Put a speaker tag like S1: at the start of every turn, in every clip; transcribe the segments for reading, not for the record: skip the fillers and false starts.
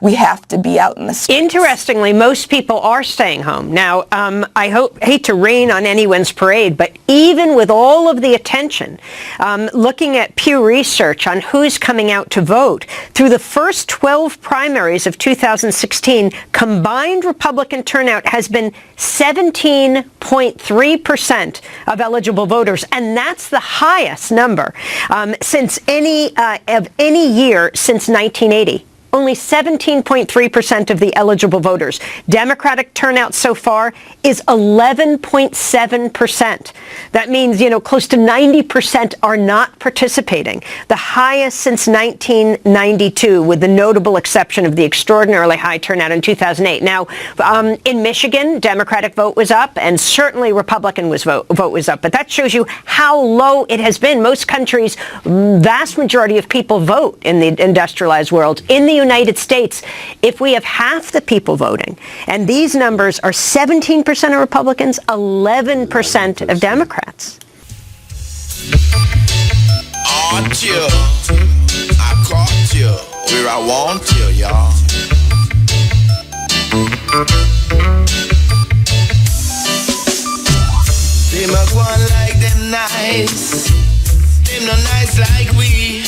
S1: We have to be out in the streets.
S2: Interestingly, most people are staying home. Now, I hate to rain on anyone's parade, but even with all of the attention, looking at Pew Research on who's coming out to vote, through the first 12 primaries of 2016, combined Republican turnout has been 17.3% of eligible voters, and that's the highest number since any year since 1980. Only 17.3% of the eligible voters. Democratic turnout so far is 11.7%. That means, close to 90% are not participating. The highest since 1992, with the notable exception of the extraordinarily high turnout in 2008. Now, in Michigan, Democratic vote was up, and certainly Republican vote was up. But that shows you how low it has been. Most countries, vast majority of people vote in the industrialized world. In the United States, if we have half the people voting, and these numbers are 17% of Republicans, 11% of Democrats.
S3: Aren't you? I caught you where I want you, y'all. They must want like them nice. Them no nice like we.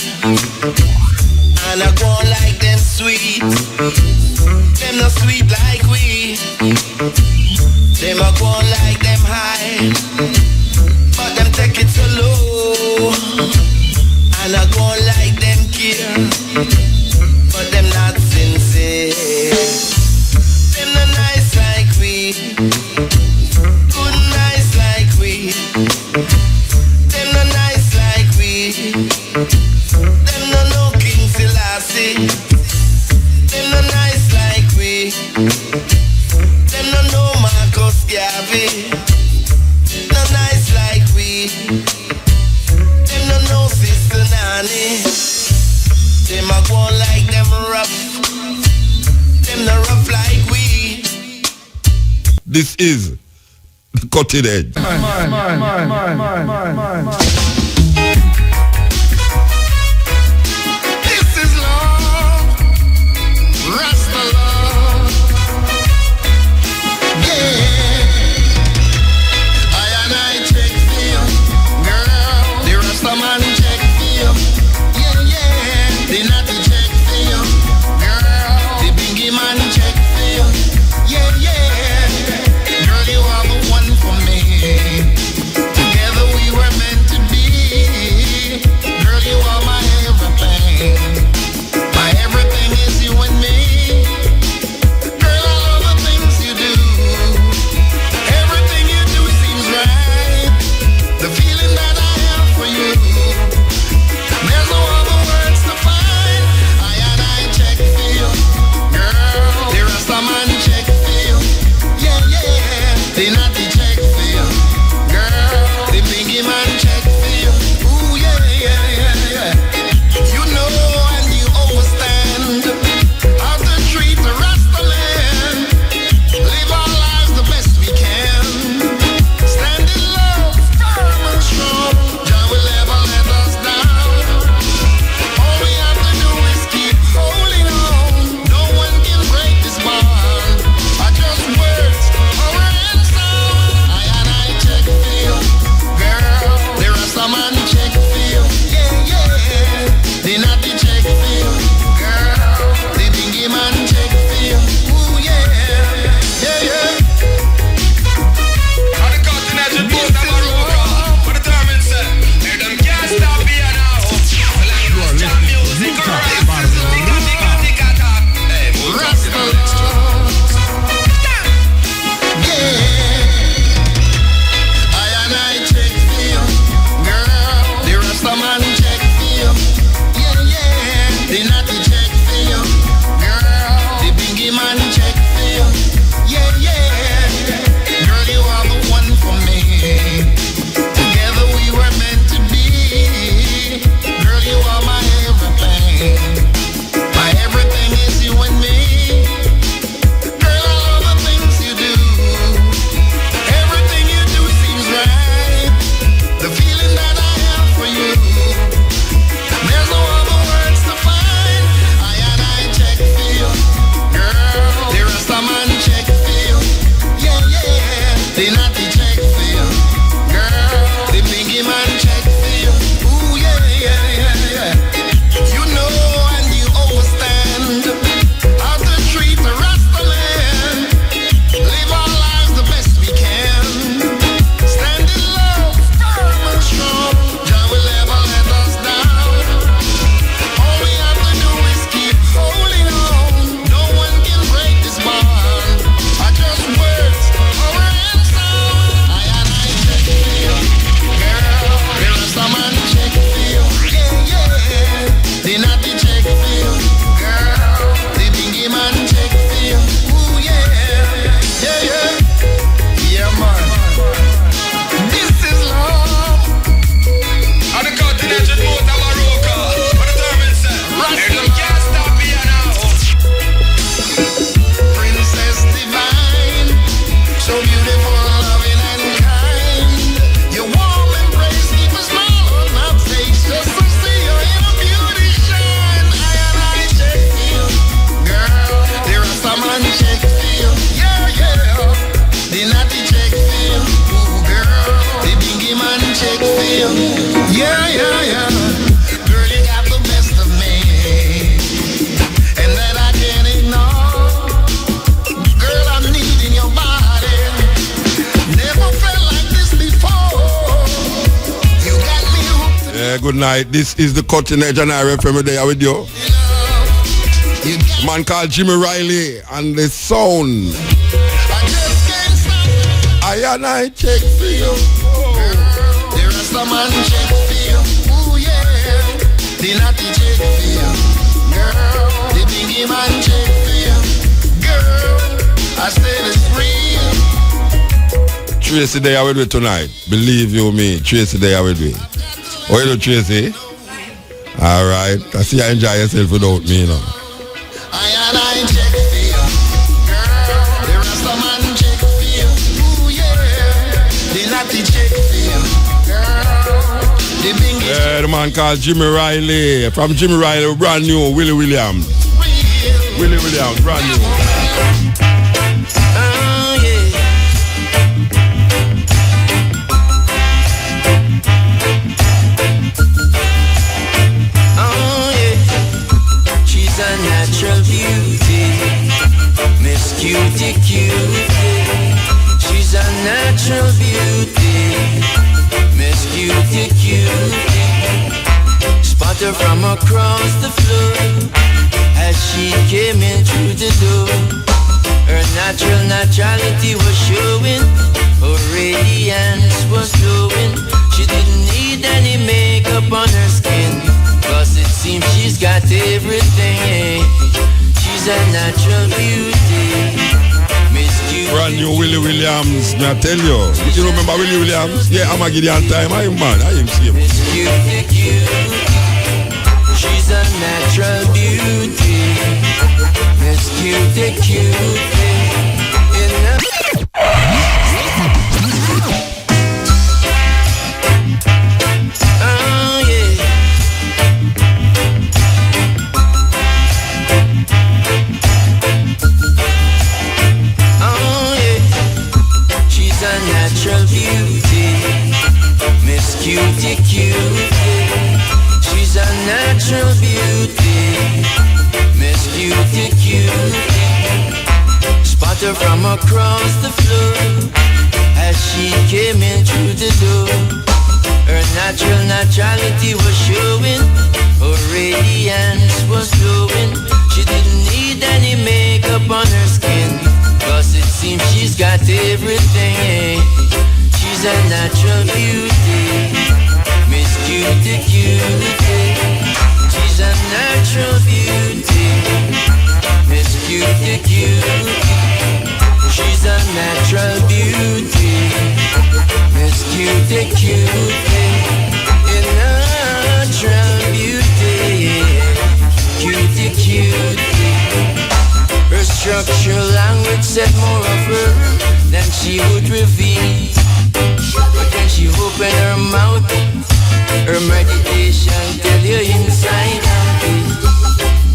S3: And I go on like them sweet. Them no sweet like we. Them a go on like them high. But them take it so low. And I go on like them care. But them not sincere. Them no nice like we. Good nice like we. Them no nice like we. Them no them no nice like we. Them no know Marcus Garvey. No nice like we. Them no know Sister Nanny. Them a go like them rough. Them no rough like we.
S4: This is the Cutting Edge.
S3: Rasta love, yeah. I and I check for you, girl. The Rasta man check for you, yeah, yeah. The Natty check for you, girl. The Bingy man check for you, yeah, yeah. Girl, you are the one for me. Together we were meant to be. Princess divine, so beautiful, loving and kind. Your warm embrace keep a smile on my face just to see your inner beauty shine. I check you, girl. There are some unchecked feel, yeah. The naughty check feel, ooh girl. The bingy man check feel, yeah. Girl, you got the best of me, and that I can't ignore. Girl, I'm needing your body. Never felt like this before. You got me hooked.
S4: Yeah, good night. This is the Cutting Edge and I FM there with you.
S3: You got
S4: Man called Jimmy Riley and the sound.
S3: I just can't stop.
S4: I check for you.
S3: There are some unchecked feel, ooh yeah. The naughty check feel, girl. The bingy man check feel, girl. I said it's real.
S4: Tracy there with me tonight. Believe you me, Tracy there with me. How you do, Tracy? Alright. I see you enjoy yourself without me, you know.
S3: I check feel, girl. There are some unchecked feel, ooh yeah. The naughty check feel, girl. The bingy
S4: Yeah, the man called Jimmy Riley. From Jimmy Riley, brand new, Willie Williams.
S3: real.
S4: Willie Williams, brand new.
S3: Oh yeah. Oh yeah. She's a natural beauty, Miss Cutie Cutie. She's a natural beauty, Miss Cutie Cutie. Spot her from across the floor as she came in through the door. Her naturality was showing, her radiance was glowing. She didn't need any makeup on her skin, cause it seems she's got everything. She's a natural beauty, Miss Cutie.
S4: Brand new Willie Williams. May I tell you? You remember Willie Williams? Yeah, I'm a Gideon time. I am man. I am same.
S3: Miss Cutie Cutie. She's a natural beauty, Miss Cutie Cutie. Oh yeah. Oh yeah. She's a natural beauty, Miss Cutie Cutie. She's a natural beauty, Miss Cutie Cutie. Spot her from across the floor as she came in through the door. Her naturality was showing, her radiance was glowing. She didn't need any makeup on her skin, cause it seems she's got everything. She's a natural beauty, Miss Cutie Cutie. She's a natural beauty, Miss Cutie Cutie. She's a natural beauty, Miss Cutie Cutie. A natural beauty, Cutie Cutie. Her structural language said more of her than she would reveal. But when she opened her mouth, her meditation tell you inside out.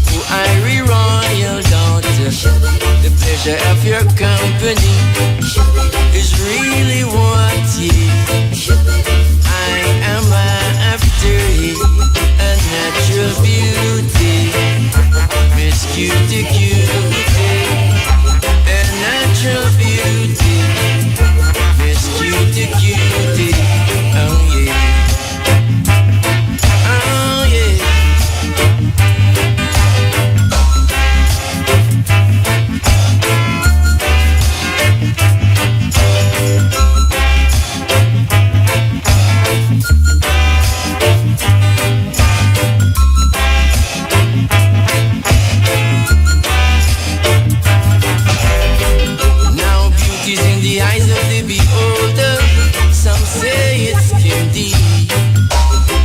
S3: Oh, Irie Royal daughter, the pleasure of your company is really what I am after. A natural beauty, Miss Cutie Cutie. A natural beauty, Miss Cutie Cutie. Oh yeah. Oh yeah. Now beauty's in the eyes of the beholder. Some say it's candy,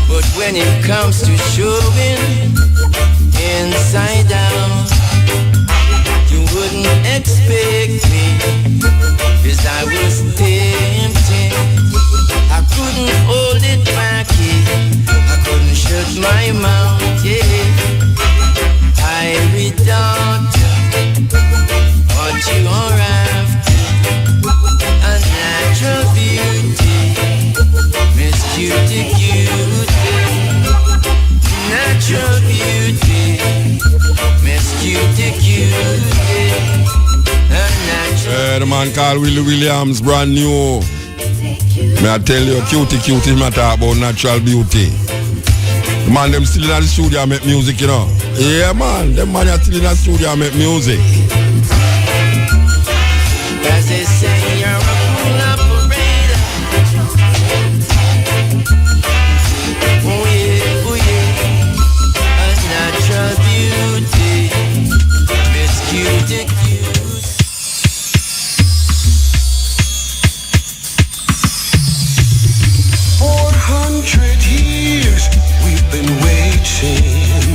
S3: but when it comes to showing inside out, you take me, 'cause I was tempted. I couldn't hold it back, yeah. I couldn't shut my mouth, yeah. I redoubt what you are after, a natural beauty, Miss Cutie Cutie, natural beauty, Miss Cutie Cutie, a natural.
S4: The man called Willie Williams, brand new. May I tell you, cutie matter about natural beauty. The man, them still in the studio make music, you know. Yeah, man, them man are still in the studio make music.
S3: As they say, you're a cool operator. Oh yeah, a natural beauty, Miss Cutie Cute.
S5: 400 years we've been waiting.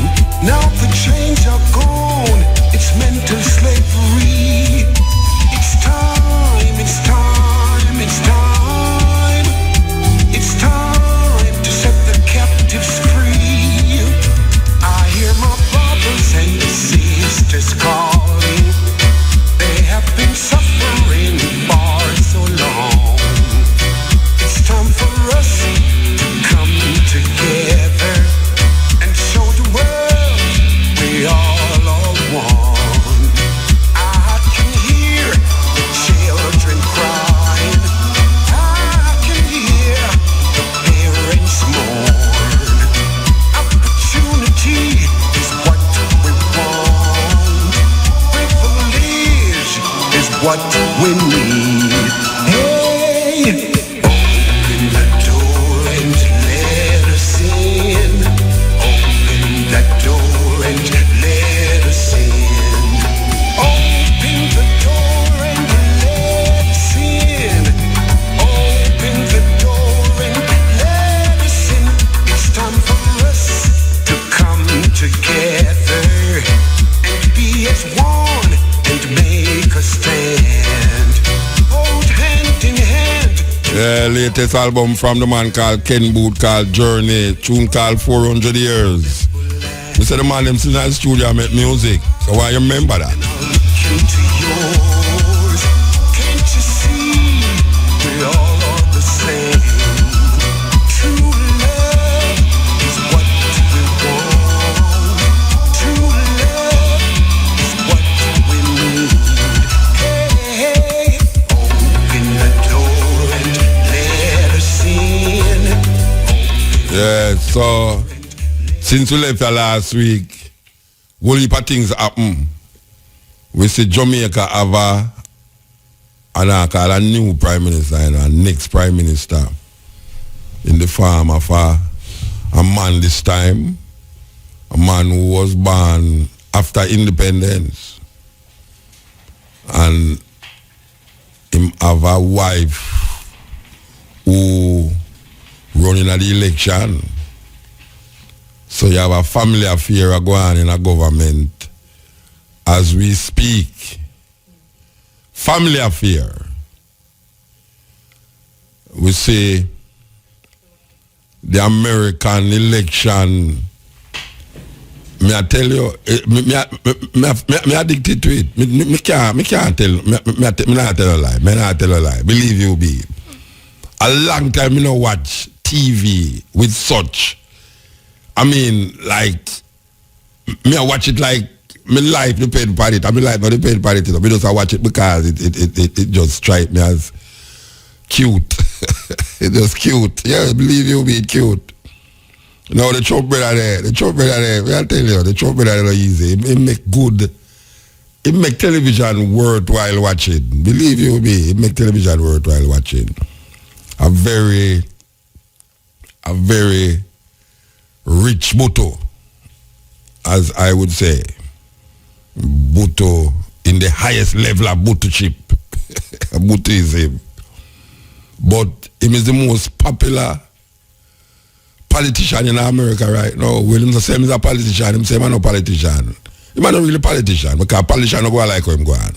S5: Now the chains are gone. It's mental slavery. It's time, it's time, it's time. It's time to set the captives free. I hear my brothers and sisters calling. They have been suffering for so long. It's time for us to come together and show the world we all are one. I can hear the children crying. I can hear the parents mourn. Opportunity is what we want. Privilege is what we need. Hey! Open the door and let us in. Open that door and let us in. Open the door and let us in. Open the door and let us in. It's time for us to come together and be as one and make a stand. Hold hand in hand.
S4: The latest album from the man called Ken Booth called Journey, tune called 400 Years. We said the man them still in the studio make music. So why you remember that?
S5: Into yours. Can't you see we all are the same? True love is what we want. True love is what we need. Hey, open the door and let us in.
S4: Yeah, so since we left last week, whole heap of things happen. We see Jamaica have a new prime minister and a next prime minister in the form of a man this time, a man who was born after independence, and him have a wife who running at the election. So you have a family affair going on in a government as we speak. Family affair. We say the American election, me I tell you, me addicted to it. Me can't tell, me not tell a lie. Me not tell a lie. Believe you me. A long time me no watch TV with such. I mean, like, me I watch it like my life depend on it. I mean, life not depend on it. I just watch it because it just strike me as cute. It just cute. Yeah, believe you me, cute. Now the Trump brother there, we I tell you, the Trump brother is easy. It make good. It make television worthwhile watching. Believe you me, it make television worthwhile watching. A very rich Buto, as I would say. Buto in the highest level of Butoship. Buto is him. But him is the most popular politician in America right now. Well, him say he's a politician, him say he's not a politician. He's not really a politician, because a politician don't go like him go on.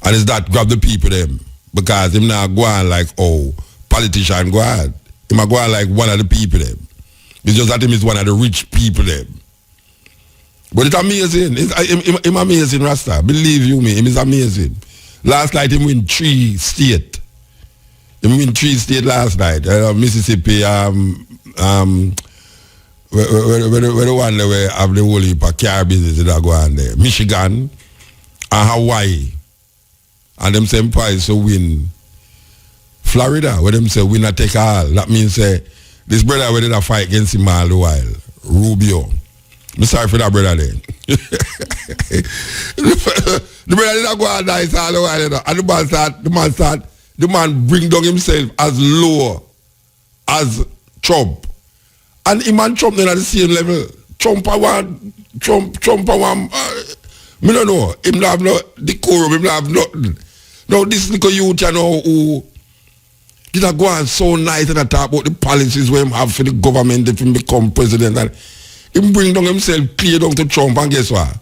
S4: And it's that grab the people them. Because him not go on like, oh, politician go on. Him a go on like one of the people them. It's just that him is one of the rich people them. But it's amazing. Him amazing, Rasta. Believe you me, him is amazing. Last night him win 3 states. Him win 3 states last night. Mississippi, where the one where have the whole heap of car business that go on there. Michigan and Hawaii. And them same price to win Florida, where them say winner take all. That means this brother where did a fight against him all the while. Rubio. I'm sorry for that brother then. The brother did not go out nice all the while. And the man bring down himself as low as Trump. And him and Trump then at the same level. Trump I don't know. Him not have no decorum, him not have nothing. Now this little youth you know who did go on so nice and talk about the policies where him have for the government if him become president, and him bring down himself clear down to Trump, and guess what?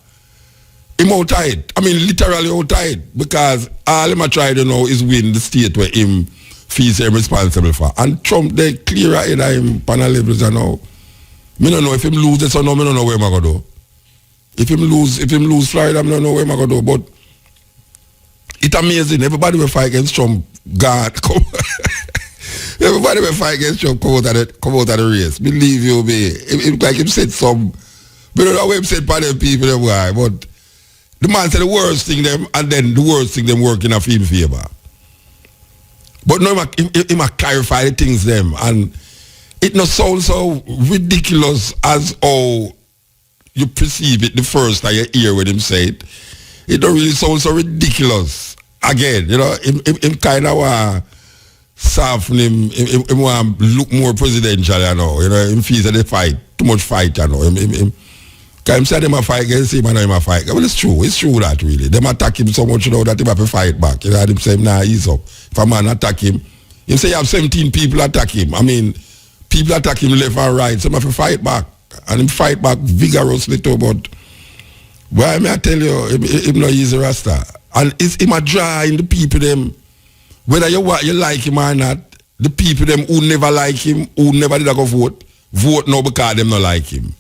S4: Him outside. I mean literally outside, because all him a try to know is win the state where him feels him responsible for. And Trump they clear ahead of him on a levels and now. Me don't know if him lose this or no, me don't know where I'm gonna go. If him lose Florida, I don't know where I'm gonna do. But it's amazing. Everybody will fight against Trump. God, come. Everybody will fight against Trump. Come out of the race. Believe you me. It like him said some. But don't know what him said by them people. Them why. But the man said the worst thing them, and then the worst thing them working in favor. But no, he might clarify the things them, and it not sound so ridiculous as how you perceive it the first time you hear when him say it. It don't really sound so ridiculous. Again, you know, him kind of want soften him want look more presidential, you know. You know, him feels that they fight, too much fight, you know. Him say them a fight against him and him a fight. Well, it's true that really. Them attack him so much, you know, that him have to fight back. You know, him say him nah ease up. If a man attack him say you have 17 people attack him. I mean, people attack him left and right, so him have to fight back. And him fight back vigorously too, but why may I tell you, him not easy Rasta. And it's him a draw in the people them, whether you like him or not, the people them who never like him, who never did go vote now because them not like him.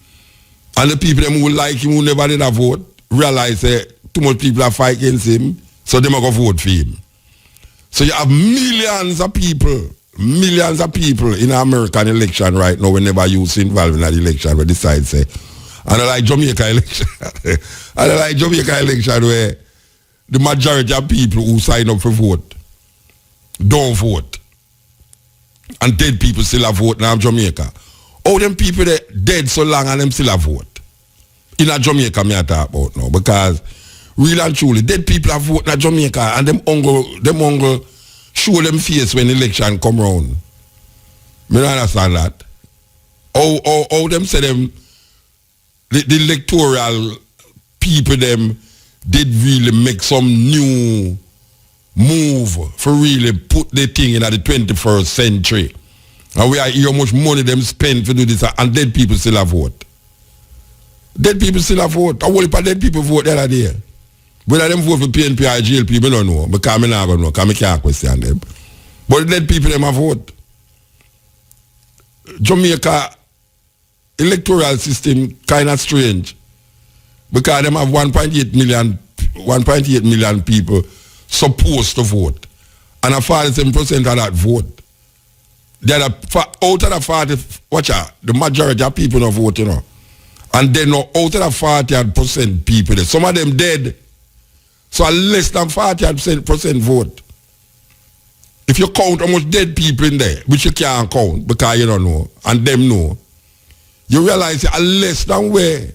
S4: And the people them who like him, who never did a vote, realize too much people are fight against him, so they go vote for him. So you have millions of people in American election right now whenever you involved in that election where decide say, and I like Jamaica election. And I like Jamaica election where the majority of people who sign up for vote don't vote. And dead people still have vote now in Jamaica. Oh, them people that dead so long and them still have vote. In a Jamaica me I talk about now, because real and truly, dead people have vote in Jamaica, and them uncle show them face when election come round. Me don't understand that. How them say them the electoral people them did really make some new move for really put the thing in the 21st century. And we are hear how much money them spend to do this, and dead people still have vote. Dead people still have vote. How many dead people vote the other day? Whether them vote for PNP or GLP, I don't know. Because I don't know. Because I can't question them. But the dead people them have vote. Jamaica electoral system kind of strange. Because them have 1.8 million people supposed to vote. And a 47% of that vote. Out of the 40, watch out, the majority of people don't vote, you know. And then out of the 40% people, some of them dead. So less than 40% vote. If you count how much dead people in there, which you can't count because you don't know, and them know, you realize less than 40%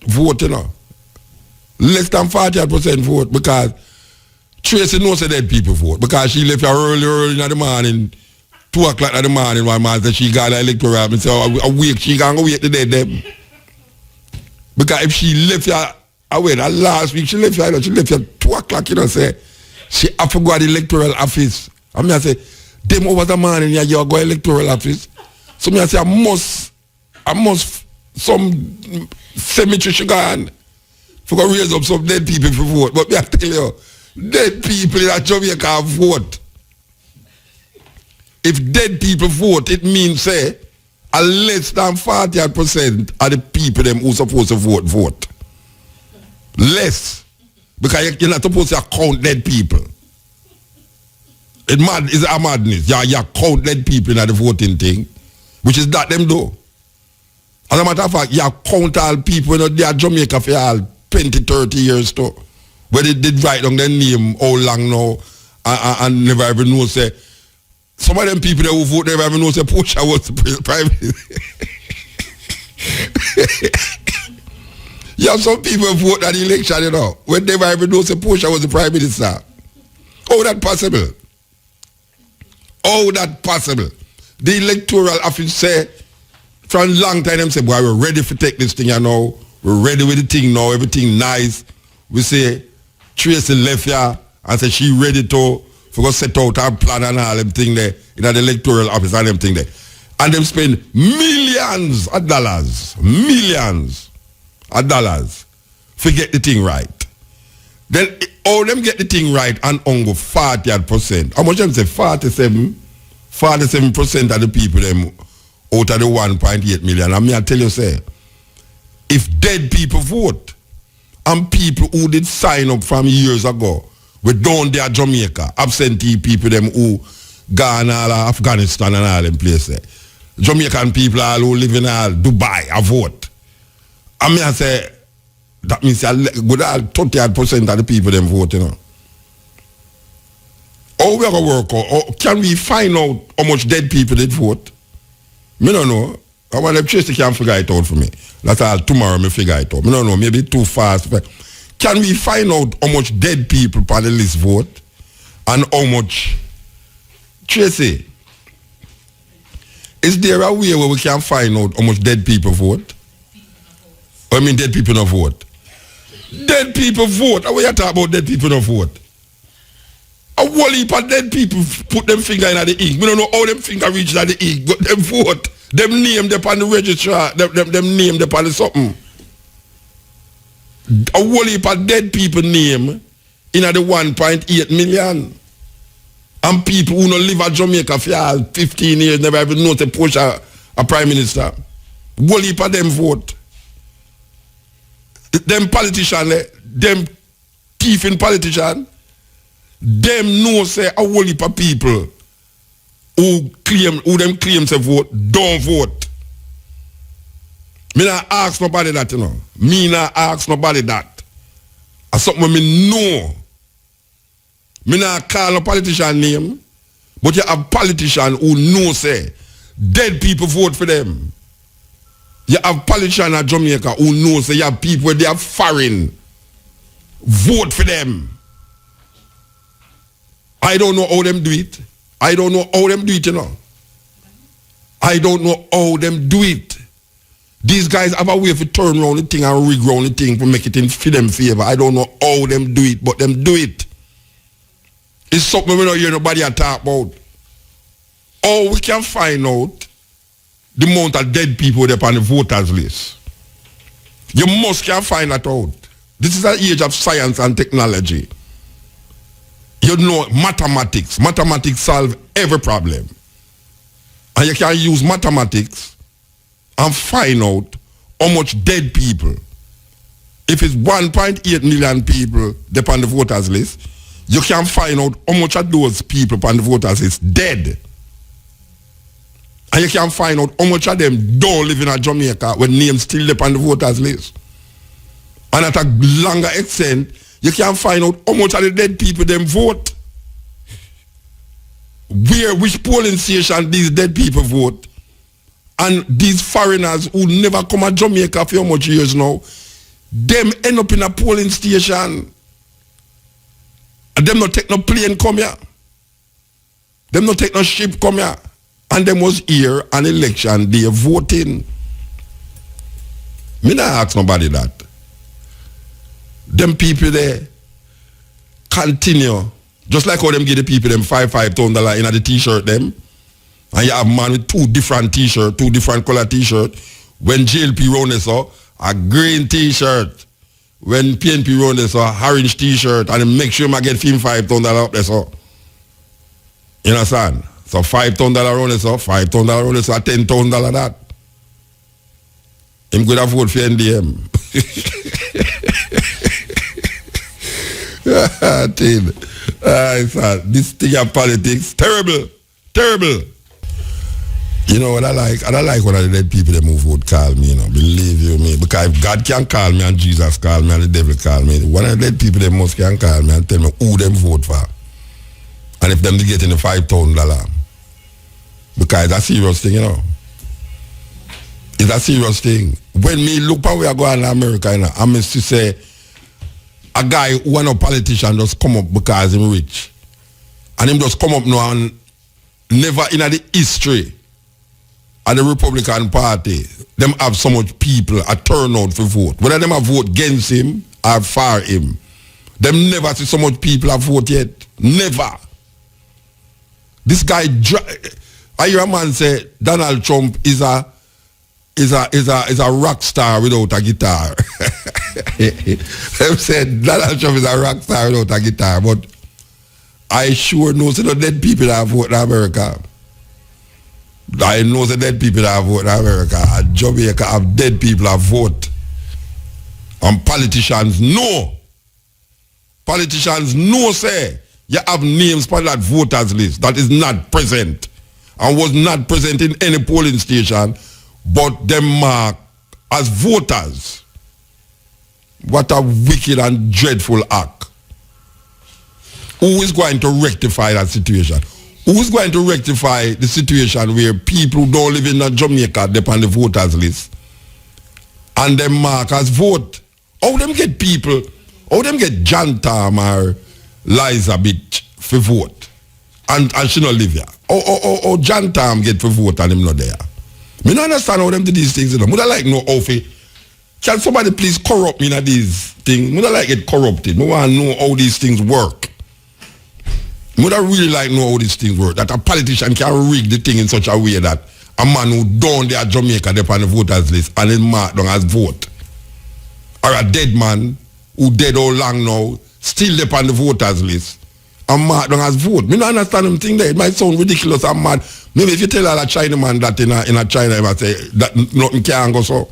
S4: vote, you know. Less than 40% vote, because Tracy knows that dead people vote, because she left early in the morning, 2 o'clock in the morning, one man said she got an electoral, and so a week she can't go wait the dead them. Because if she left here, last week she left here 2 o'clock, you know, say, she have to go to the electoral office. I mean, I say, them over the morning, you go to electoral office. So I say, I must, some cemetery she go on For to raise up some dead people for vote. But me I tell you, dead people in Jamaica vote. If dead people vote, it means say a less than 40% of the people them who supposed to vote. Less. Because you're not supposed to count dead people. It's a madness. You count dead people in the voting thing, which is that them do. As a matter of fact, you count all people in they are Jamaica for all 20, 30 years too. Where they did write down their name how long now and never even know say some of them people that who vote never even know say Portia was the prime minister. You have some people who vote at the election, you know, when they never even know say Portia was the prime minister. How that possible? How that possible? The electoral office say from a long time them say, boy, we're ready to take this thing, you know. We're ready with the thing now, everything nice. We say Tracy left here and say she ready to for go set out her plan and all them thing there in the electoral office and them thing there. And them spend millions of dollars to get the thing right. Then all them get the thing right and only 40%. How much them say? 47% of the people them out of the 1.8 million. And me I tell you say, if dead people vote and people who did sign up from years ago, we down there Jamaica, absentee people them who gone all Afghanistan and all them places. Jamaican people all who live in all Dubai a vote. And me I say, that means good all 30% of the people them vote, you know. How we going to work out? Can we find out how much dead people did vote? Me don't know. I want them Tracy can figure it out for me. That's all tomorrow me figure it out. Me don't know, maybe too fast. Can we find out how much dead people on the list vote? And how much Tracy? Is there a way where we can find out how much dead people vote? I mean dead people not vote. Dead people vote. How you talk about dead people not vote? A whole heap of dead people put them finger in the ink. We don't know how them finger reach at the ink, but them vote. Them name them on the registrar. Them name them on the something. A whole heap of dead people name in the 1.8 million. And people who don't live at Jamaica for 15 years never even know to push a prime minister. A whole heap of them vote. Them politicians, them thieving politicians, them know say a whole heap of people who them claim to vote don't vote. Me not ask nobody that, you know. Me not ask nobody that. That's something me know. Me not call a politician name, but you have politicians who know say dead people vote for them. You have politicians in Jamaica who know say you have people where they are foreign vote for them. I don't know how them do it. I don't know how them do it, you know. I don't know how them do it. These guys have a way to turn around the thing and rig around the thing to make it in for them favor. I don't know how them do it, but them do it. It's something we don't hear nobody talk about. How we can find out the amount of dead people there on the voters list. You must can find that out. This is an age of science and technology. You know mathematics. Mathematics solve every problem. And you can use mathematics and find out how much dead people. If it's 1.8 million people there on the voters list, you can find out how much of those people on the voters list dead. And you can find out how much of them don't live in Jamaica when names still there on the voters list. And at a longer extent, you can find out how much of the dead people them vote. Which polling station these dead people vote. And these foreigners who never come to Jamaica for how much years now, them end up in a polling station. And them not take no plane come here. Them not take no ship come here. And them was here an election day voting. Me not ask nobody that. Them people there continue. Just like how them give the people them $5,000 in the t-shirt them. And you have man with two different t-shirt, two different color t-shirt. When JLP round us a green t-shirt when PNP run this orange t-shirt and then make sure I get him $5,000 up there so. You understand? So $5,000 run this up, $5,000 run this up, $10,000 that. Him could have vote for NDM. This thing of politics, terrible. You know what I like? I like when the dead people that move vote call me, believe you me. Because if God can call me and Jesus call me and the devil call me, one of the dead people that must can call me and tell me who them vote for. And if them they getting the $5,000. Because it's a serious thing, It's a serious thing. When me look how we are going to America, I must say a guy who are no politician just come up because he's rich. And him just come up now and never in the history of the Republican Party, them have so much people a turnout for vote. Whether them have vote against him or for him. Them never see so much people have vote yet. Never. This guy, I hear a man say Donald Trump is a rock star without a guitar. Them said Donald Trump is a rock star without a guitar, but I sure know the dead people that vote in America. I know the dead people that vote in America. At Jamaica have dead people that vote. And politicians know. Politicians know say you have names for that voters list that is not present and was not present in any polling station, but them mark as voters. What a wicked and dreadful act. Who is going to rectify that situation? Who is going to rectify the situation where people who don't live in Jamaica depend on the voters list and them mark as vote? How them get people, how them get John Tam or Liza Bitch for vote and she not live here? Or John Tam get for vote and him not there? Me don't understand how them do these things. Would I like know how can somebody please corrupt me in these things? Would I like get corrupted? I want to know how these things work. Would I really like know how these things work? That a politician can rig the thing in such a way that a man who down there at Jamaica depend on the voters list and then mark down as vote. Or a dead man who dead all long now still depend on the voters list and mark down as vote. Me don't understand them thing there. It might sound ridiculous and mad. Maybe if you tell a China man that in a China, he might say that nothing can go so.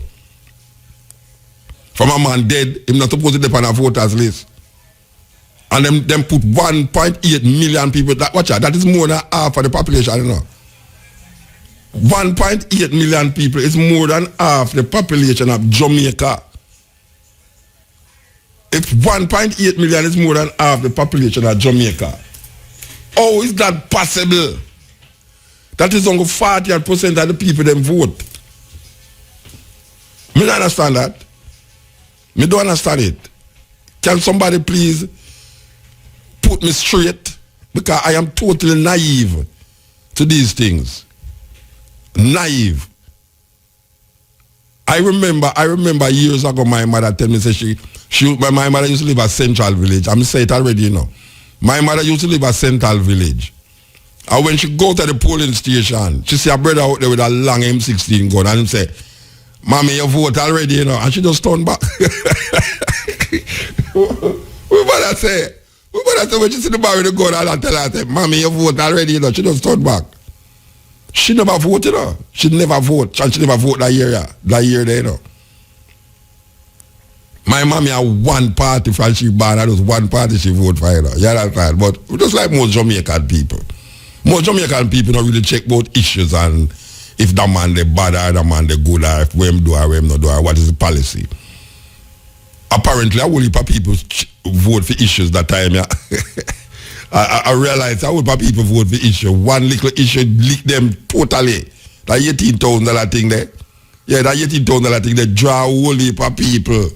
S4: From a man dead, him not supposed to depend on a voters list. And them put 1.8 million people. That is more than half of the population, 1.8 million people is more than half the population of Jamaica. If 1.8 million is more than half the population of Jamaica, how is that possible? That is only 40% of the people them vote. Me don't understand that. Me don't understand it. Can somebody please put me straight? Because I am totally naive to these things. Naive. I remember years ago my mother tell me say my mother used to live at Central Village. I'm say it already, My mother used to live at Central Village. And when she go to the polling station, she see a brother out there with a long M16 gun and him say, "Mommy, you vote already, And she just turned back. We better say when she see the bar with the gun and I tell her, "Mommy, you vote already, She just turned back. She never voted, She never vote. And she never vote that year there, My mommy had one party from she born, and was one party she vote for, You understand? But just like most Jamaican people. Most Jamaican people don't really check about issues and if the man they bad or the man they good or if them do or them not do or what is the policy. Apparently, a whole heap of people vote for issues that time, I realize a whole heap of people vote for issue. One little issue leak them totally. That $18,000 thing there. Yeah, that $18,000 thing they draw a whole heap of people.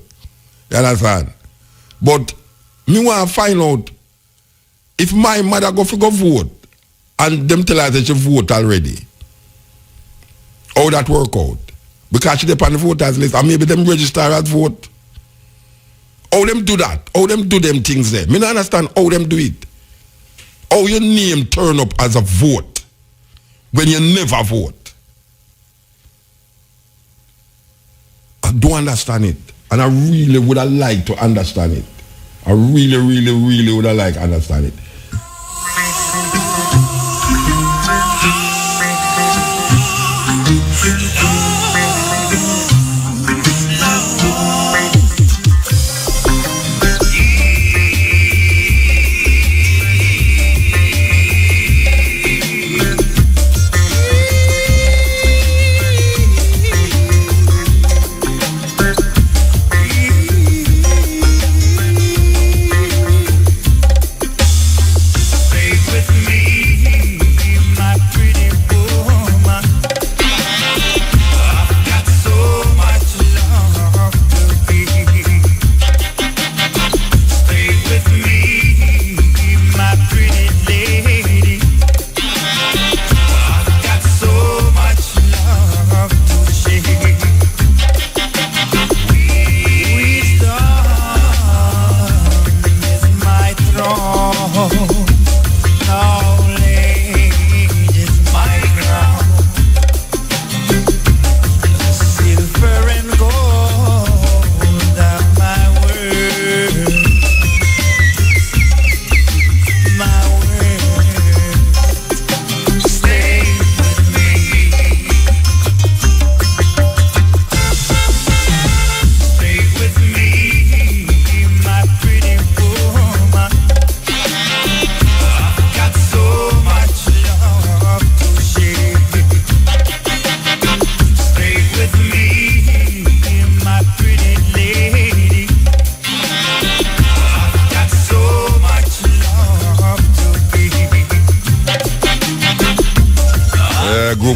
S4: You understand? But me want to find out if my mother go vote and them tell her that she vote already. How that work out? Because she depend on the voters list and maybe them register as vote. How them do that? How them do them things there? Me don't understand how them do it. How your name turn up as a vote when you never vote. I don't understand it. And I really would have liked to understand it. I really, really, really would have liked to understand it.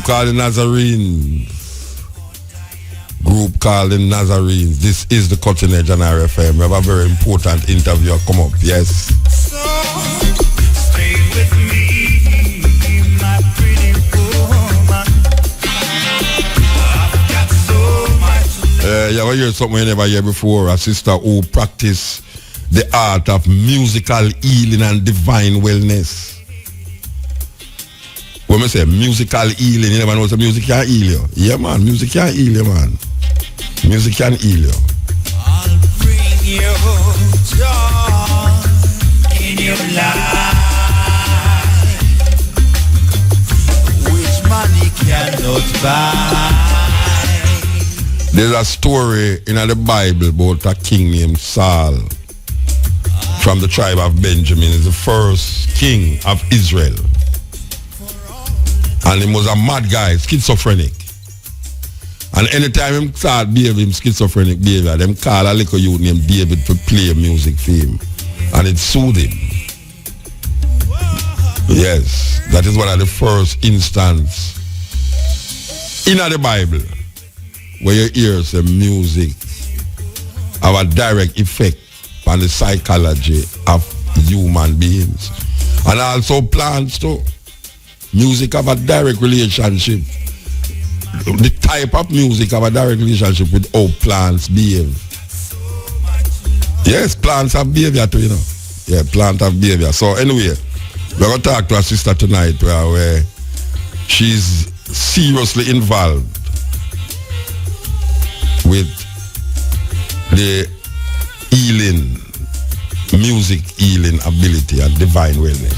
S4: Called the Nazarenes. Group called the Nazarenes. This is the Cutting Edge on RFM. We have a very important interview come up. Yes.
S3: So, stay with me, my pretty woman. I've got so much.
S4: You ever hear something you never hear before? A sister who practice the art of musical healing and divine wellness. When I say musical healing, you never know what music can heal you. Yeah, man, music can heal you, man. Music can heal you.
S3: I'll bring you joy in your life, which money cannot buy.
S4: There's a story in the Bible about a king named Saul from the tribe of Benjamin. He's the first king of Israel. And he was a mad guy, schizophrenic. And anytime him start behaving schizophrenic behavior, them call a little youth named David to play music for him. And it soothed him. Yes, that is one of the first instances in the Bible where you hear some music have a direct effect on the psychology of human beings. And also plants too. Music have a direct relationship. The type of music have a direct relationship with how plants behave. Yes, plants have behavior too, you know. Yeah, plants have behavior. So anyway, we're going to talk to our sister tonight where she's seriously involved with the healing, music healing ability and divine wellness.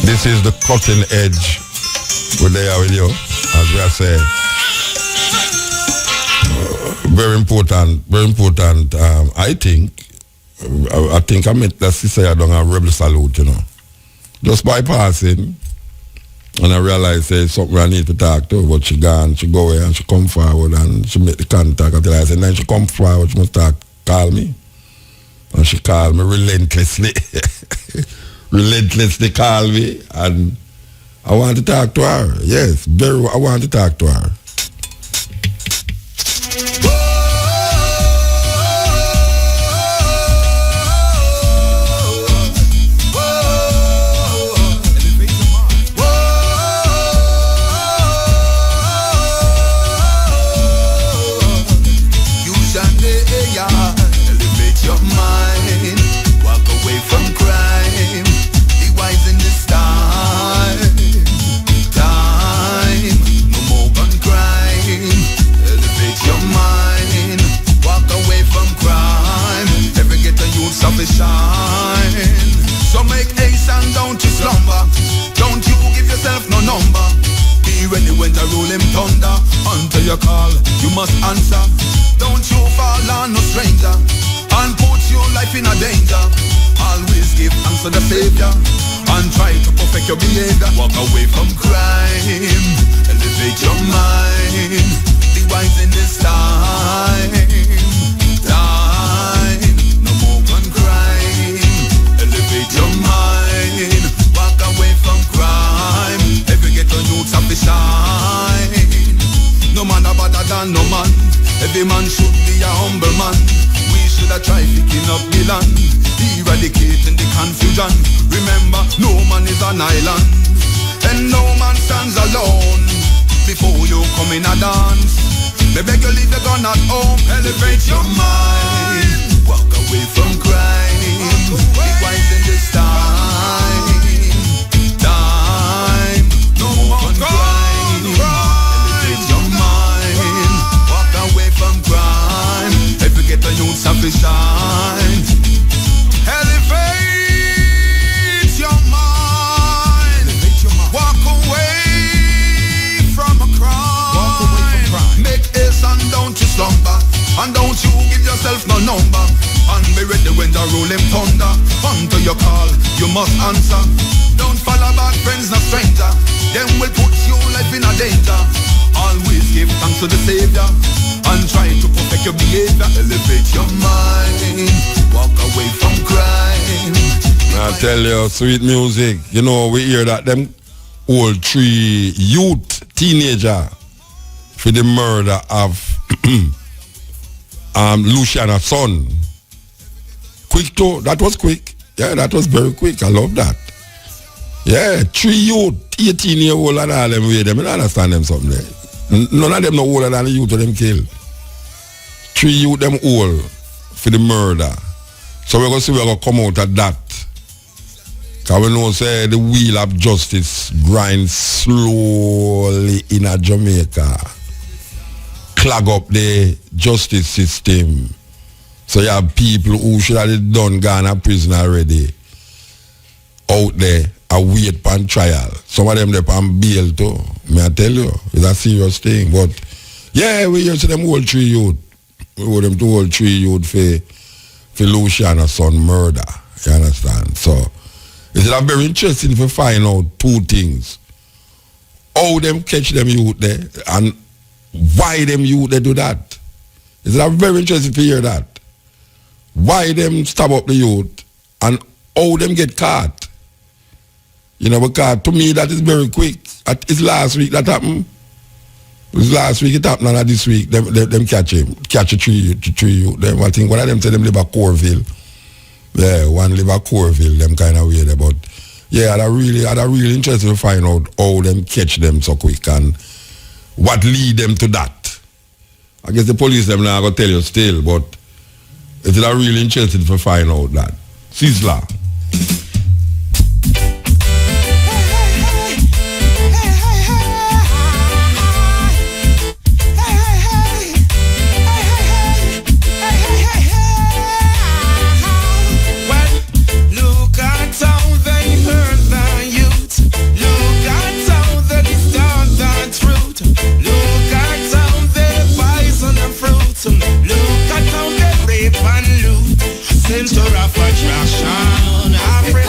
S4: This is the Cutting Edge. We're there with you, as we are saying. Very important. I think I met that sister down a Rebel Salute, you know. Just bypassing, and I realized there's something I need to talk to, but she gone, she go away and she come forward and she make the contact until I said, then she come forward, she must call me. And she called me relentlessly. Relentlessly call me, and I want to talk to her. Yes, I want to talk to her.
S5: Elevate your mind, walk away from crime. and don't you slumber. Don't you give yourself no number. Be ready when the roll him thunder. Until you call, you must answer. Don't you fall on no stranger and put your life in a danger. Always give thanks to the Savior and try to perfect your behavior. Walk away from crime, elevate your mind. Be wise in this time. No more gun crime. Elevate your mind. Walk away from crime. Every ghetto youths have to shine. No man are better than no man. Every man should be a humble man. We should have tried picking up the land, eradicating the confusion. Remember, no man is an island, and no man stands alone. Before you come in a dance, me beg you leave your gun at home. Elevate your mind. Walk away from crime. Be wise in this time. No more crime. Elevate your mind. Walk away from crime. Every ghetto youths have to shine. Elevate your mind. Walk away from a crime. Make haste and don't you slumber. And don't you give yourself no number. And be ready when the roll him thunder. Until you call, you must answer. Don't follow bad friends, no stranger. Them will put your life in a danger. Always give thanks to the Savior and try to perfect your behavior. Elevate your mind. Walk away from crime.
S4: I tell you, sweet music. You know, we hear that them old three youth teenager for the murder of Luciana's son. Quick too. That was quick. Yeah, that was very quick. I love that. Yeah, 3 youth, 18-year-old and all them way. Them, I don't understand them something there. None of them no older than the youth of them kill. 3 youth them old for the murder. So we're going to see we're going to come out of that. Because we know say the wheel of justice grinds slowly in a Jamaica. Clog up the justice system. So you have people who should have done gone to prison already out there and wait for trial. Some of them they on bail too. May I tell you, it's a serious thing. But yeah, we hear to them all 3 youth. We owe them to all 3 youth for Luciana's son murder. You understand? So it's very interesting to find out 2 things. How them catch them youth there and why them youth they do that. It's very interesting to hear that. Why them stab up the youth and how them get caught. You know, because to me that is very quick. It's last week that happened. It's last week it happened and this week them catch him. Catch a 3 youth. Them, I think one of them said them live at Corville. Yeah, one live at Corville, them kind of way there. But yeah, I'd really interested to find out how them catch them so quick and what lead them to that. I guess the police them not going to tell you still, but it's really interested to find out that. Sizzla.
S3: Center of attraction, Africa.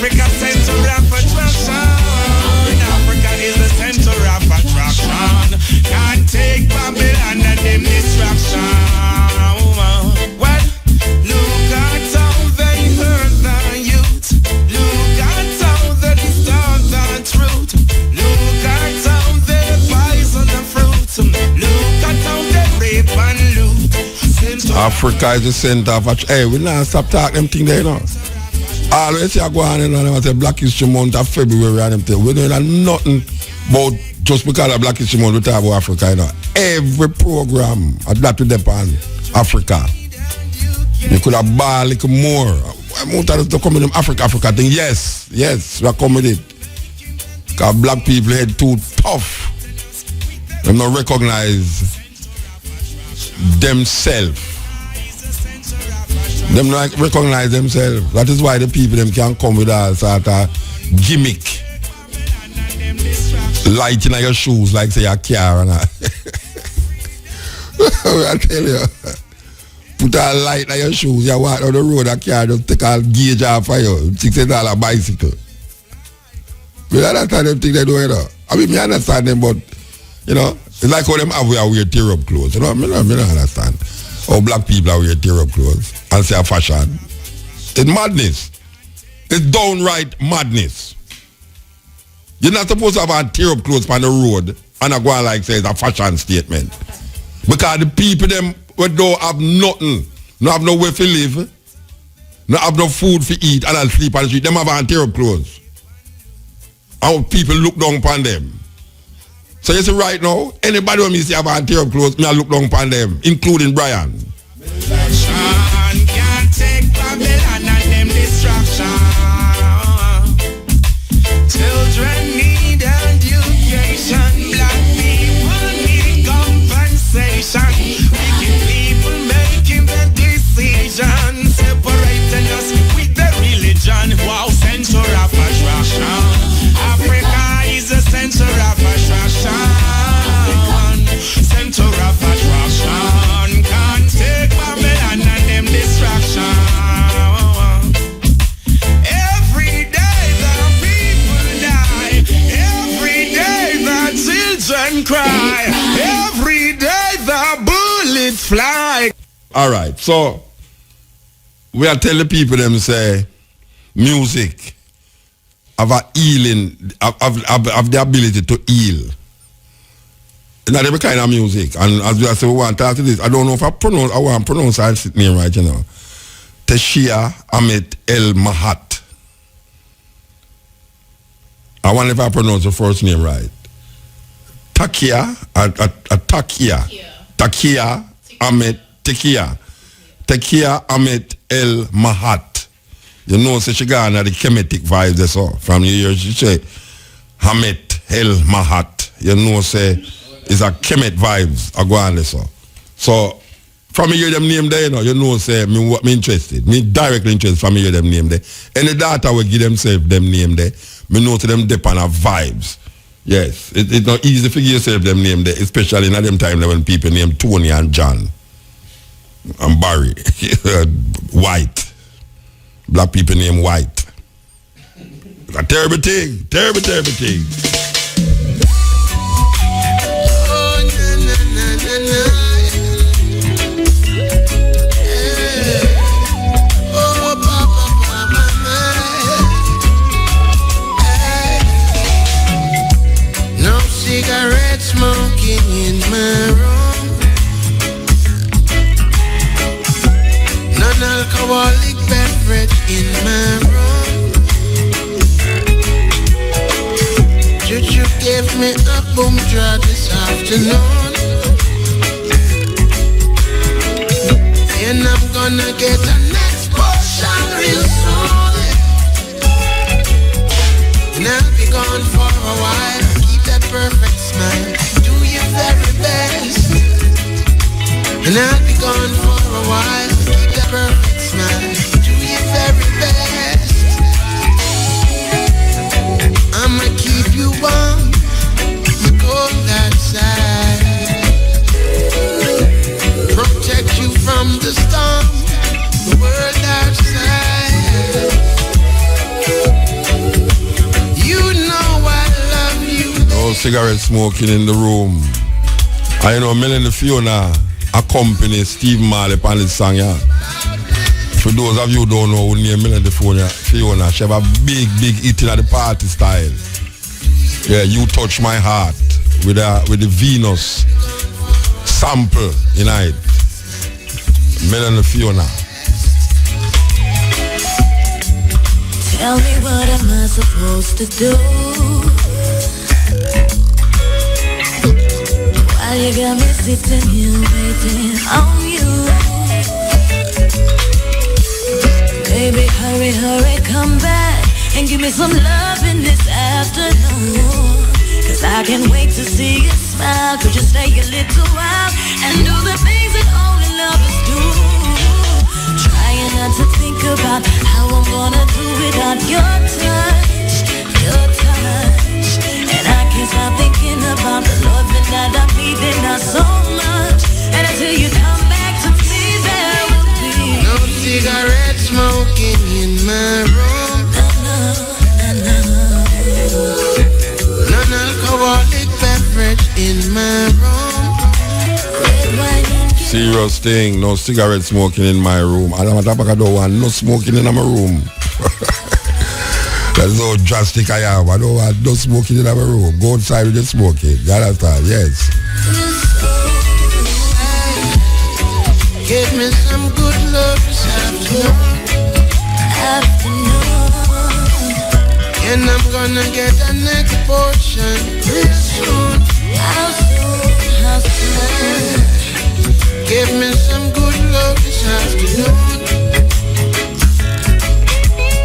S3: Africa, center of attraction. Africa is the center of attraction. Can't take Babylon and them distraction. Well, look at how they hurt the youth. Look at how they distort the truth. Look at how they poison the fruit. Look at how they rape and loot.
S4: Africa is the center of attraction. Hey, we not stop talking them thing there, you know. Always I go on and on and say Black History Month of February and them thing. We don't know nothing about just because of Black History Month we talk about Africa, you know. Every program that we depend on Africa. You could have ball a little more. I'm to come with them Africa thing. Yes, we are coming with it. Because black people head too tough. They don't recognize themselves. Them not recognize themselves. That is why the people them can come with a sort of gimmick. Light in your shoes like say a car and I tell you. Put a light in your shoes, you walk down the road, a car just take a gauge off for you. $60 bicycle. We understand them things they do, you know. I mean, I understand them, but you know, it's like how them have wear tear-up clothes. You know, I don't understand how black people are wear tear-up clothes and say a fashion. It's madness. It's downright madness. You're not supposed to have tear-up clothes on the road and I go on like say it's a fashion statement. Because the people them who don't have nothing, don't have nowhere to live, don't have no food to eat and sleep on the street, them have tear-up clothes. And people look down upon them. So you see right now, anybody who me see have tear-up clothes, me I look down upon them, including Brian.
S3: Can't take Babylon and them distraction. Children need education. Black people need compensation. Wicked people making the decision, separating us with the religion. Wow, center of attraction. Africa is the center of attraction. Center of attraction. Can't take Babylon and them distraction. Every day the people die. Every day the children cry. Every day the bullets fly.
S4: Alright, so we are telling people them say music have a healing, have the ability to heal. Not every kind of music. And as we say, we want to talk to this. I don't know if I want to pronounce her name right, you know. Teshia Ahmed El Mahat. I wonder if I pronounce the first name right. Takia Ahmed El Mahat. You know, so she got the Kemetic vibes that's all. From here, she say, Hamet El Mahat. You know, say, it's a Kemet vibes. I go on this all. So, from here, them name there, you know, say, me interested. Me directly interested from here, them name there. Any data will give themselves them name there. Me know to them depend on vibes. Yes, it's not easy to give yourself them name there, especially in them time when people name Tony and John and Barry. White. Black people name White. It's a terrible thing. Terrible thing.
S3: No cigarette smoking in my room. Non-alcoholic beverage in my room. Juju gave me a boom drug this afternoon, and I'm gonna get a next portion real soon. And I'll be gone for a while. Keep that perfect smile. Do your very best. And I'll be gone for a while. Keep that perfect smile. Do your very best. I'ma keep you warm. You're cold outside. Protect you from the storm. The world outside.
S4: cigarette smoking in the room. I know Melanie Fiona accompany Steve Marley on this song, yeah. For those of you who don't know who name Melanie Fiona, she have a big hit in the party style. Yeah, You Touch My Heart with the Venus sample in it. Melanie Fiona.
S6: Tell me, what am I supposed to do? While you got me sitting here waiting on you. Baby, hurry, come back and give me some love in this afternoon. Cause I can't wait to see you smile. Could you stay a little while and do the things that only lovers do? Trying not to think about how I'm gonna do without your touch. And I can't stop thinking about the loving that I'm needing now so much. And until you come back to me, there will be
S3: no cigarette smoking in my room. No alcoholic beverage in my room.
S4: Serious thing, no cigarette smoking in my room. I don't want no smoking in my room. That's how drastic I am. I don't want no smoking in my room. Go outside with the smoking. You understand? Yes.
S3: Give me some good love this afternoon. And I'm gonna get the next portion real soon.
S6: How soon?
S3: Give me some good love this afternoon.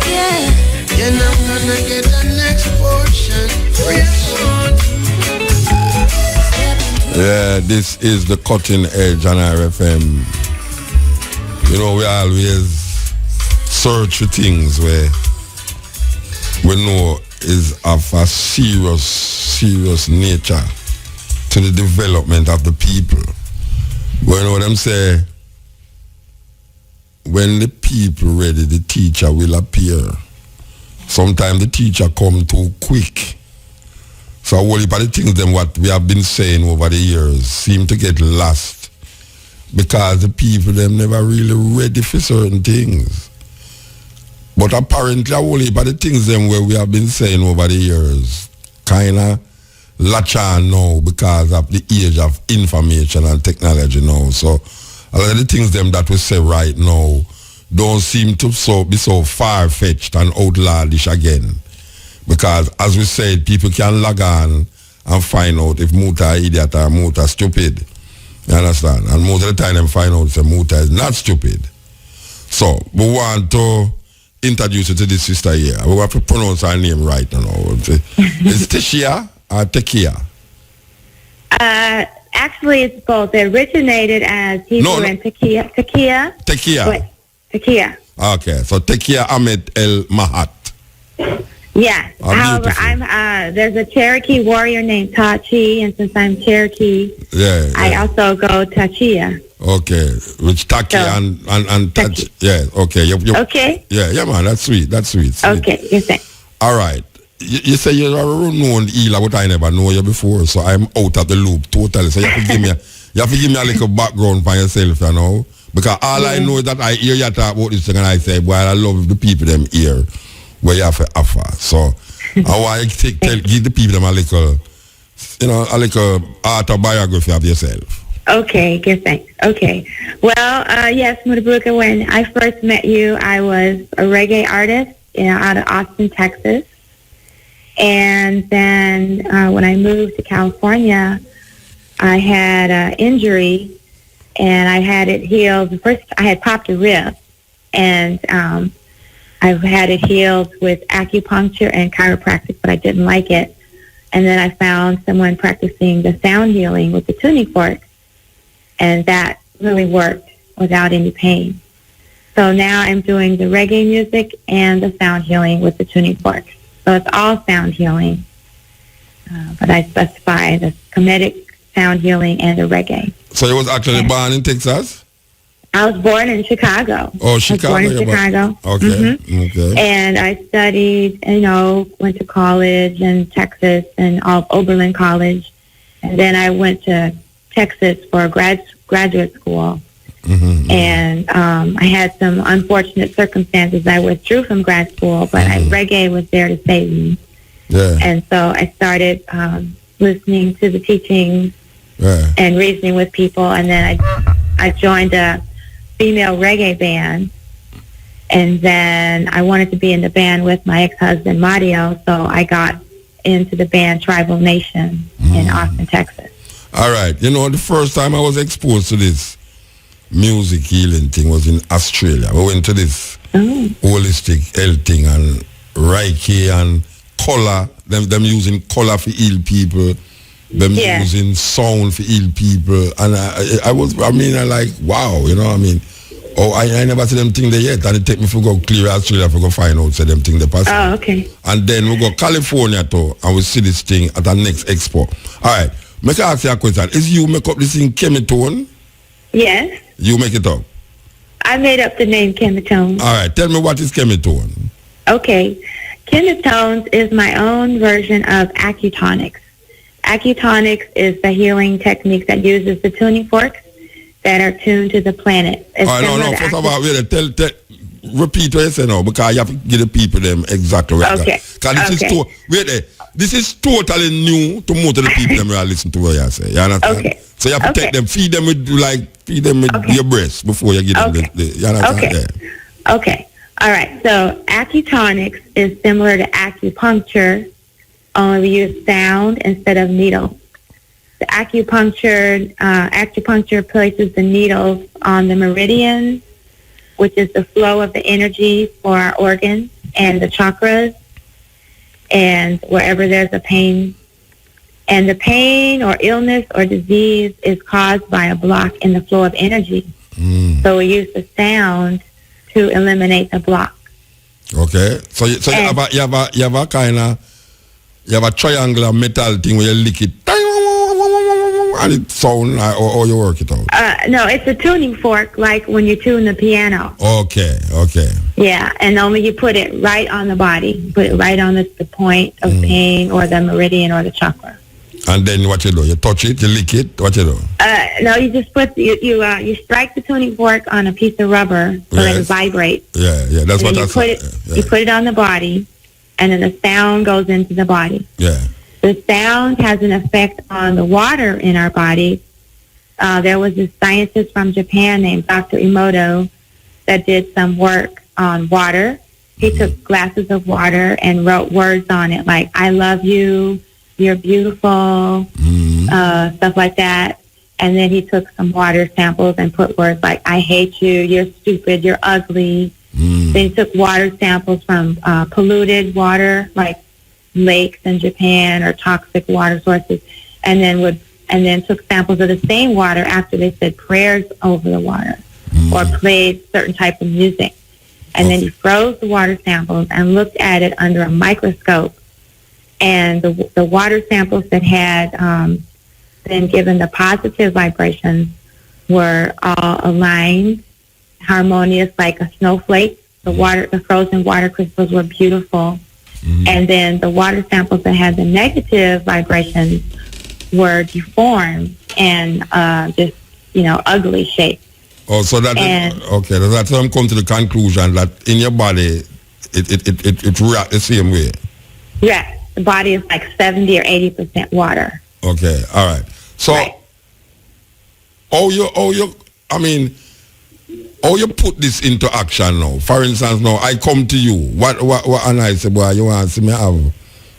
S6: Yeah.
S3: And I'm gonna get the next portion real soon.
S4: Yeah, this is the Cutting Edge on RFM. You know, we always search for things where we know is of a serious nature to the development of the people. Well, you know what I'm saying? When the people ready, the teacher will appear. Sometimes the teacher come too quick. So a whole heap of the things them what we have been saying over the years seem to get lost because the people them never really ready for certain things. But apparently a whole heap of the things them where we have been saying over the years kinda latch on now because of the age of information and technology now. So a lot of the things them that we say right now don't seem to be so far-fetched and outlandish again. Because as we said, people can log on and find out if Muta is idiot or Muta is stupid. You understand? And most of the time they find out that Muta is not stupid. So we want to introduce you to this sister here. We have to pronounce her name right now. Is Teshia or Tekia?
S7: Actually, it's both. It originated as Hebrew and Tekia.
S4: Tekia.
S7: Tekia.
S4: Okay, so Tekia Ahmed El Mahat.
S7: Yes. However, I'm there's a Cherokee warrior named Tachi, and since I'm Cherokee, I also go Tachia.
S4: Okay, which Taki and Tachi. Yeah. Okay.
S7: Okay.
S4: Yeah, man. That's sweet.
S7: Okay. You're saying.
S4: All right. You say you're a known healer, but I never know you before, so I'm out of the loop totally. So you have to give me a little background for yourself, you know, because all I know is that I hear you talk about this thing, and I say, boy, I love the people them here where you have to offer. So I want you to give the people them a little autobiography of yourself.
S7: Okay, good thanks. Okay. Well, yes, Mutabuka, when I first met you, I was a reggae artist out of Austin, Texas. And then when I moved to California, I had an injury, and I had it healed. First, I had popped a rib, and I've had it healed with acupuncture and chiropractic, but I didn't like it. And then I found someone practicing the sound healing with the tuning fork, and that really worked without any pain. So now I'm doing the reggae music and the sound healing with the tuning fork. So it's all sound healing, but I specify the comedic sound healing and the reggae.
S4: So you was actually born in Texas?
S7: I was born in Chicago.
S4: Oh, Chicago.
S7: I was born in Chicago.
S4: Okay. Okay.
S7: And I studied, went to college in Texas and Oberlin College. And then I went to Texas for graduate school. And I had some unfortunate circumstances. I withdrew from grad school, but reggae was there to save me.
S4: Yeah.
S7: And so I started listening to the teachings and reasoning with people. And then I joined a female reggae band. And then I wanted to be in the band with my ex-husband, Mario. So I got into the band Tribal Nation in Austin, Texas.
S4: All right. You know, the first time I was exposed to this music healing thing was in Australia. We went to this holistic health thing and Reiki and color. Them using color for heal people. Them using sound for heal people. And I like, wow, you know what I mean? Oh, I never see them thing there yet. And it take me to go clear Australia for go find out, say them thing there pass.
S7: Oh, okay.
S4: And then we go California too, and we see this thing at the next expo. All right. Make I ask you a question. Is you make up this thing Chemitone?
S7: Yes.
S4: You make it up?
S7: I made up the name Chemitone.
S4: All right. Tell me what is Chemitone?
S7: Okay. Chemitones is my own version of acutonics. Acutonics is the healing technique that uses the tuning forks that are tuned to the planet.
S4: All right, no. First of all, repeat what you say now, because you have to give the people them exactly right.
S7: Okay.
S4: Because this is totally new to most of the people them really listen to what you say. You understand?
S7: Okay.
S4: So you have to take them, feed them with your breast before you give them you understand?
S7: Okay. All right. So acutonics is similar to acupuncture, only we use sound instead of needles. The acupuncture places the needles on the meridian, which is the flow of the energy for our organs and the chakras, and wherever there's a pain. And the pain or illness or disease is caused by a block in the flow of energy. So we use the sound to eliminate the block. Okay.
S4: So you have a kind of triangular metal thing where you lick it and it sound or you work it out?
S7: No, it's a tuning fork, like when you tune the piano.
S4: Okay.
S7: Yeah, and only you put it right on the body. Put it right on the point of pain or the meridian or the chakra.
S4: And then what you do? You touch it, you lick it, what you do?
S7: No, you just put, you strike the tuning fork on a piece of rubber so that it vibrates.
S4: Yeah, that's what that's
S7: You put it on the body, and then the sound goes into the body.
S4: Yeah.
S7: The sound has an effect on the water in our body. There was this scientist from Japan named Dr. Emoto that did some work on water. He took glasses of water and wrote words on it like, I love you, you're beautiful, stuff like that. And then he took some water samples and put words like, I hate you, you're stupid, you're ugly. Then he took water samples from polluted water, like lakes in Japan or toxic water sources, and then took samples of the same water after they said prayers over the water or played certain type of music. And then he froze the water samples and looked at it under a microscope. And the water samples that had been given the positive vibrations were all aligned, harmonious like a snowflake. The frozen water crystals were beautiful. And then the water samples that had the negative vibrations were deformed and just, ugly shaped.
S4: Oh, so that okay. That's how I'm come to the conclusion that in your body, it reacts the same way.
S7: Yes, the body is like 70 or 80% water.
S4: Okay, all right. So, how you put this into action now? For instance, now I come to you. What and I say, boy, you want to see me have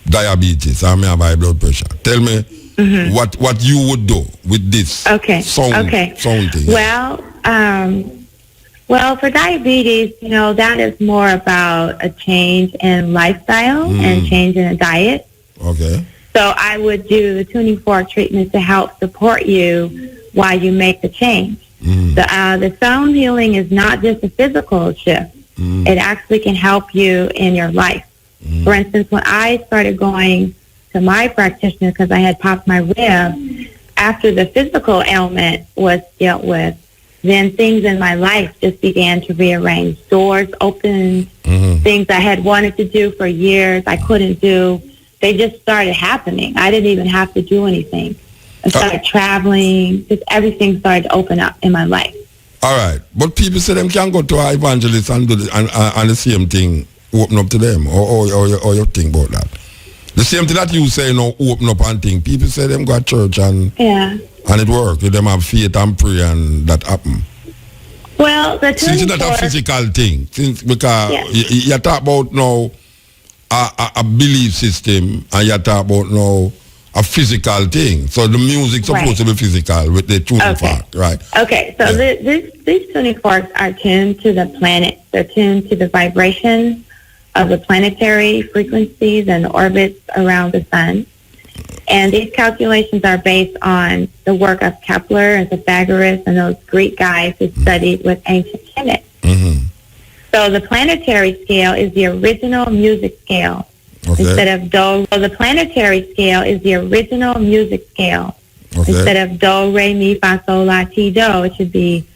S4: diabetes or me have high blood pressure? Tell me what you would do with this sound thing.
S7: Well, for diabetes, that is more about a change in lifestyle and change in a diet.
S4: Okay.
S7: So I would do the tuning fork treatment to help support you while you make the change. The sound healing is not just a physical shift. It actually can help you in your life. For instance, when I started going to my practitioner because I had popped my rib, after the physical ailment was dealt with, then things in my life just began to rearrange. Doors opened, things I had wanted to do for years I couldn't do. They just started happening. I didn't even have to do anything. I started traveling. Just everything started to open up in my life.
S4: All right. But people say them can go to an evangelist and do and the same thing open up to them. Or you think about that? The same thing that you say, open up and think. People say them go to church and it work. Them have faith and pray and that happen.
S7: Well, the
S4: since it's not a physical thing, because you talk about now a belief system and you talk about now a physical thing. So the music's supposed to be physical with the tuning fork, right?
S7: Okay, so these tuning forks are tuned to the planet. They're tuned to the vibration of the planetary frequencies and orbits around the sun. And these calculations are based on the work of Kepler and Pythagoras and those Greek guys who studied with ancient Kemet. So the planetary scale is the original music scale. Instead of do, so the planetary scale is the original music scale. Instead of do, re, mi, fa, sol, la, ti, do, it should be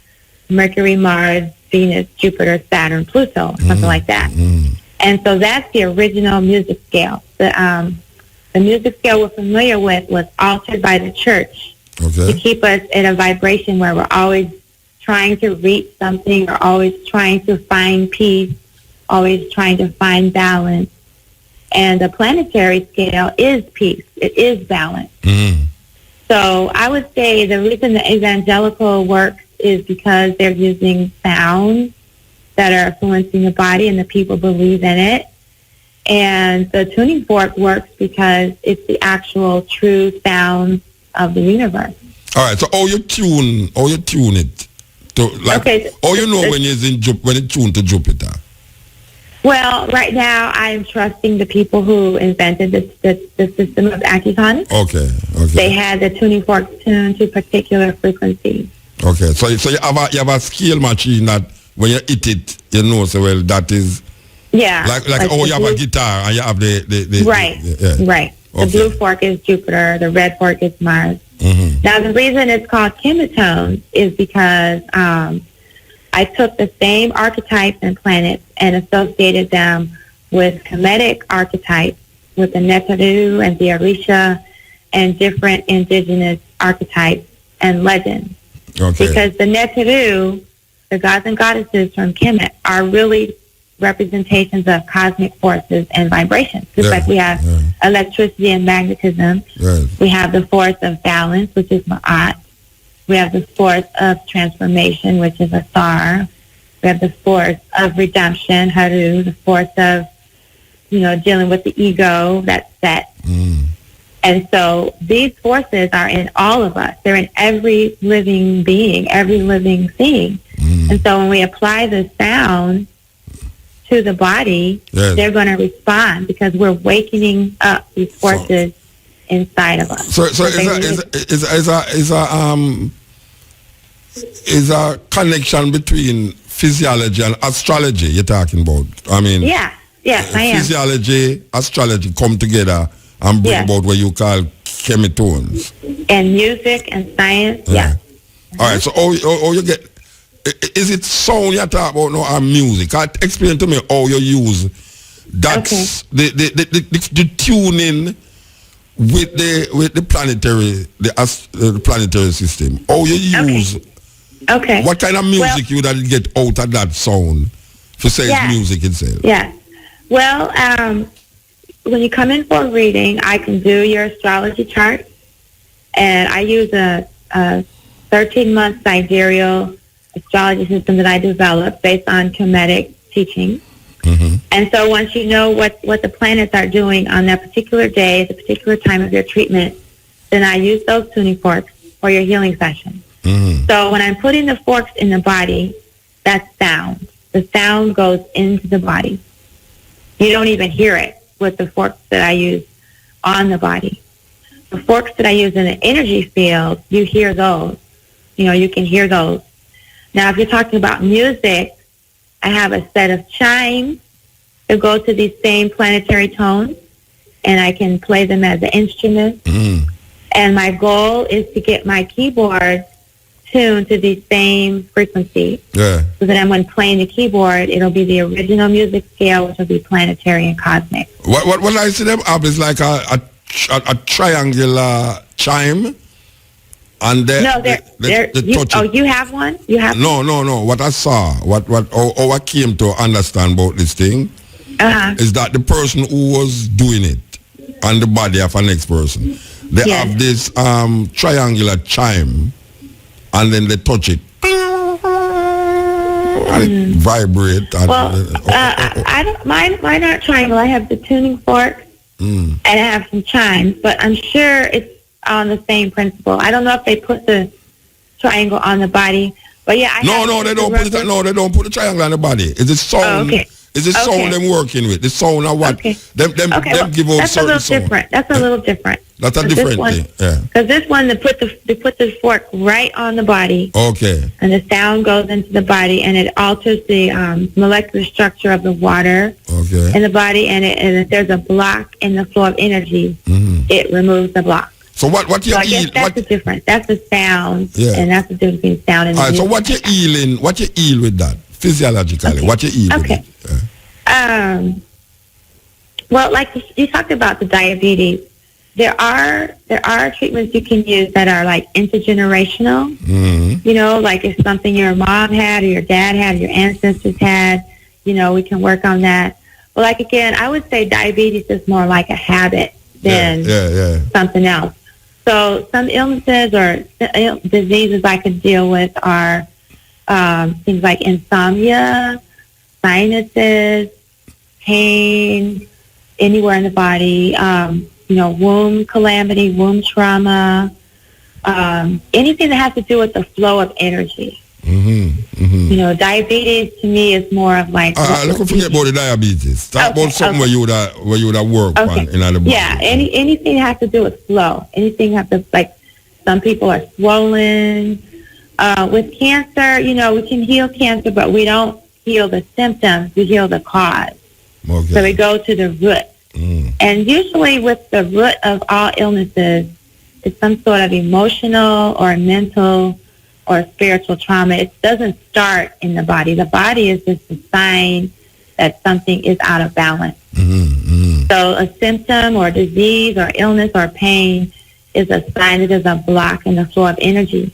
S7: Mercury, Mars, Venus, Jupiter, Saturn, Pluto, something like that. And so that's the original music scale. The music scale we're familiar with was altered by the church to keep us in a vibration where we're always trying to reach something or always trying to find peace, always trying to find balance. And the planetary scale is peace. It is balance. So I would say the reason the evangelical works is because they're using sounds that are influencing the body and the people believe in it. And the tuning fork works because it's the actual true sound of the universe.
S4: All right. So how you tune it to how you know when it's tuned to Jupiter?
S7: Well, right now I'm trusting the people who invented the system of acupuncture.
S4: Okay.
S7: They had the tuning fork tuned to particular frequencies.
S4: Okay. So you have a scale machine that when you hit it, you know so well that is like you have a guitar and you have the
S7: right. The blue fork is Jupiter, the red fork is Mars. Now the reason it's called chemitones is because I took the same archetypes and planets and associated them with Kemetic archetypes, with the Neteru and the Orisha and different indigenous archetypes and legends. Because the Neteru, the gods and goddesses from Kemet, are really representations of cosmic forces and vibrations. Just like we have electricity and magnetism, we have the force of balance, which is Ma'at. We have the force of transformation, which is Asar. We have the force of redemption, Haru. The force of, dealing with the ego, that's Set. And so these forces are in all of us. They're in every living being, every living thing. And so when we apply the sound to the body, they're going to respond because we're wakening up these forces inside of us.
S4: So is a connection between physiology and astrology you're talking about? I mean,
S7: yes, I am.
S4: Physiology, astrology come together and bring about what you call chemitones.
S7: And music and science,
S4: All right, so how you get, is it sound you talk about now or music? Explain to me how you use that's the tuning with the planetary system. How you use what kind of music you that get out of that sound to say it's music itself?
S7: Yes. Well, when you come in for a reading, I can do your astrology chart, and I use a 13-month sidereal astrology system that I developed based on Kemetic teaching. And so once you know what the planets are doing on that particular day, the particular time of your treatment, then I use those tuning forks for your healing session. So when I'm putting the forks in the body, that's sound. The sound goes into the body. You don't even hear it with the forks that I use on the body. The forks that I use in the energy field, you hear those. You can hear those. Now, if you're talking about music, I have a set of chimes that go to these same planetary tones, and I can play them as an instrument. And my goal is to get my keyboard tuned to the same frequency.
S4: Yeah.
S7: So that when playing the keyboard, it'll be the original music scale, which will be planetary and cosmic.
S4: What I see them up is like a triangular chime, and they touch it.
S7: You have one? You have
S4: No. What I saw, how I came to understand about this thing, is that the person who was doing it on the body of a next person, they have this triangular chime, and then they touch it. And it vibrate. And,
S7: I don't. Mine aren't triangle. I have the tuning fork, and I have some chimes. But I'm sure it's on the same principle. I don't know if they put the triangle on the body, but yeah. They don't put it. No, they don't put the triangle on the body. It's the sound. Oh, okay.
S4: It's the sound them working with. The sound of what them give out certain sound.
S7: That's a little different.
S4: That's a different thing. Yeah.
S7: Because this one, they put the fork right on the body.
S4: Okay.
S7: And the sound goes into the body, and it alters the molecular structure of the water in the body. And if there's a block in the flow of energy, it removes the block.
S4: So what you
S7: I guess that's the difference. That's the sound, and that's the difference between sound and music.
S4: So what you heal with that physiologically? What you heal with it?
S7: Well, like you talked about the diabetes, there are treatments you can use that are like intergenerational. You know, like if something your mom had or your dad had or your ancestors had, you know, we can work on that. But like again, I would say diabetes is more like a habit than something else. So some illnesses or diseases I could deal with are things like insomnia, sinuses, pain, anywhere in the body, you know, womb calamity, womb trauma, anything that has to do with the flow of energy. You know, diabetes to me is more of like.
S4: Let's forget about the diabetes. Talk about something where you would have worked on in the body.
S7: Yeah, anything that has to do with flow. Anything has to, like, some people are swollen. With cancer, you know, we can heal cancer, but we don't heal the symptoms. We heal the cause.
S4: Okay.
S7: So we go to the root. And usually with the root of all illnesses, it's some sort of emotional or mental or spiritual trauma. It doesn't start in the body. The body is just a sign that something is out of balance. So a symptom or disease or illness or pain is a sign that there's a block in the flow of energy.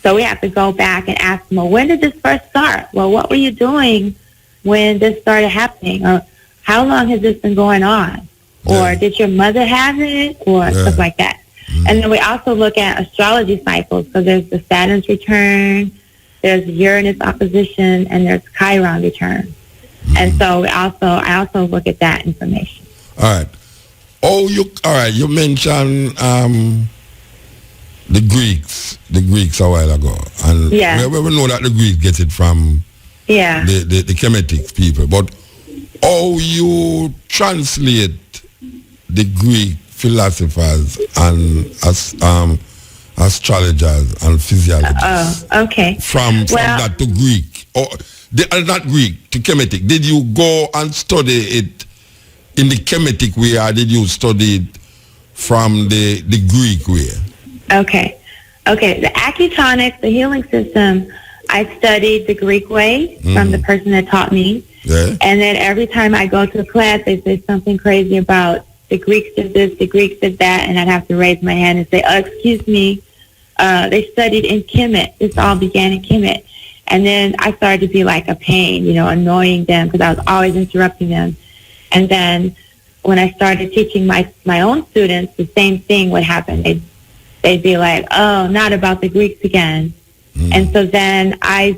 S7: So we have to go back and ask them, well, when did this first start? Well, what were you doing when this started happening? Or how long has this been going on? Or did your mother have it? Or stuff like that. And then we also look at astrology cycles. So there's the Saturn's return, there's Uranus opposition, and there's Chiron return. And so I also look at that information.
S4: All right. You mentioned the Greeks a while ago, and we know that the Greeks get it from the Kemetic people. But how you translate the Greek philosophers and astrologers and physiologists from that to Greek, or not Greek to Kemetic? Did you go and study it in the Kemetic way, or did you study it from the Greek way? Okay.
S7: The acutonics, the healing system, I studied the Greek way from the person that taught me. Yeah. And then every time I go to a class, they say something crazy about the Greeks did this, the Greeks did that, and I'd have to raise my hand and say, excuse me, they studied in Kemet. This all began in Kemet. And then I started to be like a pain, you know, annoying them because I was always interrupting them. And then when I started teaching my own students, the same thing would happen. They'd be like, oh, not about the Greeks again. And so then I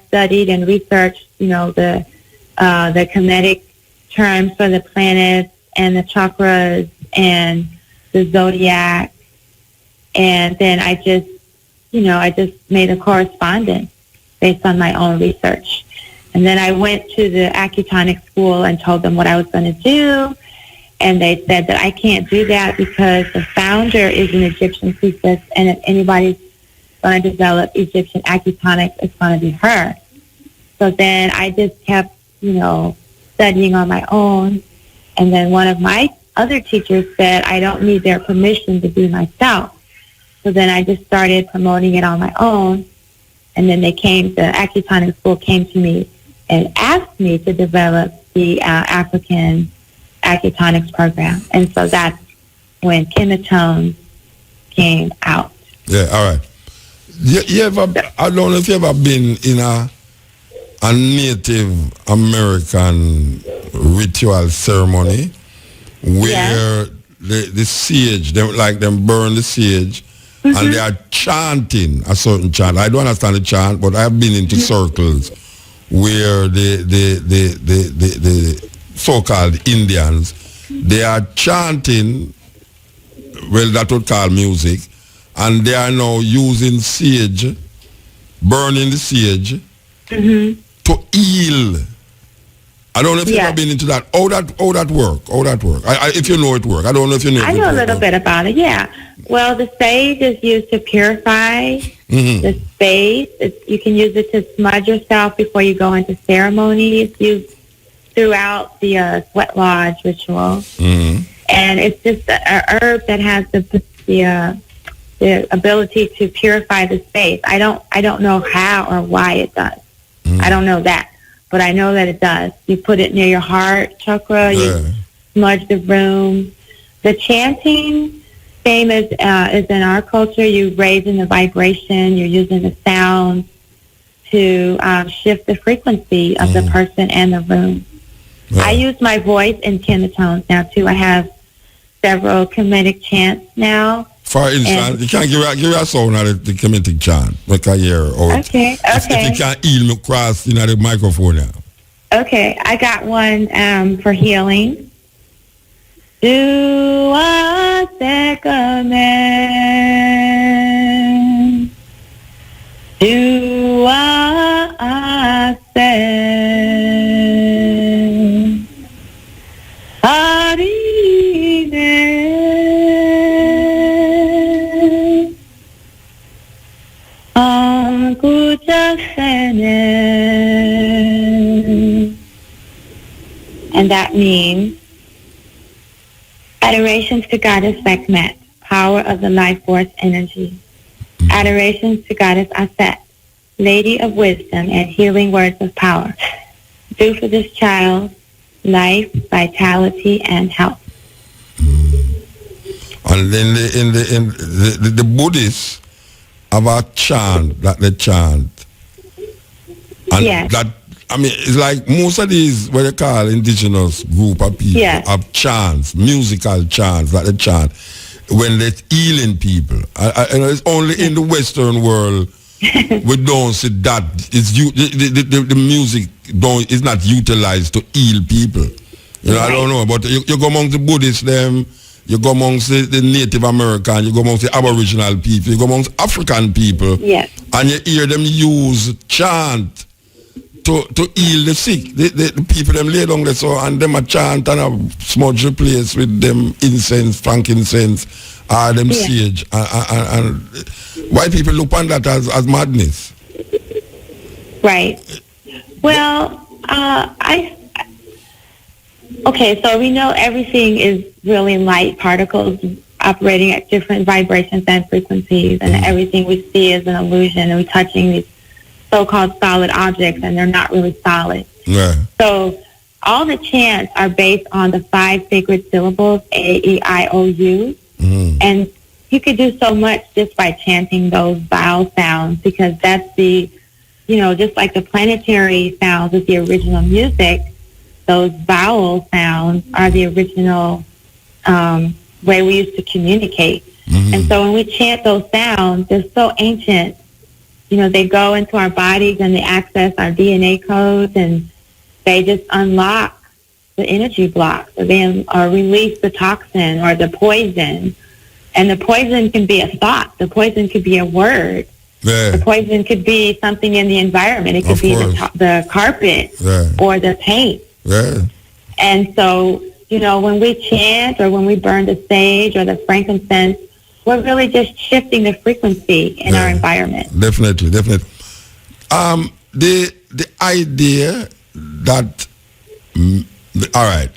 S7: studied and researched, you know, the Kemetic terms for the planets and the chakras and the zodiac. And then I just made a correspondence based on my own research. And then I went to the acutonic school and told them what I was going to do. And they said that I can't do that because the founder is an Egyptian priestess, and if anybody's going to develop Egyptian acutonics, it's going to be her. So then I just kept, you know, studying on my own. And then one of my other teachers said I don't need their permission to be myself. So then I just started promoting it on my own. And then the Acutonic School came to me and asked me to develop the African Acutonics program. And so that's when Kindertones came out.
S4: Yeah, all right. You ever, I don't know if you ever been in a Native American ritual ceremony where the sage, them burn the sage, and they are chanting a certain chant. I don't understand the chant, but I've been into circles where the so-called Indians, they are chanting, well, that would call music, and they are now using sage, burning the sage, to heal. I don't know if you've ever been into that. How that work? If you know it work. I don't know if you know it
S7: I know a little bit about it, yeah. Well, the sage is used to purify the space. You can use it to smudge yourself before you go into ceremony. It's used throughout the sweat lodge ritual. And it's just an herb that has the ability to purify the space. I don't know how or why it does. I don't know that. But I know that it does. You put it near your heart chakra, you smudge the room. The chanting, same as in our culture, you're raising the vibration, you're using the sound to shift the frequency of the person and the room. I use my voice in Kindertones now, too. I have several comedic chants now.
S4: For instance, you can't give a sound of the comedic chant. Like I hear.
S7: Okay.
S4: If you can't heal me across the microphone now.
S7: Okay, I got one for healing. Do I recommend? Do I say? And that means adorations to Goddess Sekhmet, power of the life force energy. Adorations to Goddess Aset, Lady of Wisdom and healing words of power. Do for this child life, vitality, and health.
S4: And then the Buddhists have a chant that they chant. And that, I mean, it's like most of these, what they call indigenous group of people, have chants, musical chants that they chant when they're healing people. It's only in the Western world we don't see that. The music is not utilized to heal people. You know, I don't know, but you go amongst the Buddhists, you go amongst the Native American, you go amongst the Aboriginal people, you go amongst African people, and you hear them use chant to heal the sick. The people them lay down there so and them a chant and a smudge the place with them incense, frankincense, or them sage. And white people look on that as madness.
S7: Right. Well, okay, so we know everything is really light particles operating at different vibrations and frequencies, and everything we see is an illusion, and we're touching these so-called solid objects, and they're not really solid. So all the chants are based on the 5 sacred syllables, A-E-I-O-U, and you could do so much just by chanting those vowel sounds, because that's the, just like the planetary sounds is the original music, those vowel sounds are the original way we used to communicate. And so when we chant those sounds, they're so ancient. They go into our bodies and they access our DNA codes, and they just unlock the energy blocks, or they release the toxin or the poison. And the poison can be a thought. The poison could be a word. The poison could be something in the environment. It could be the carpet or the paint. And so, when we chant or when we burn the sage or the frankincense, we're really just shifting the frequency in our environment.
S4: Definitely. The idea that, all right,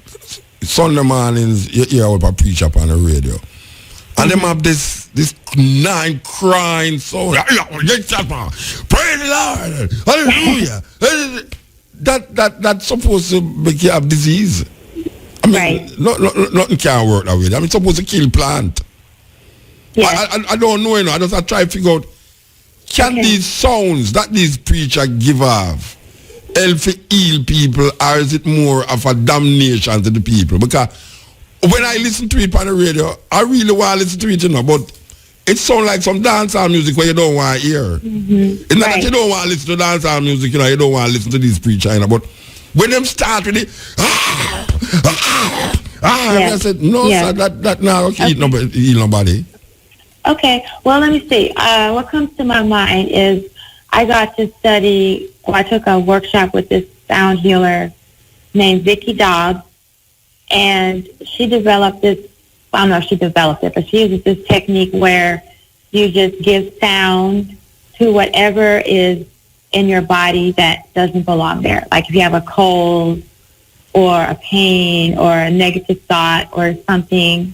S4: Sunday mornings, you hear what I preach up on the radio. And them have this nine crying sound. Praise the Lord. Hallelujah. That's supposed to make you have disease. I mean,
S7: Right.
S4: nothing can work that way. I mean, it's supposed to kill plant.
S7: Yes.
S4: I don't know, I just try to figure out, can these sounds that these preachers give off help to heal people, or is it more of a damnation to the people? Because when I listen to it on the radio, I really want to listen to it, but it sounds like some dancehall music where you don't want to hear. It's not that you don't want to listen to dancehall music, you don't want to listen to these preachers, but when them start with it, I said, no, sir, that now heal nobody.
S7: Okay. Well, let me see. What comes to my mind is I got to study, I took a workshop with this sound healer named Vicki Dobbs, and she developed this, I don't know if she developed it, but she uses this technique where you just give sound to whatever is in your body that doesn't belong there. Like if you have a cold or a pain or a negative thought or something,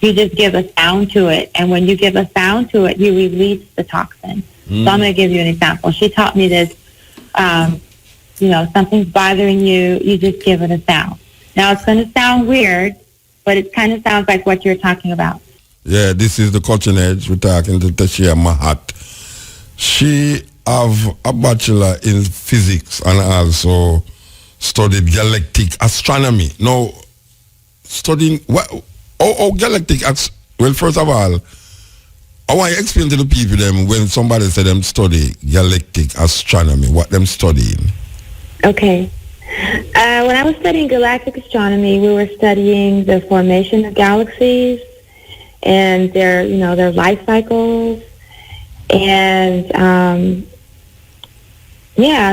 S7: you just give a sound to it. And when you give a sound to it, you release the toxin. So I'm going to give you an example. She taught me this, something's bothering you, you just give it a sound. Now, it's going to sound weird, but it kind of sounds like what you're talking about.
S4: Yeah, this is the Cutting Edge. We're talking to Tashia Mahat. She have a bachelor in physics and also studied galactic astronomy. Now, studying galactic, well, first of all, I want to explain to the people them when somebody said them study galactic astronomy, what them studying.
S7: Okay. When I was studying galactic astronomy, we were studying the formation of galaxies and their life cycles and,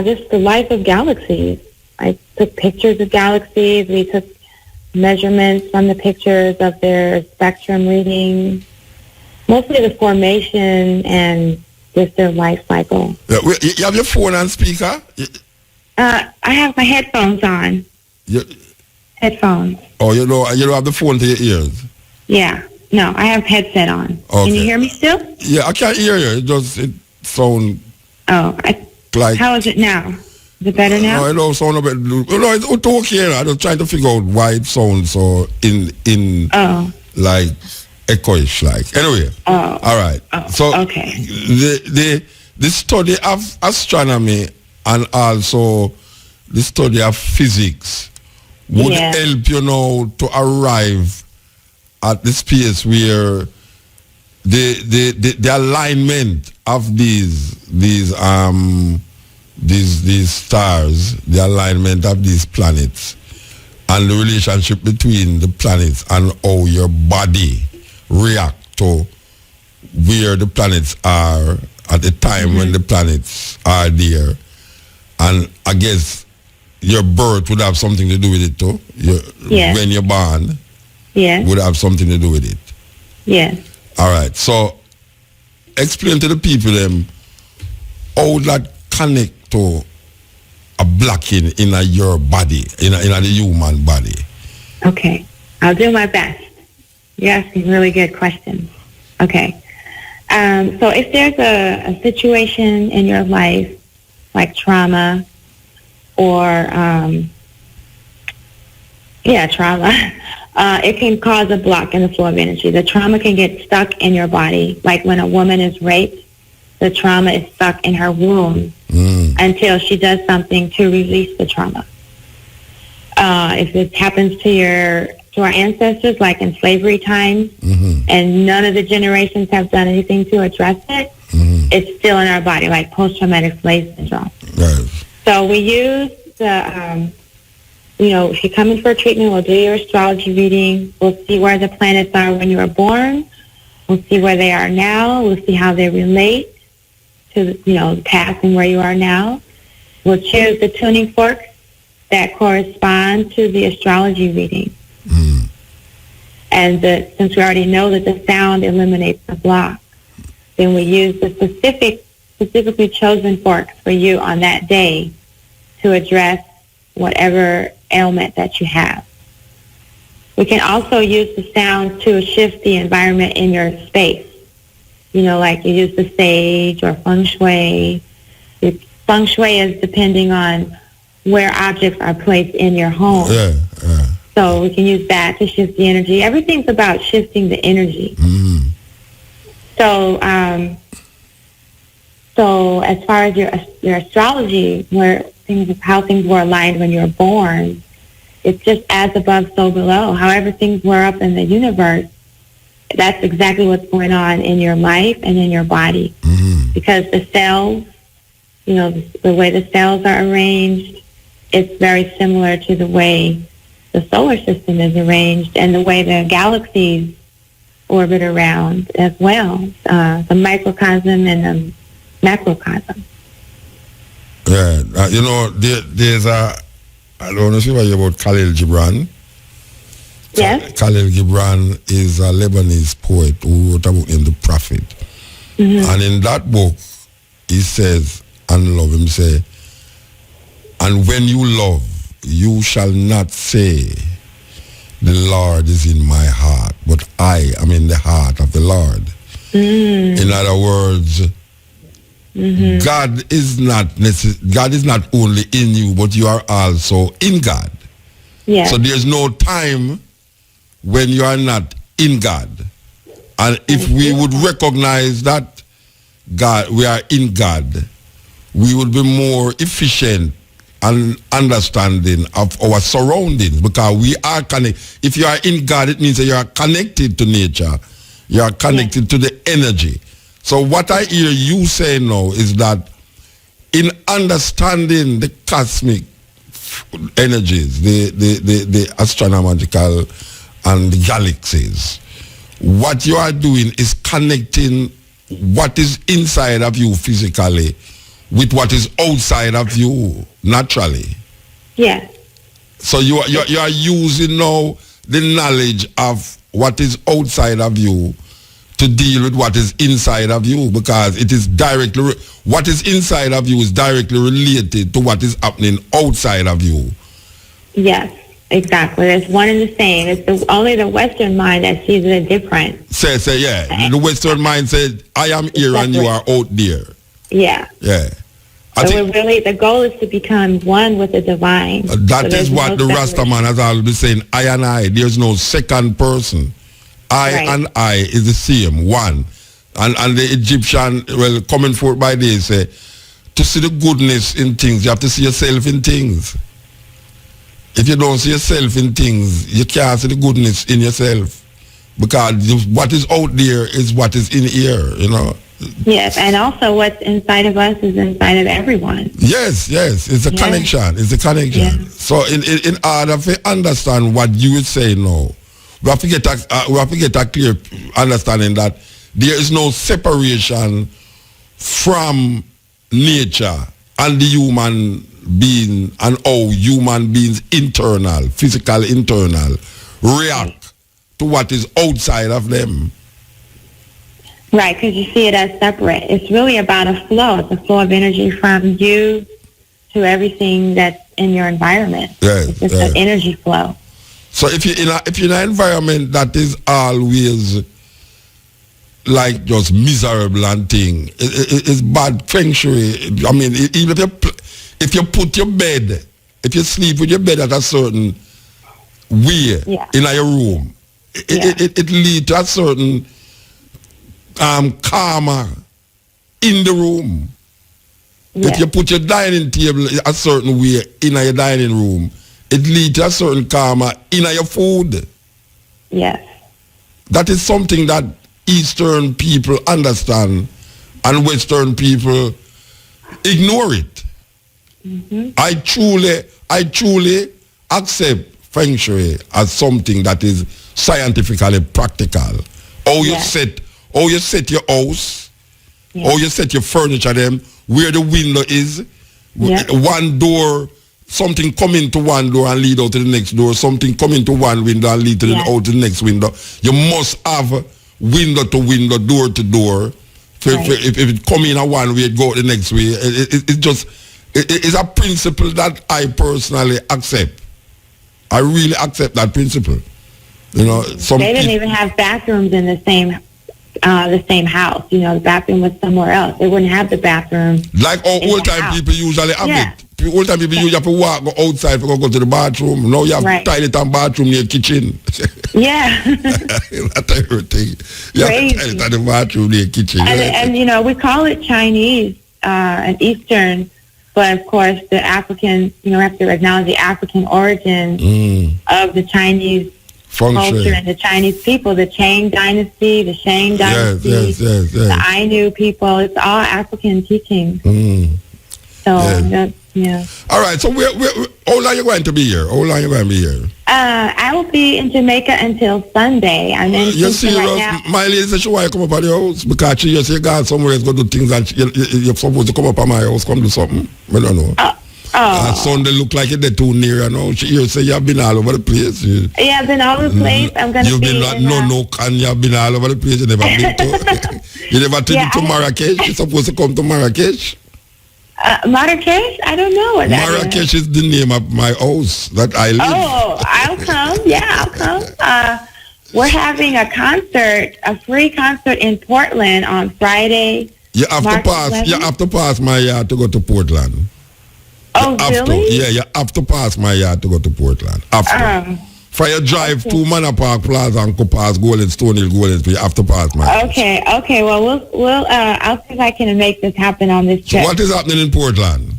S7: just the life of galaxies. I took pictures of galaxies. We took measurements from the pictures of their spectrum reading, mostly the formation and just their life cycle.
S4: Yeah, you have your phone on speaker?
S7: I have my headphones on. Headphones.
S4: Oh, you don't have the phone to your ears?
S7: Yeah. No, I have headset on.
S4: Okay.
S7: Can you hear me still?
S4: Yeah, I can't hear you. It sounds like... How
S7: is it now? Is it better now?
S4: No, it don't sound a bit... No, it's okay. I'm just trying to figure out why it sounds so like echoish like. Anyway.
S7: Oh.
S4: All right.
S7: Oh,
S4: so
S7: okay.
S4: The study of astronomy and also the study of physics would help to arrive at the space where the alignment of these stars, the alignment of these planets, and the relationship between the planets and how your body react to where the planets are at the time when the planets are there. And I guess your birth would have something to do with it too. When you're born, would have something to do with it.
S7: Yes.
S4: All right. So explain to the people how that connect to a blocking in your body, in the human body.
S7: Okay. I'll do my best. You're asking really good questions. Okay. So if there's a situation in your life, like trauma or, trauma, it can cause a block in the flow of energy. The trauma can get stuck in your body. Like when a woman is raped, the trauma is stuck in her womb until she does something to release the trauma. If this happens to our ancestors, like in slavery times, and none of the generations have done anything to address it, it's still in our body, like post-traumatic slave syndrome.
S4: Right.
S7: So we use the, if you come in for a treatment, we'll do your astrology reading. We'll see where the planets are when you were born. We'll see where they are now. We'll see how they relate to, the past and where you are now. We'll choose the tuning forks that correspond to the astrology reading. And since we already know that the sound eliminates the block, then we use the specifically chosen forks for you on that day to address whatever ailment that you have. We can also use the sounds to shift the environment in your space. You know, like you use the sage or feng shui. Feng shui is depending on where objects are placed in your home.
S4: Yeah.
S7: So we can use that to shift the energy. Everything's about shifting the energy.
S4: Mm-hmm.
S7: So, so as far as your astrology, how things were aligned when you were born, it's just as above, so below. However things were up in the universe, that's exactly what's going on in your life and in your body.
S4: Mm-hmm.
S7: Because the cells, you know, the way the cells are arranged, it's very similar to the way the solar system is arranged and the way the galaxies orbit around as well, the microcosm and the macrocosm.
S4: Yeah, you know, there's I don't know if you hear about Khalil Gibran.
S7: Yes.
S4: Khalil Gibran is a Lebanese poet who wrote a book named The Prophet.
S7: Mm-hmm.
S4: And in that book, he says, and love him say, and when you love, you shall not say, the Lord is in my heart, but I am in the heart of the Lord.
S7: Mm.
S4: In other words,
S7: mm-hmm.
S4: God is not only in you, but you are also in God.
S7: Yes.
S4: So there's no time when you are not in God. And if we would recognize that God, we are in God, we would be more efficient and understanding of our surroundings, because we are connected. If you are in God, it means that you are connected to nature. You are connected to the energy. So what I hear you say now is that in understanding the cosmic energies, the astronomical and the galaxies, what you are doing is connecting what is inside of you physically with what is outside of you naturally.
S7: Yes.
S4: So you are using now the knowledge of what is outside of you to deal with what is inside of you, because it is directly, what is inside of you is directly related to what is happening outside of you.
S7: Yes, exactly. It's one and the same. It's only the Western mind that sees it different.
S4: Say, yeah. The Western mind said, I am here and you are out there.
S7: Yeah.
S4: Yeah.
S7: So we're really, the goal is to become one with the divine.
S4: That is what the Rastaman has always been saying, I and I. There's no second person. I and I is the same, one. And the Egyptian, well, coming forth by this, say, to see the goodness in things, you have to see yourself in things. If you don't see yourself in things, you can't see the goodness in yourself. Because what is out there is what is in here, you know.
S7: Yes, and also what's inside of us is inside of everyone.
S4: Yes, it's a connection. It's a connection.
S7: Yeah.
S4: So in order to understand what you would say now, we have to get a clear understanding that there is no separation from nature and the human being and how human beings internal, physical internal, react to what is outside of them.
S7: Right, because you see it as separate. It's really about a flow. It's a flow of energy from you to everything that's in your environment. It's just an energy flow.
S4: So if you're in an environment that is always like just miserable and thing, it's bad feng shui. I mean, even if you put your bed, if you sleep with your bed at a certain way in your room, it leads to a certain karma in the room. If you put your dining table a certain way in your dining room, it leads to a certain karma in your food.
S7: Yes.
S4: That is something that Eastern people understand and Western people ignore it. Mm-hmm. I truly accept feng shui as something that is scientifically practical. How you set your house, how you set your furniture, them, where the window is, one door, something come into one door and lead out to the next door, something come into one window and lead out to the next window. You must have window to window, door to door. If it come in one way, it go the next way. It's a principle that I personally accept. I really accept that principle. You know, some
S7: They didn't even have bathrooms in the same house. You know, the bathroom was somewhere else. They wouldn't have the bathroom.
S4: like
S7: in
S4: old
S7: the
S4: time
S7: house.
S4: people usually have
S7: Yeah.
S4: it. Old time people usually have to walk, go outside, go to the bathroom. Now you have
S7: Right.
S4: toilet and bathroom near kitchen.
S7: Yeah.
S4: That's everything. You have
S7: Crazy.
S4: a toilet and the bathroom near kitchen.
S7: and you know, we call it Chinese and Eastern, but of course the African, you know, we have to acknowledge the African origin of the Chinese culture and the Chinese people, the Qing dynasty, the Shang dynasty,
S4: Yes.
S7: the Ainu people. It's all African teachings. So,
S4: All right, so how long are you going to be here? How long are you going to be here?
S7: I will be in Jamaica until Sunday. I'm in
S4: You
S7: Kingston
S4: serious?
S7: right now.
S4: My lady said she want to come up at the house because she just say, God, somewhere else go do things and you're supposed to come up at my house, come do something. I don't know. Sunday look like they're too near, you know. She say you've been all over the place.
S7: Yeah, I've been all over the place. I'm going to
S4: You've
S7: be
S4: been
S7: in,
S4: and you've been all over the place. You never been to. You never taken to Marrakesh. You're supposed to come to Marrakesh.
S7: Marrakesh? I don't know what that is.
S4: Marrakesh is the name of my house that I live.
S7: Oh, I'll come. Yeah, I'll come. We're having a concert, a free concert in Portland on Friday.
S4: You have
S7: March
S4: to pass.
S7: 11th.
S4: You have to pass my yard to go to Portland.
S7: Oh, really?
S4: Yeah, you have to pass my yard to go to Portland. After. For your drive to Manor Park Plaza and go past Golden Stone Hill, Golden Street, you have to pass my yard.
S7: Okay. Well, I'll see if I can make this happen on this trip.
S4: So what is happening in Portland?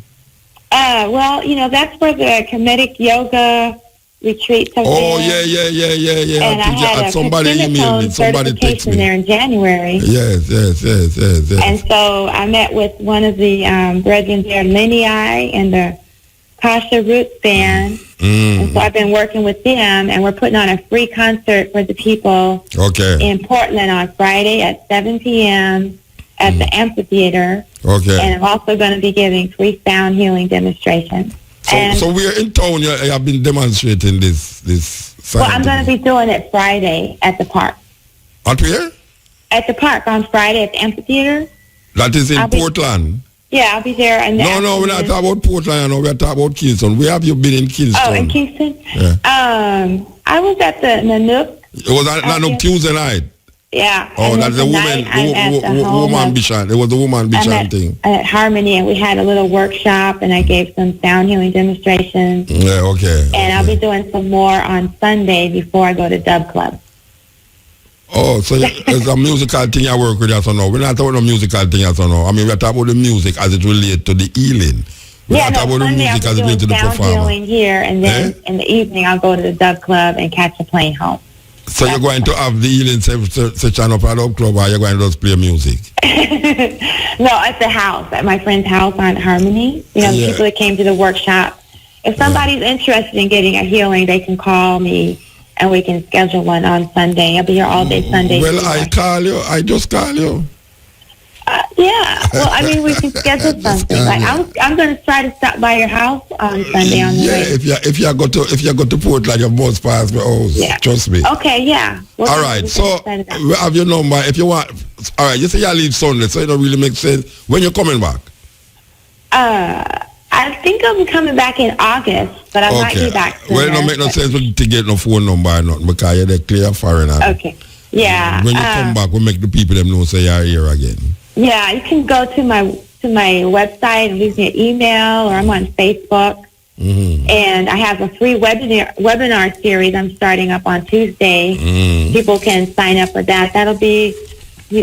S7: Well, you know, that's where the comedic yoga retreats have
S4: Oh,
S7: been.
S4: yeah.
S7: And I had a
S4: somebody emailed me. Somebody texted
S7: certification
S4: me.
S7: there in January.
S4: Yes.
S7: And so I met with one of the brethren there, Lenny I, and the Kasha Roots Band. And so I've been working with them, and we're putting on a free concert for the people in Portland on Friday at 7 p.m. at the amphitheater.
S4: Okay.
S7: And I'm also going to be giving free sound healing demonstrations.
S4: So we're in town. You have been demonstrating this.
S7: Well, I'm going to be doing it Friday at the park.
S4: At where?
S7: At the park on Friday at the amphitheater.
S4: That is in Portland.
S7: Yeah, I'll be there.
S4: No, we're not talking about Portland. No, we're talking about Kingston. Where have you been in Kingston?
S7: Oh, in Kingston?
S4: Yeah.
S7: I was at the Nanook.
S4: It was Nanook Tuesday night.
S7: Yeah.
S4: Oh, that's the woman Bishan. It was the woman Bishan thing.
S7: At Harmony, and we had a little workshop, and I gave some sound healing demonstrations.
S4: Yeah, okay.
S7: And I'll be doing some more on Sunday before I go to Dub Club.
S4: Oh, so it's a musical thing you work with us or no? We're not talking about a musical thing as or no. I mean, we're talking about the music as it relates to the healing. We're not talking about the music as it relates to the
S7: sound
S4: performer.
S7: healing here, and then in the evening I'll go to the Dub Club and catch a plane home.
S4: So you're going to have the healing session up at the club, or you're going to just play music?
S7: No, at the house, at my friend's house on Harmony. You know, the people that came to the workshop. If somebody's interested in getting a healing, they can call me, and we can schedule one on Sunday. I'll be here all day Sunday.
S4: Well, I just call you.
S7: Yeah. Well, I mean, we can schedule something. Like I'm going to try to stop by your house on Sunday on the way.
S4: If you go to Portland, you must pass my house.
S7: Yeah.
S4: Trust me.
S7: Okay. Yeah.
S4: All right. So we have your number. If you want. All right. You say you leave Sunday, so it don't really make sense. When you're coming back?
S7: I think I'm coming back in August, but I might be back sooner.
S4: Well, it don't make no sense to get no phone number or nothing because you're the clear foreigner.
S7: Okay. Yeah.
S4: When you come back, we'll make the people them know say you're here again.
S7: Yeah, you can go to my website and leave me an email, or I'm on Facebook. And I have a free webinar series I'm starting up on Tuesday. People can sign up for that. That'll be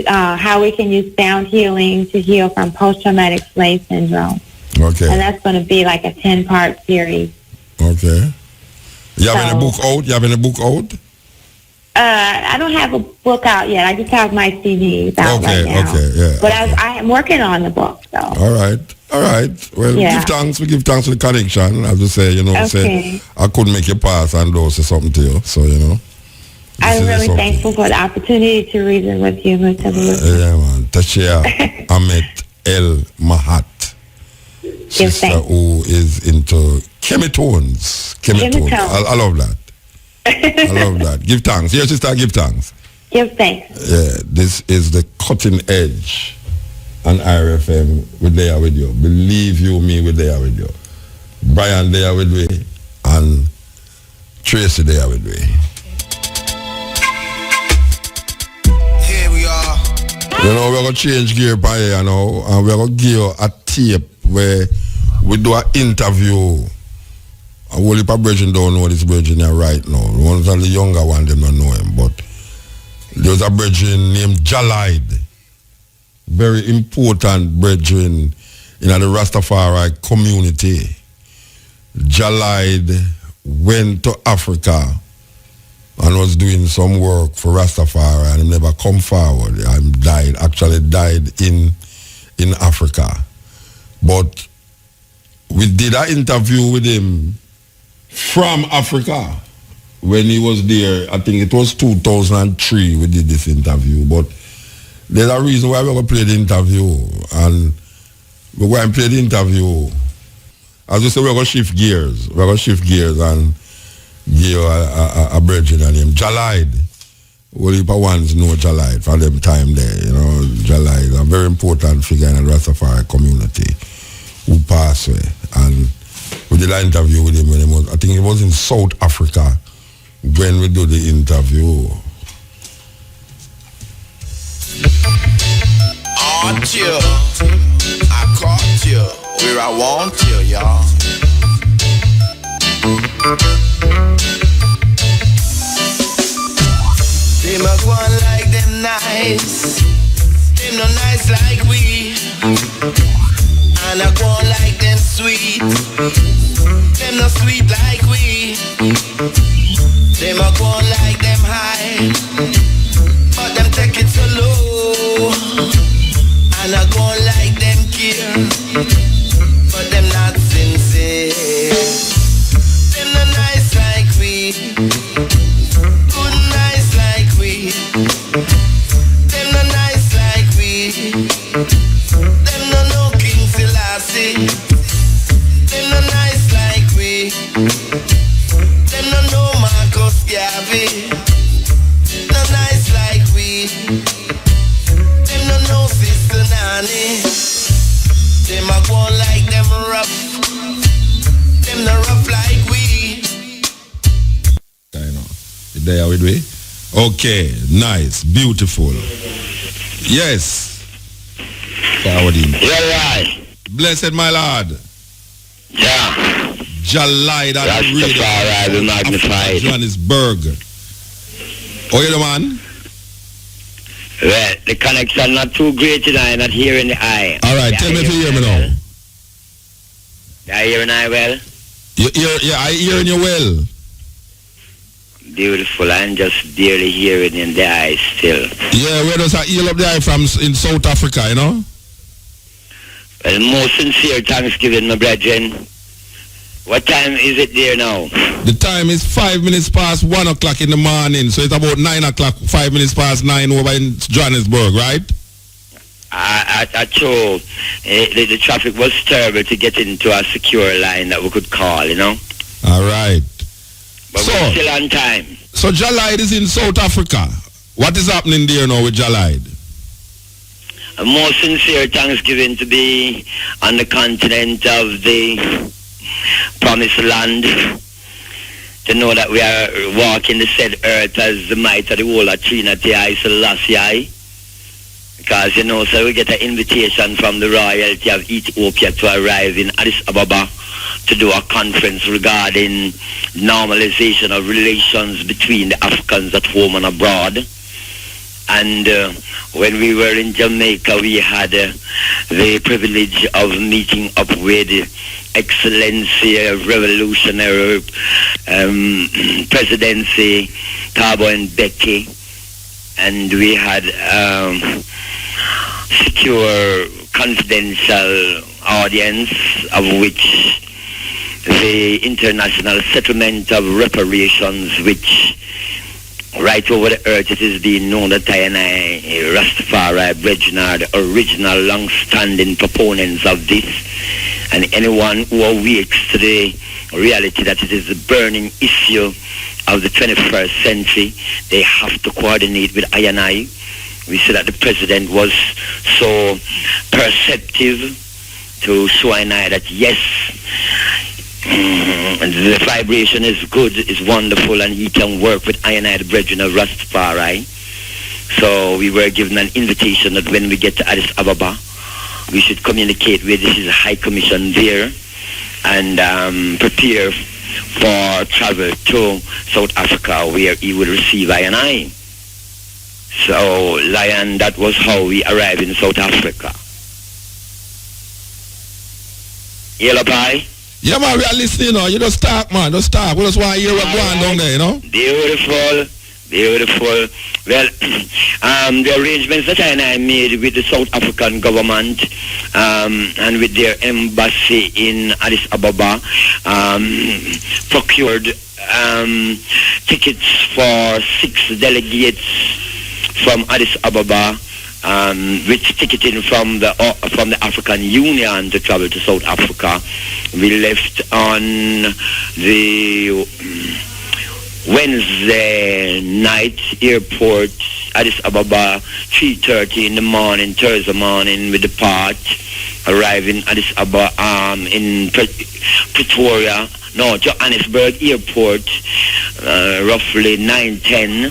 S7: how we can use sound healing to heal from post-traumatic slave syndrome.
S4: Okay.
S7: And that's going to be like a 10-part series.
S4: Okay. You have any book out?
S7: I don't have a book out yet. I just have my CDs out right now.
S4: Okay, yeah.
S7: But I am working on the book, so.
S4: All right. Well, we give thanks for the connection. As we say, say I couldn't make you pass and those or something to you. So,
S7: I'm really thankful for the opportunity to reason with you, Mr.
S4: Yeah, man. Tashia Ahmed El Mahat. Sister who is into chemitones. I love that. I love that. Give thanks. Yes, sister, give thanks.
S7: Give thanks.
S4: Yeah, this is the cutting edge on IRFM. We're there with you. Believe you me, we're there with you. Brian there with me, and Tracy there with me. You know, we're going to change gear by here now, and we're going to give you a tape where we do an interview. A whole heap of brethren don't know this brethren here right now. The ones are the younger one, them don't know him, but there's a brethren named Jah Lloyd. Very important brethren in the Rastafari community. Jah Lloyd went to Africa and was doing some work for Rastafari and he never come forward and died in Africa. But we did an interview with him from Africa when he was there. I think it was 2003 we did this interview, but there's a reason why we're going to play the interview, and we're going to play the interview. As we say, we're going to shift gears. We're going to shift gears and give a brethren named Jah Lloyd. Well, if ones know Jah Lloyd for them time there, you know, Jah Lloyd, a very important figure in the Rastafari community who passed away. And we did an interview with him when he was, I think it was in South Africa when we did the interview.
S3: Aren't you? I caught you where I want you, y'all. They must want like them nice. Them no nice like we. And I go like them sweet. Them no sweet like we. Them a go like them high. But them take it so low. And I go like them care. But them not sincere. Them no nice like we. Good nice like we. Them no nice like we. Them no King Selassie. Them no nice like we. Them no Marcus Garvey. No nice like we. Them no Sister Nanny. Them a go like them rough. Them no rough like we.
S4: I know. You there with me? Okay, nice, beautiful. Yes. Forward him.
S8: You're right.
S4: Blessed my lord.
S8: Yeah.
S4: Jah Lloyd at the radio.
S8: Rastafari be magnified.
S4: Johannesburg. Oh, you the man?
S8: Well, the connection not too great tonight, not hearing the eye.
S4: All right, tell me if you hear me now.
S8: Yeah, hearing I well?
S4: I hearing you well.
S8: Beautiful, I'm just barely hearing in the eye still.
S4: Yeah, where does I heal up the eye from in South Africa, you know?
S8: Well, most sincere thanksgiving, my brethren. What time is it there now?
S4: The time is 5 minutes past 1 o'clock in the morning, so it's about 9 o'clock, 5 minutes past 9 over in Johannesburg, right?
S8: True. The traffic was terrible to get into a secure line that we could call, you know?
S4: All right.
S8: But we're still on time.
S4: So Jah Lloyd is in South Africa. What is happening there now with Jah Lloyd?
S8: A more sincere thanksgiving to be on the continent of the promised land, to know that we are walking the said earth as the might of the whole of Trinity I Selassie. Because, you know, so we get an invitation from the royalty of Ethiopia to arrive in Addis Ababa to do a conference regarding normalization of relations between the Africans at home and abroad. And when we were in Jamaica, we had the privilege of meeting up with Excellency Revolutionary Presidency Thabo and Becky, and we had secure confidential audience, of which the international settlement of reparations, which right over the earth it is being known that I and I, Rastafari brethren, are the original long-standing proponents of this, and anyone who awakes to the reality that it is the burning issue of the 21st century, they have to coordinate with I and I. We see that the president was so perceptive to show I and I that yes, the vibration is good, is wonderful, and he can work with I and I, the brethren of Rastafari. So we were given an invitation that when we get to Addis Ababa, we should communicate with the High Commission there and prepare for travel to South Africa where he would receive I&I. So, Lion, that was how we arrived in South Africa. Yellow Pie?
S4: Yeah, man, we are listening, you know. You just talk, man. Just talk. We just want to hear what's going down there, you know.
S8: Beautiful. Beautiful. Well, the arrangements that I made with the South African government and with their embassy in Addis Ababa procured tickets for 6 delegates from Addis Ababa with ticketing from the African Union to travel to South Africa. We left on the Wednesday night, airport, Addis Ababa, 3:30 in the morning, Thursday morning, we depart, arriving Addis Ababa in Pretoria, no, Johannesburg airport, roughly 9:10.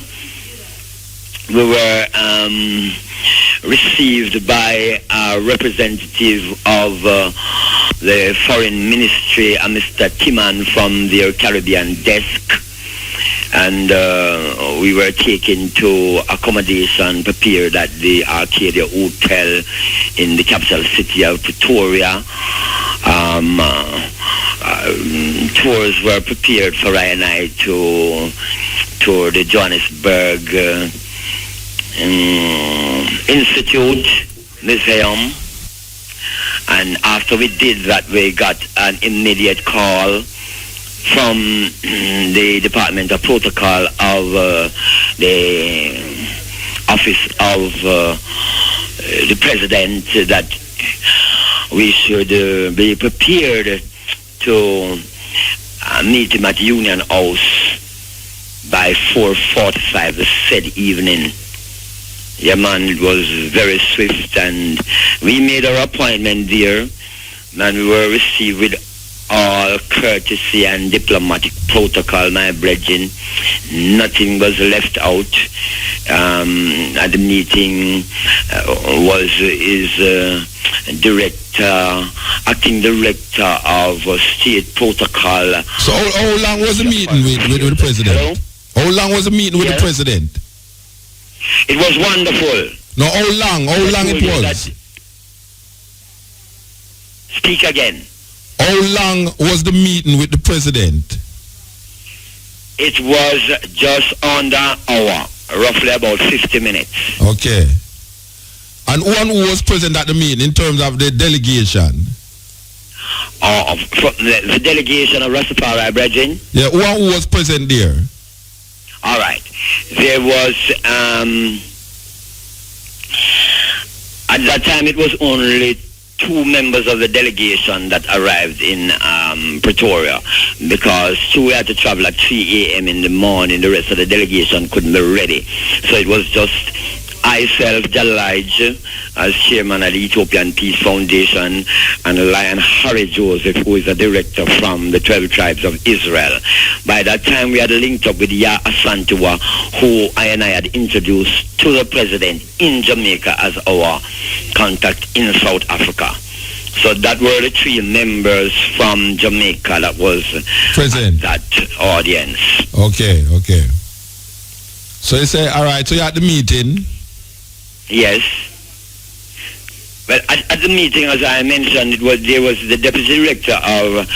S8: We were received by a representative of the Foreign Ministry, Mr. Timan from their Caribbean desk. And we were taken to accommodation prepared at the Arcadia Hotel in the capital city of Pretoria. Tours were prepared for I&I to tour the Johannesburg Institute Museum. And after we did that, we got an immediate call from the Department of Protocol of the Office of the President that we should be prepared to meet him at Union House by 4:45 the said evening. Yeah, man, it was very swift, and we made our appointment there, and we were received with all courtesy and diplomatic protocol, my brethren. Nothing was left out. At the meeting was his acting director of state protocol.
S4: So how long was the meeting with the president?
S8: Hello?
S4: How long was the meeting with the president?
S8: It was wonderful.
S4: No, how long it was?
S8: Speak again.
S4: How long was the meeting with the president?
S8: It was just under an hour, roughly about 50 minutes.
S4: Okay. And who was present at the meeting in terms of the delegation?
S8: The delegation of Rastafari, brethren?
S4: Yeah, who was present there?
S8: All right. There was, at that time it was only 2 members of the delegation that arrived in Pretoria, because 2 had to travel at 3 a.m. in the morning. The rest of the delegation couldn't be ready. So it was just myself, Jah Lloyd, as chairman of the Ethiopian Peace Foundation, and Lion Harry Joseph, who is a director from the 12 tribes of Israel. By that time, we had linked up with Jah Asantewaa, who I had introduced to the president in Jamaica as our contact in South Africa. So that were the 3 members from Jamaica that was present at that audience.
S4: Okay. So you say, all right, so you're at the meeting?
S8: Yes. Well, at the meeting, as I mentioned, there was the deputy director of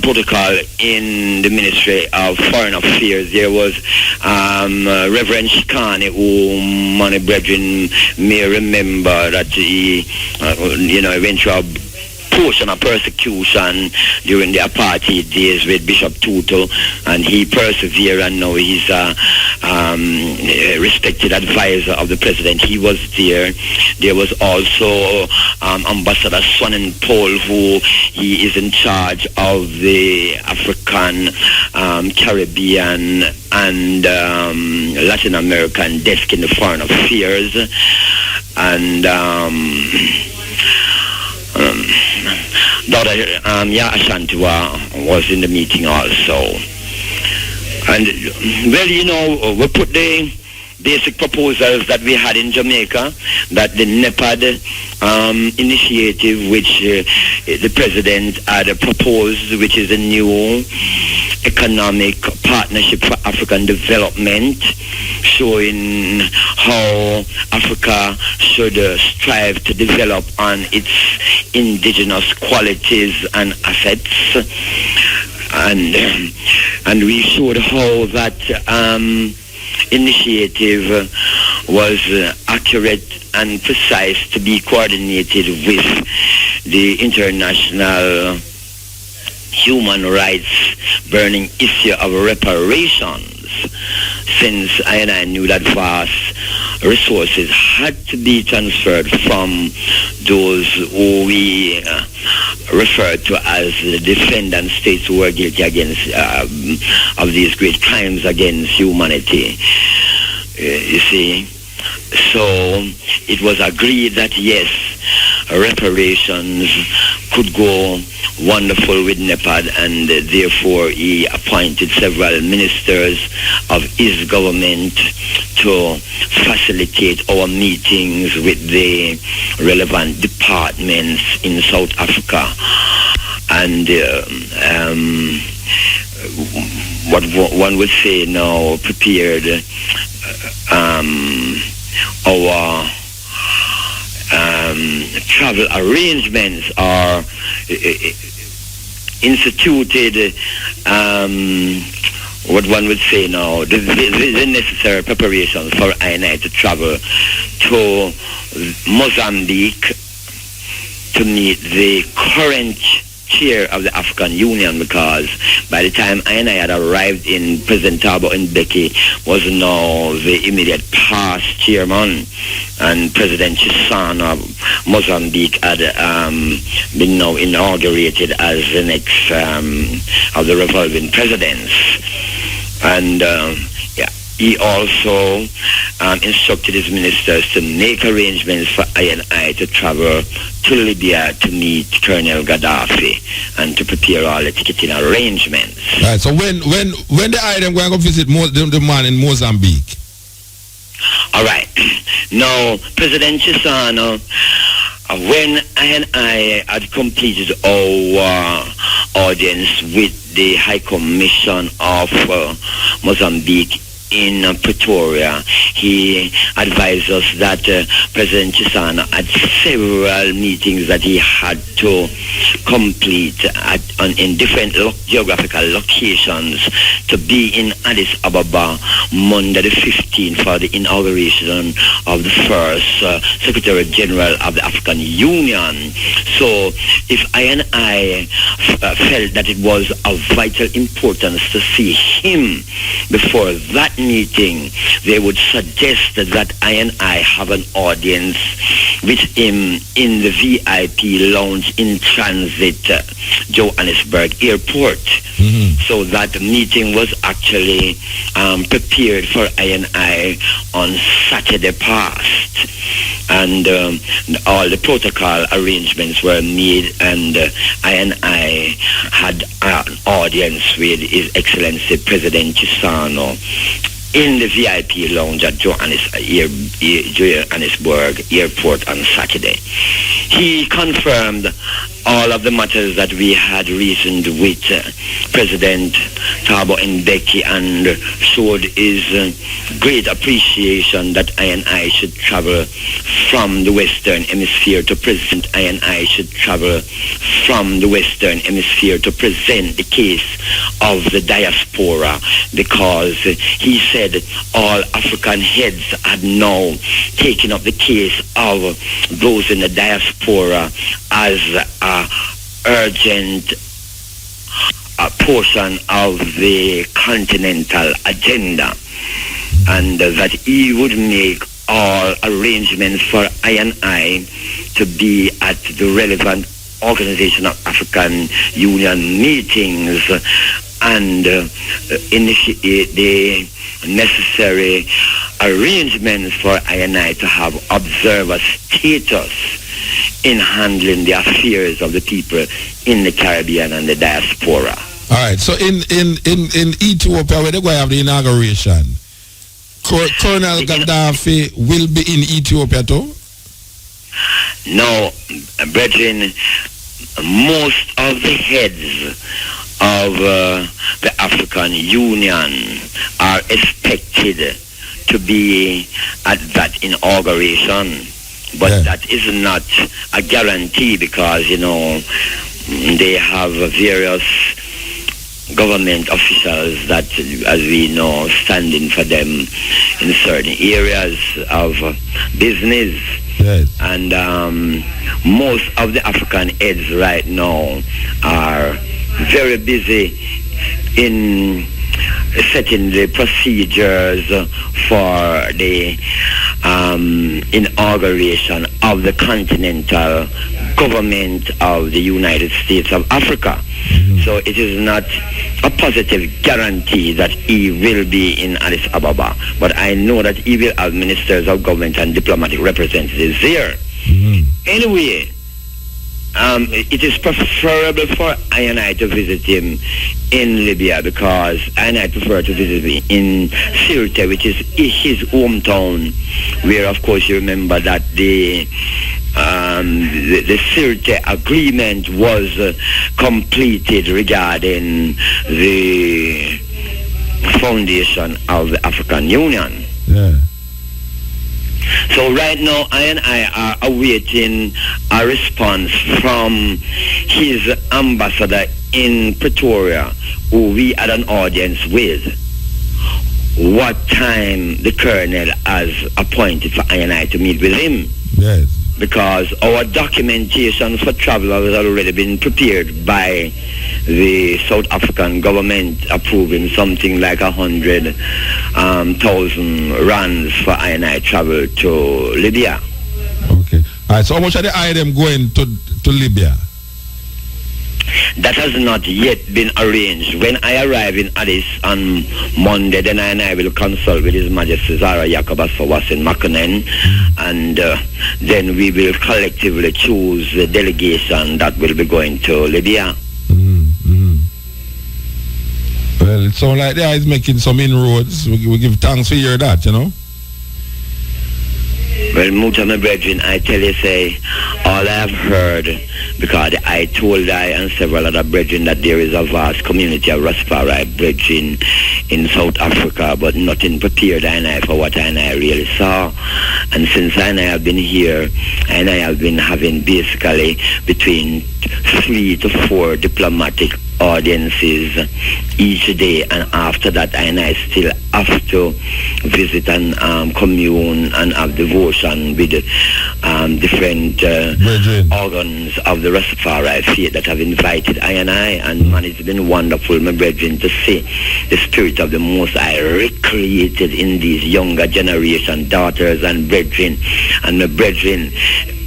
S8: protocol in the Ministry of Foreign Affairs. There was Reverend Shikani, who many brethren may remember that he, went through a portion of persecution during the apartheid days with Bishop Tutu, and he persevered, and now he's a respected advisor of the president. He was there. There was also Ambassador Swanen Paul, who he is in charge of the African, Caribbean, and Latin American desk in the Foreign Affairs, and Daughter Jah Asantewaa was in the meeting also. And, well, we put the basic proposals that we had in Jamaica, that the NEPAD initiative, which the president had proposed, which is a new economic partnership for African development, showing how Africa should strive to develop on its indigenous qualities and assets. And we showed how that initiative was accurate and precise to be coordinated with the international human rights burning issue of reparations, since I knew that vast resources had to be transferred from those who we refer to as the defendant states who were guilty against of these great crimes against humanity. You see, so it was agreed that yes, reparations could go wonderful with NEPAD, and therefore he appointed several ministers of his government to facilitate our meetings with the relevant departments in South Africa. And what one would say now prepared our travel arrangements are instituted what one would say now, the necessary preparations for I to travel to Mozambique to meet the current chair of the African Union, because by the time I had arrived in, President Thabo Mbeki was now the immediate past chairman, and President Chisano of Mozambique had been now inaugurated as the next of the revolving presidents. And he also instructed his ministers to make arrangements for I to travel to Libya to meet Colonel Gaddafi and to prepare all the ticketing arrangements.
S4: Right. So when the item going to visit the man in Mozambique?
S8: All right. Now, President Chisano, when I had completed our audience with the High Commission of Mozambique in Pretoria, he advised us that President Chisano had several meetings that he had to complete in different geographical locations to be in Addis Ababa Monday the 15th for the inauguration of the first Secretary General of the African Union. So if I felt that it was of vital importance to see him before that meeting, they would suggest that I have an audience with him in the VIP lounge in transit Johannesburg Airport. Mm-hmm. So that meeting was actually prepared for I on Saturday past, and all the protocol arrangements were made, and I had an audience with His Excellency President Chisano in the VIP lounge at Johannesburg Airport on Saturday. He confirmed all of the matters that we had reasoned with President Thabo Mbeki, and showed his great appreciation that I should travel from the Western Hemisphere to present. I should travel from the Western Hemisphere to present the case of the diaspora, because he said all African heads had now taken up the case of those in the diaspora as urgent portion of the continental agenda, and that he would make all arrangements for I to be at the relevant Organization of African Union meetings and initiate the necessary arrangements for I to have observer status in handling the affairs of the people in the Caribbean and the diaspora.
S4: All right. So in Ethiopia, where they go have the inauguration, Colonel Gaddafi will be in Ethiopia too?
S8: No, brethren, most of the heads of the African Union are expected to be at that inauguration. But that is not a guarantee because, they have various government officials that, as we know, standing for them in certain areas of business.
S4: Yes.
S8: And most of the African heads right now are very busy in setting the procedures for the inauguration of the continental government of the United States of Africa. So it is not a positive guarantee that he will be in Addis Ababa, but I know that he will have ministers of government and diplomatic representatives there. Anyway, it is preferable for I and I to visit him in Libya because I and I prefer to visit him in Sirte, which is his hometown, where of course you remember that the Sirte agreement was completed regarding the foundation of the African Union.
S4: Yeah.
S8: So right now, I and I are awaiting a response from his ambassador in Pretoria, who we had an audience with, what time the colonel has appointed for I and I to meet with him.
S4: Yes.
S8: Because our documentation for travel has already been prepared by the South African government, approving something like 100,000 rands for I and I travel to Libya.
S4: Okay. All right. So how much are the item going to Libya?
S8: That has not yet been arranged. When I arrive in Addis on Monday, then I and I will consult with His Majesty Zara Jacob Sawasin Makonnen, and then we will collectively choose the delegation that will be going to Libya.
S4: Well, it sounds like they are making some inroads. We give thanks for hear that,
S8: Well, Muta, my brethren, I tell you, say, all I have heard, because I told I and several other brethren that there is a vast community of Rastafari brethren in South Africa, but nothing prepared I and I for what I and I really saw. And since I and I have been here, and I have been having basically between 3 to 4 diplomatic audiences each day, and after that I and I still have to visit and commune and have devotion with different organs of the Rastafari faith that have invited I and I, and man, it's been wonderful, my brethren, to see the spirit of the Most High recreated in these younger generation daughters and brethren. And my brethren,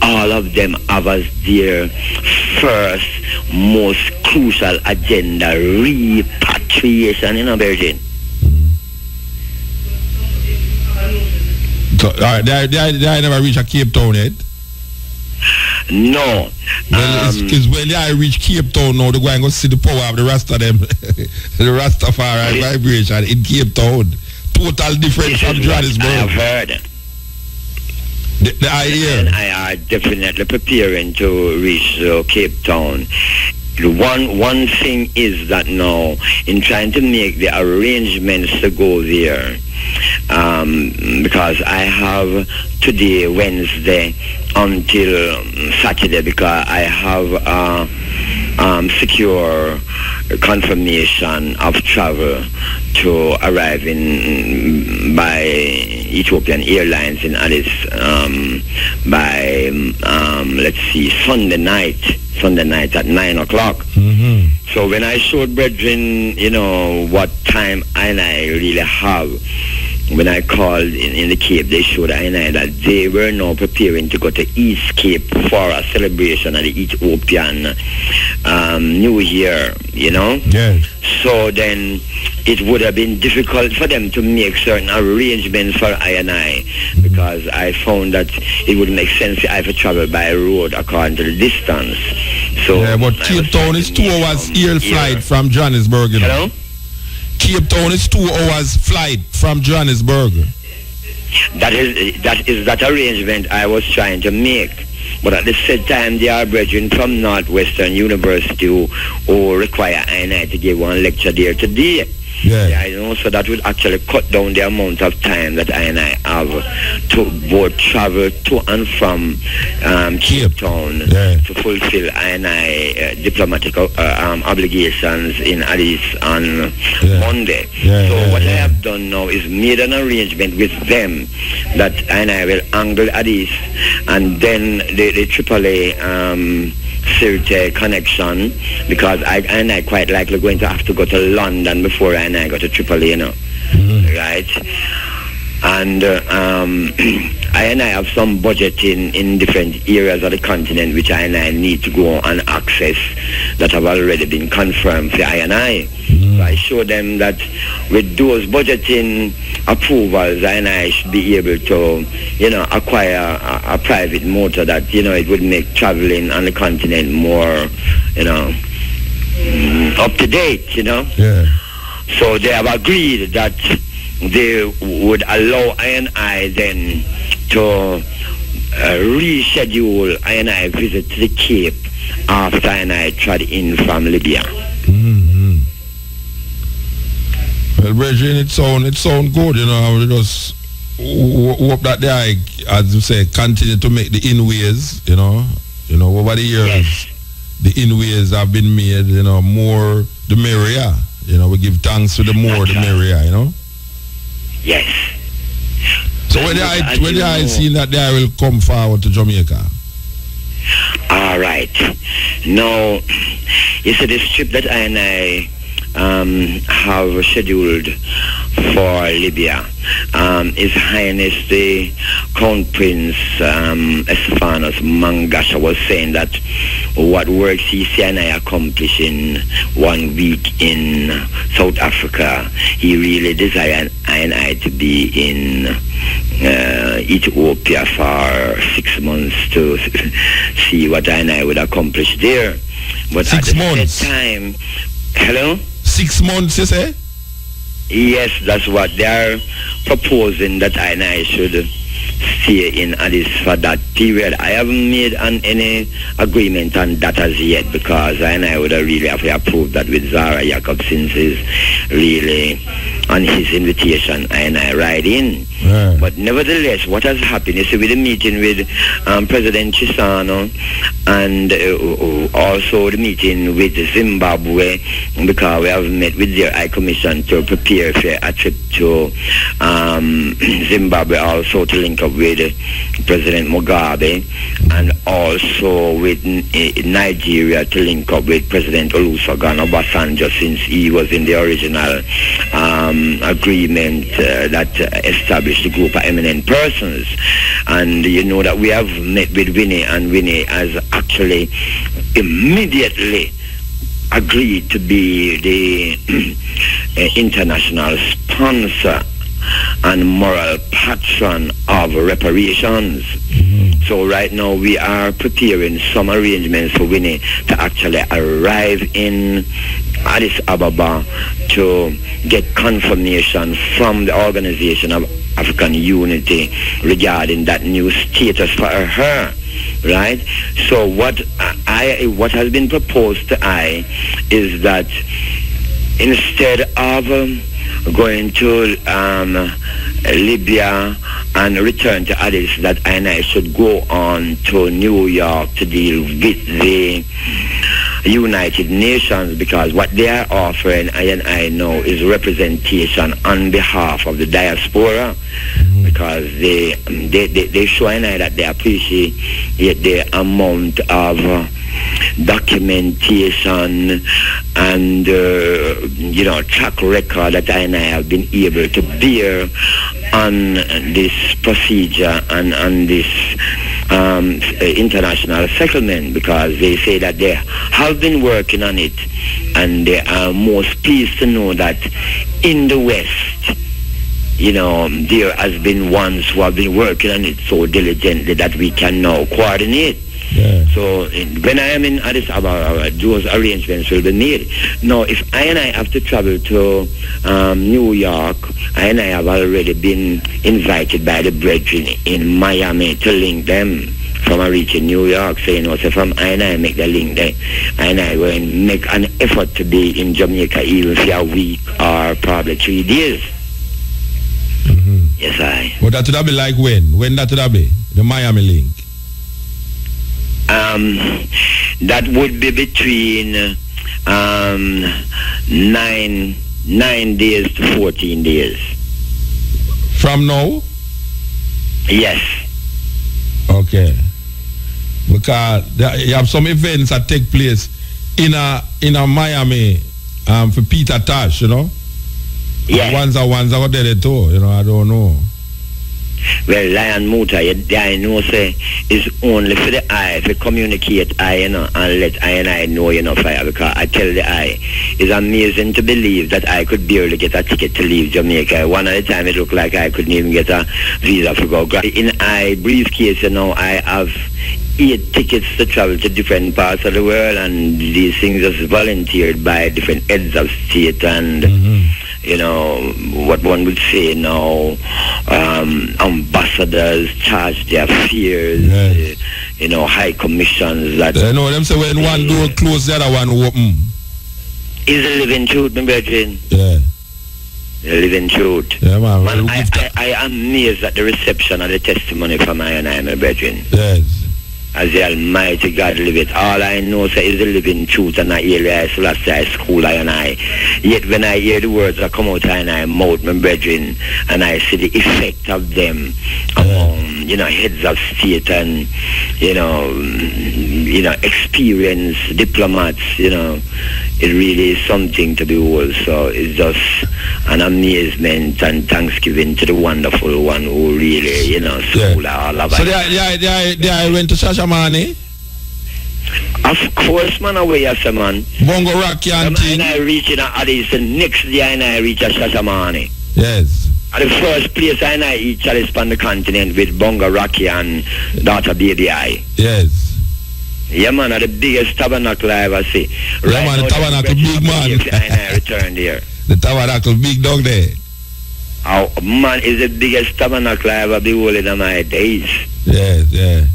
S8: all of them have as their first most crucial agenda repatriation, brethren.
S4: So, they never reach a Cape Town yet?
S8: No.
S4: Well, it's when they reach Cape Town now, they're going to see the power of the Rasta them, the Rastafari vibration in Cape Town. Total different from Johannesburg.
S8: I have heard.
S4: The idea.
S8: And I are definitely preparing to reach Cape Town. One thing is that now, in trying to make the arrangements to go there, because I have today, Wednesday, until Saturday, because I have secure confirmation of travel to arrive in by Ethiopian Airlines in Addis by let's see, Sunday night at 9 o'clock. So when I showed brethren, what time I really have, when I called in the Cape, they showed I that they were now preparing to go to East Cape for a celebration of the Ethiopian New Year,
S4: Yes.
S8: So then it would have been difficult for them to make certain arrangements for I because I found that it would make sense if I to travel by road according to the distance. So
S4: yeah, but Cape Town is 2 hours air flight from Johannesburg.
S8: Hello?
S4: Cape Town is 2 hours flight from Johannesburg.
S8: that is that arrangement I was trying to make. But at the same time, there are brethren from Northwestern University who require I to give one lecture there today.
S4: Yeah.
S8: I know, so that will actually cut down the amount of time that I have to both travel to and from Cape Town to fulfill diplomatic obligations in Addis on Monday. So what I have done now is made an arrangement with them that I will angle Addis and then the AAA Sirte connection, because I quite likely going to have to go to London before I go to AAA, you know. Right? And I have some budget in different areas of the continent which I need to go and access that have already been confirmed for I. So I show them that with those budgeting approvals, I should be able to, acquire a private motor that, it would make traveling on the continent more, up to date,
S4: Yeah.
S8: So they have agreed that they would allow I then to reschedule I visit to the Cape after I tried in from Libya.
S4: Well, Brethren, it sound good, I would just hope that they, as you say, continue to make the inways, over the years, the inways have been made, more the merrier. We give thanks to the more the merrier,
S8: Yes.
S4: So when I see that they will come forward to Jamaica?
S8: All right. Now, you see this trip that I have scheduled for Libya. His Highness the Crown Prince Estefanos Mangasha was saying that what works he see I accomplish in 1 week in South Africa, he really desired I to be in Ethiopia for 6 months to see what I would accomplish there. But
S4: 6 months?
S8: At the same time, hello?
S4: 6 months, you say?
S8: Yes, that's what they are proposing, that I should stay in Addis for that period. I haven't made any agreement on that as yet, because I would really have to approve that with Zara Jacob, since is really on his invitation I ride in.
S4: Yeah.
S8: But nevertheless, what has happened is with the meeting with President Chisano and also the meeting with Zimbabwe, because we have met with their High Commission to prepare for a trip to Zimbabwe, also to link up with President Mugabe, and also with Nigeria to link up with President Olusegun Obasanjo, since he was in the original agreement that established the group of eminent persons. And you know that we have met with Winnie, and Winnie has actually immediately agreed to be the international sponsor and moral patron of reparations. So right now we are preparing some arrangements for Winnie to actually arrive in Addis Ababa to get confirmation from the Organization of African Unity regarding that new status for her. Right? So what has been proposed to I is that instead of going to Libya and return to Addis, that I should go on to New York to deal with the United Nations, because what they are offering I know is representation on behalf of the diaspora, because they show that they appreciate the amount of documentation and track record that I have been able to bear on this procedure and on this international settlement, because they say that they have been working on it, and they are most pleased to know that in the West, there has been ones who have been working on it so diligently that we can now coordinate.
S4: Yeah.
S8: So when I am in Addis Ababa, those arrangements will be made. Now, if I and I have to travel to New York, I and I have already been invited by the brethren in Miami to link them from a reach in New York. So, so from I and I make the link there, I and I will make an effort to be in Jamaica even for a week or probably 3 days. Yes, I.
S4: But that would be like when? When that would be? The Miami link?
S8: That would be between 9 days to 14 days.
S4: From now?
S8: Yes.
S4: Okay. Because you have some events that take place in a Miami for Peter Tosh, you know?
S8: Yeah.
S4: Ones are there too, you know, I don't know.
S8: Well, Lion Muta, I know say is only for the eye, to communicate I, you know, and let I and I know, you know, fire, because I tell the eye, it's amazing to believe that I could barely get a ticket to leave Jamaica. One at a time it looked like I couldn't even get a visa for go. In I briefcase, you know, I have 8 tickets to travel to different parts of the world, and these things are volunteered by different heads of state and you know, what one would say now, ambassadors, charge their fears, you know, high commissions. That
S4: you know, them say when one door closed, the other one open.
S8: Is a living truth, my brethren.
S4: Yeah.
S8: The living truth.
S4: Yeah, man.
S8: I am amazed at the reception of the testimony from I and I, my brethren.
S4: Yes.
S8: As the Almighty God live it. All I know is the living truth, and I hear I school I and I. Yet when I hear the words that come out I and I mouth, my brethren, and I see the effect of them among, you know, heads of state and, you know, experienced diplomats, you know, it really is something to behold. So it's just an amazement and thanksgiving to the wonderful one who really, you know, school all of us.
S4: So they went to Shashamane?
S8: Of course, man, away as a man.
S4: Bongo Rocky and
S8: thing. And I reach in Addis, the next day and I reach at Shashamane.
S4: Yes.
S8: At the first place I eat Chalice on the continent with Bongo Rocky and daughter Baby I.
S4: Yes.
S8: Yeah, man, at the biggest tabernacle I ever see.
S4: Yeah, right, man, the tabernacle big, man.
S8: I returned here.
S4: The tabernacle big dog there.
S8: Oh, man, is the biggest tabernacle I ever beholden in my days.
S4: Yes, yeah.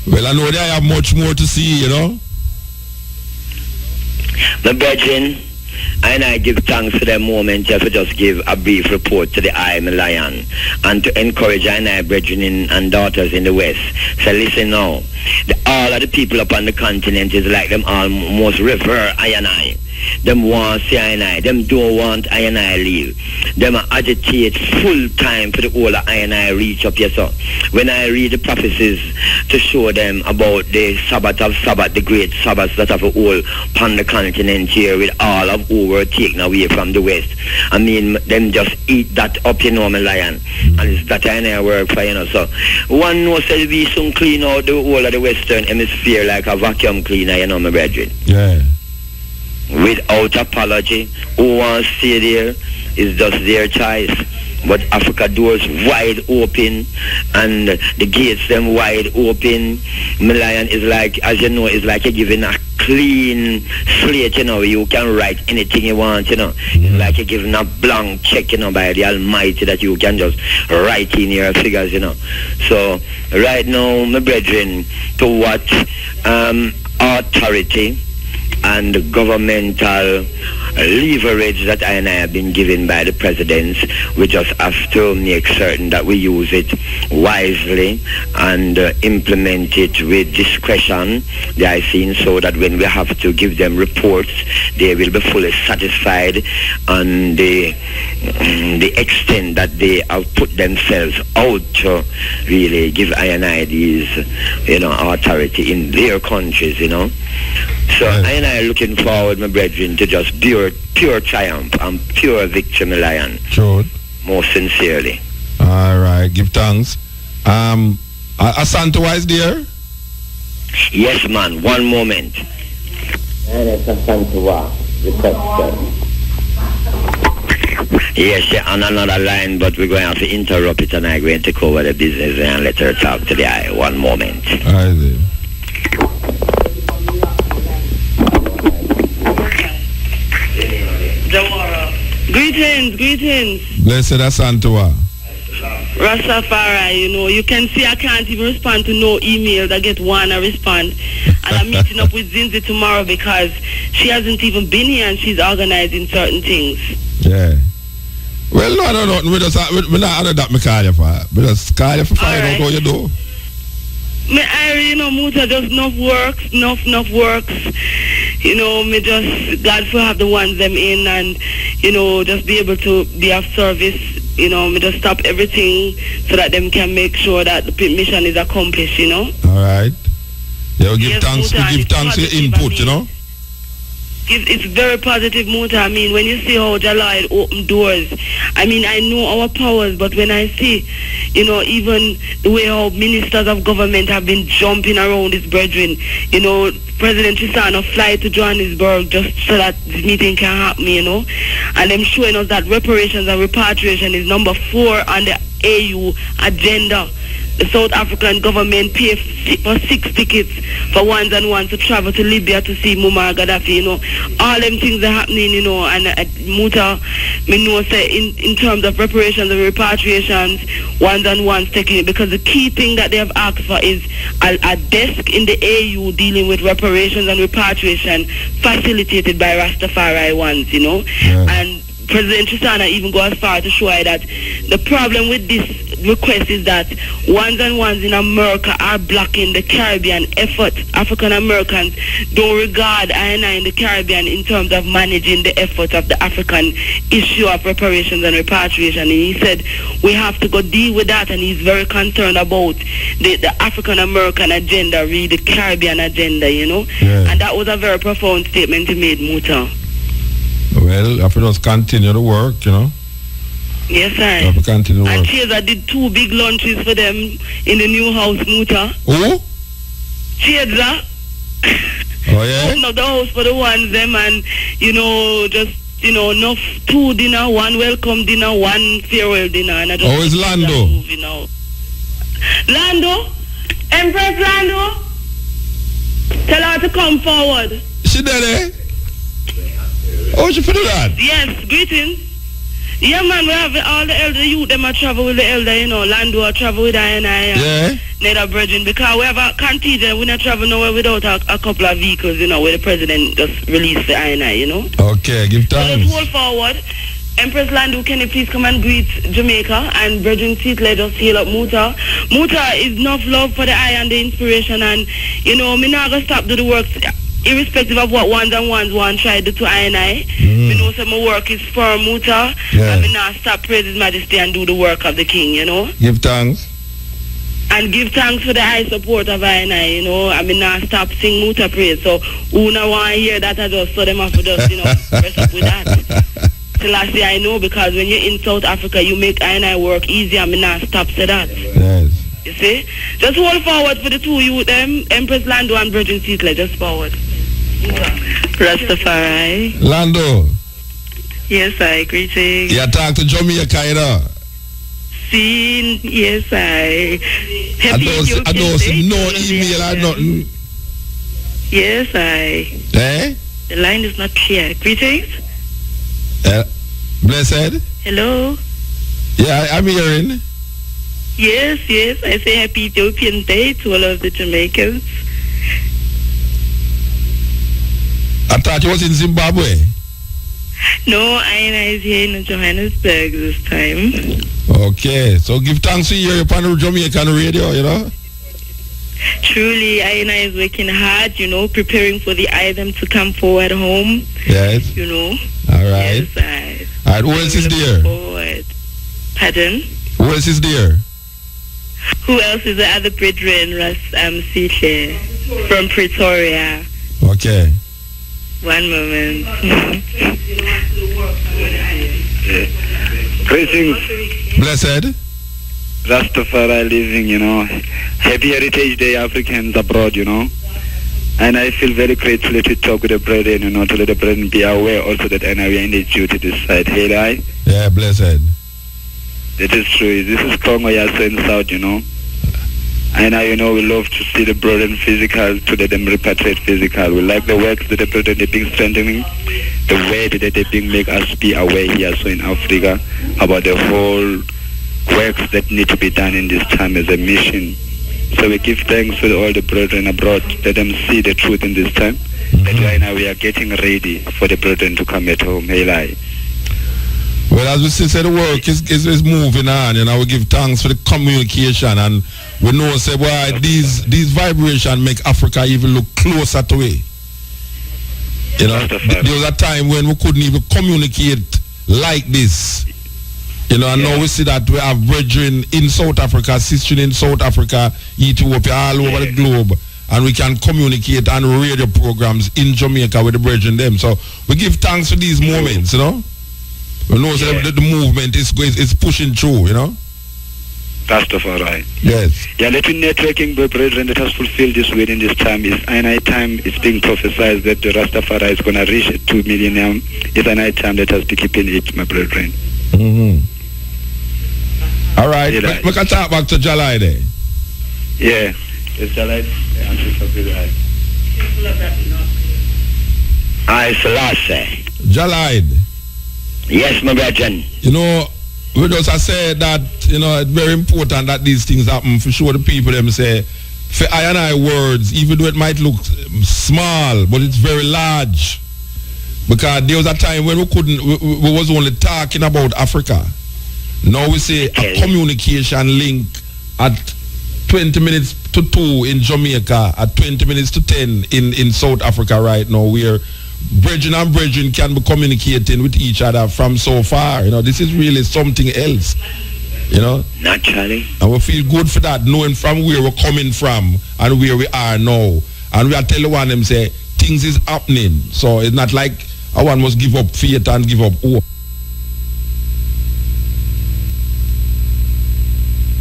S4: Well, I know they have much more to see, you know.
S8: My brethren, I give thanks for the moment just to just give a brief report to the I am a Lion and to encourage I brethren and daughters in the West. So listen now, all of the people upon the continent is like them almost revere I and I. Them want see I and I. Them don't want I and I leave. Them agitate full time for the whole of I and I reach up here. So when I read the prophecies to show them about the Sabbath of Sabbath, the great Sabbaths that have a whole upon the continent here with all of who were taken away from the West. I mean, them just eat that up, you know, my Lion. And it's that I and I work for, you know. So one knows that we soon clean out the whole of the Western hemisphere like a vacuum cleaner, you know, my brethren.
S4: Yeah.
S8: Without apology, who wants to stay there is just their choice. But Africa doors wide open and the gates them wide open. Lion is like, as you know, it's like you're giving a clean slate, you know, you can write anything you want, you know. It's like you're giving a blank check, you know, by the Almighty that you can just write in your figures, you know. So right now, my brethren, to what authority and governmental leverage that I and I have been given by the presidents, we just have to make certain that we use it wisely and implement it with discretion, I think, so that when we have to give them reports, they will be fully satisfied on the extent that they have put themselves out to really give I and I these, you know, authority in their countries, you know. So I and I are looking forward, my brethren, to just pure triumph and pure victory, my Lion.
S4: Sure.
S8: Most sincerely.
S4: All right, give thanks. Asante is there?
S8: Yes, man. One moment. And it's Asante reception. Yes, yeah, on another line, but we're going to have to interrupt it, and I'm going to take over the business and let her talk to the eye. One moment.
S4: All right, then.
S9: Greetings.
S4: Blessed Asantua.
S9: Rastafari, you can see I can't even respond to no email. I get one, I respond. And I'm meeting up with Zinzi tomorrow because she hasn't even been here and she's organizing certain things.
S4: Yeah. Well, no. We not under that, me call you for. We just call you for find out how you do.
S9: Muta just enough works. Me just, God for have the ones them in and, just be able to be of service. Me just stop everything so that them can make sure that the mission is accomplished,
S4: All right. Yeah, we give thanks for your input,
S9: It's very positive, Muta. I mean, when you see how Jah Lloyd open doors, I mean, I know our powers, but when I see, even the way how ministers of government have been jumping around his brethren, President Chisano fly to Johannesburg just so that this meeting can happen, and them showing us that reparations and repatriation is number 4 on the AU agenda. The South African government pay for 6 tickets for ones and ones to travel to Libya to see Muammar Gaddafi, All them things are happening, and Muta, me know say in terms of reparations and repatriations, ones and ones taking it, because the key thing that they have asked for is a desk in the AU dealing with reparations and repatriation facilitated by Rastafari ones,
S4: Yeah.
S9: And President Chisana even go as far to show that the problem with this request is that ones and ones in America are blocking the Caribbean effort. African Americans don't regard I&I in the Caribbean in terms of managing the effort of the African issue of reparations and repatriation. And he said we have to go deal with that, and he's very concerned about the African American agenda, really the Caribbean agenda,
S4: Yeah.
S9: And that was a very profound statement he made, Muta.
S4: Well, if we just continue to work,
S9: Yes, sir.
S4: If we continue to
S9: And
S4: work.
S9: Cheers, I did 2 big lunches for them in the new house, Muta.
S4: Who?
S9: Cheers,
S4: Oh, yeah?
S9: open up the house for the ones, them, and, just, enough 2 dinner, 1 welcome dinner, 1 farewell dinner. And I just
S4: How is Lando?
S9: Moving out. Lando? Empress Lando? Tell her to come forward.
S4: She there, Oh, she do that?
S9: Yes, greetings. Yeah, man, we have all the elder youth, them a travel with the elder, Lando a travel with I&I.
S4: Yeah.
S9: Nether Bridging, because we have a contingent, we not travel nowhere without a couple of vehicles, where the president just released the I&I,
S4: Okay, give
S9: So
S4: thanks.
S9: let's hold forward. Empress Lando, can you please come and greet Jamaica? And Bridging Seat, let us heal up Muta. Muta is enough love for the eye and the inspiration, and, me not going to stop do the work. Irrespective of what ones and ones want try to do to I&I, me know some my work is firm, Muta,
S4: Yeah.
S9: and me not stop praise His Majesty and do the work of the King,
S4: Give thanks.
S9: And give thanks for the high support of I&I, I mean not stop sing Muta praise. So who not want to hear that, I just saw them off for just, rest up with that. Till I say I know, because when you're in South Africa, you make I&I work easy, I mean not stop say that.
S4: Yes.
S9: You see? Just hold forward for the 2 you, them, Empress Lando and Virgin Seatler, just forward. Rastafari.
S4: Lando.
S9: Yes, I greetings.
S4: You talk to Jamaica,
S9: Seen, yes, I.
S4: I don't see no email or nothing.
S9: Yes, I.
S4: Eh?
S9: The line is not clear. Greetings.
S4: Blessed?
S9: Hello.
S4: Yeah, I'm hearing.
S9: Yes, I say happy Ethiopian Day to all of the Jamaicans.
S4: I thought you was in Zimbabwe.
S9: No, I is here in Johannesburg this time.
S4: Okay, so give thanks to you upon the Jamaican radio,
S9: Truly, INA is working hard, preparing for the item to come forward home.
S4: Yes. All right.
S9: Yes,
S4: All right, who else is there?
S9: Forward. Pardon?
S4: Who else is there?
S9: Who else is the other brethren, Sithe, from Pretoria?
S4: Okay.
S9: One moment.
S10: Greetings.
S4: Blessed.
S10: Rastafari living, Happy Heritage Day, Africans abroad, And I feel very grateful to talk with the brethren, to let the brethren be aware also that we are in the duty this side. Hey, I?
S4: Yeah, blessed.
S10: That is true. This is Congo, Yasa in South, And now, we love to see the brethren physical, to let them repatriate physical. We like the work that the brethren they've been strengthening, the way that they've been make us be aware here, so in Africa, about the whole works that need to be done in this time as a mission. So we give thanks to all the brethren abroad. Let them see the truth in this time. That right now we are getting ready for the brethren to come at home. Hey,
S4: well, as we say, the work is moving on, we give thanks for the communication, and we know, say, boy, these vibrations make Africa even look closer to it. There was a time when we couldn't even communicate like this. And now we see that we have brethren in South Africa, sisters in South Africa, Ethiopia, all over the globe, and we can communicate and radio programs in Jamaica with the brethren them. So we give thanks for these moments, We know that the movement is pushing through,
S10: Rastafari.
S4: Yes.
S10: Yeah, let me networking the brethren that has fulfilled this within this time is an time it's being prophesied that the Rastafari is gonna reach 2 million. It's an time that has to keep in it, my brethren.
S4: All right. We can talk back to Jah Lloyd there.
S10: Yeah. It's Jah Lloyd.
S8: I Selassie.
S4: Jah Lloyd.
S8: Yes, my brethren.
S4: We just say that, it's very important that these things happen for sure. The people them say, for I and I words, even though it might look small, but it's very large. Because there was a time when we was only talking about Africa. Now we say a communication link at 20 minutes to 2 in Jamaica, at 20 minutes to 10 in South Africa right now, where brethren and brethren can be communicating with each other from so far. This is really something else.
S8: Naturally.
S4: And we feel good for that, knowing from where we're coming from and where we are now. And we are telling one them say things is happening. So it's not like one must give up faith and give up hope.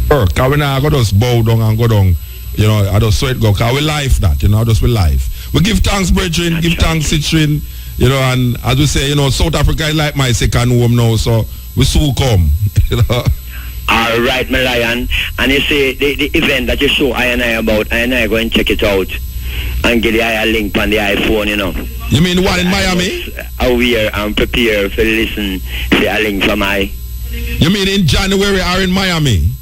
S4: Because we not go just bow down and go down. I just saw it go. Because we life that, just we life. We give thanks, brethren, give thanks, citron, and as we say, South Africa is like my second home now, so we soon come,
S8: All right, my lion. And you see, the event that you show I and I about, I and I go and check it out and get the link on the iPhone,
S4: You mean the one in Miami?
S8: Aware and prepare for listen to a link from I.
S4: You mean in January or in Miami?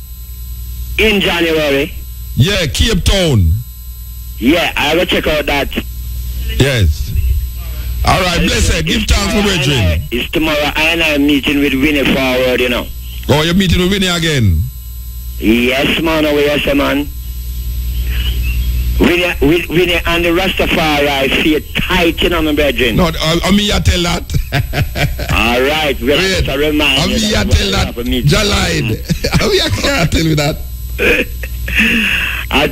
S8: In January.
S4: Yeah, Cape Town.
S8: Yeah, I will check out that.
S4: Yes. All right, blessed. Give thanks for brethren.
S8: It's tomorrow. I and I meeting with Winnie Forward,
S4: Oh, you're meeting with Winnie again?
S8: Yes, man. Yes, man. Winnie and the Rastafari, I feel tight, my brethren.
S4: No, I mean, you tell that.
S8: All right. We'll have to remind
S4: I mean, you tell that. Jah Lloyd. I mean, I can't tell you that.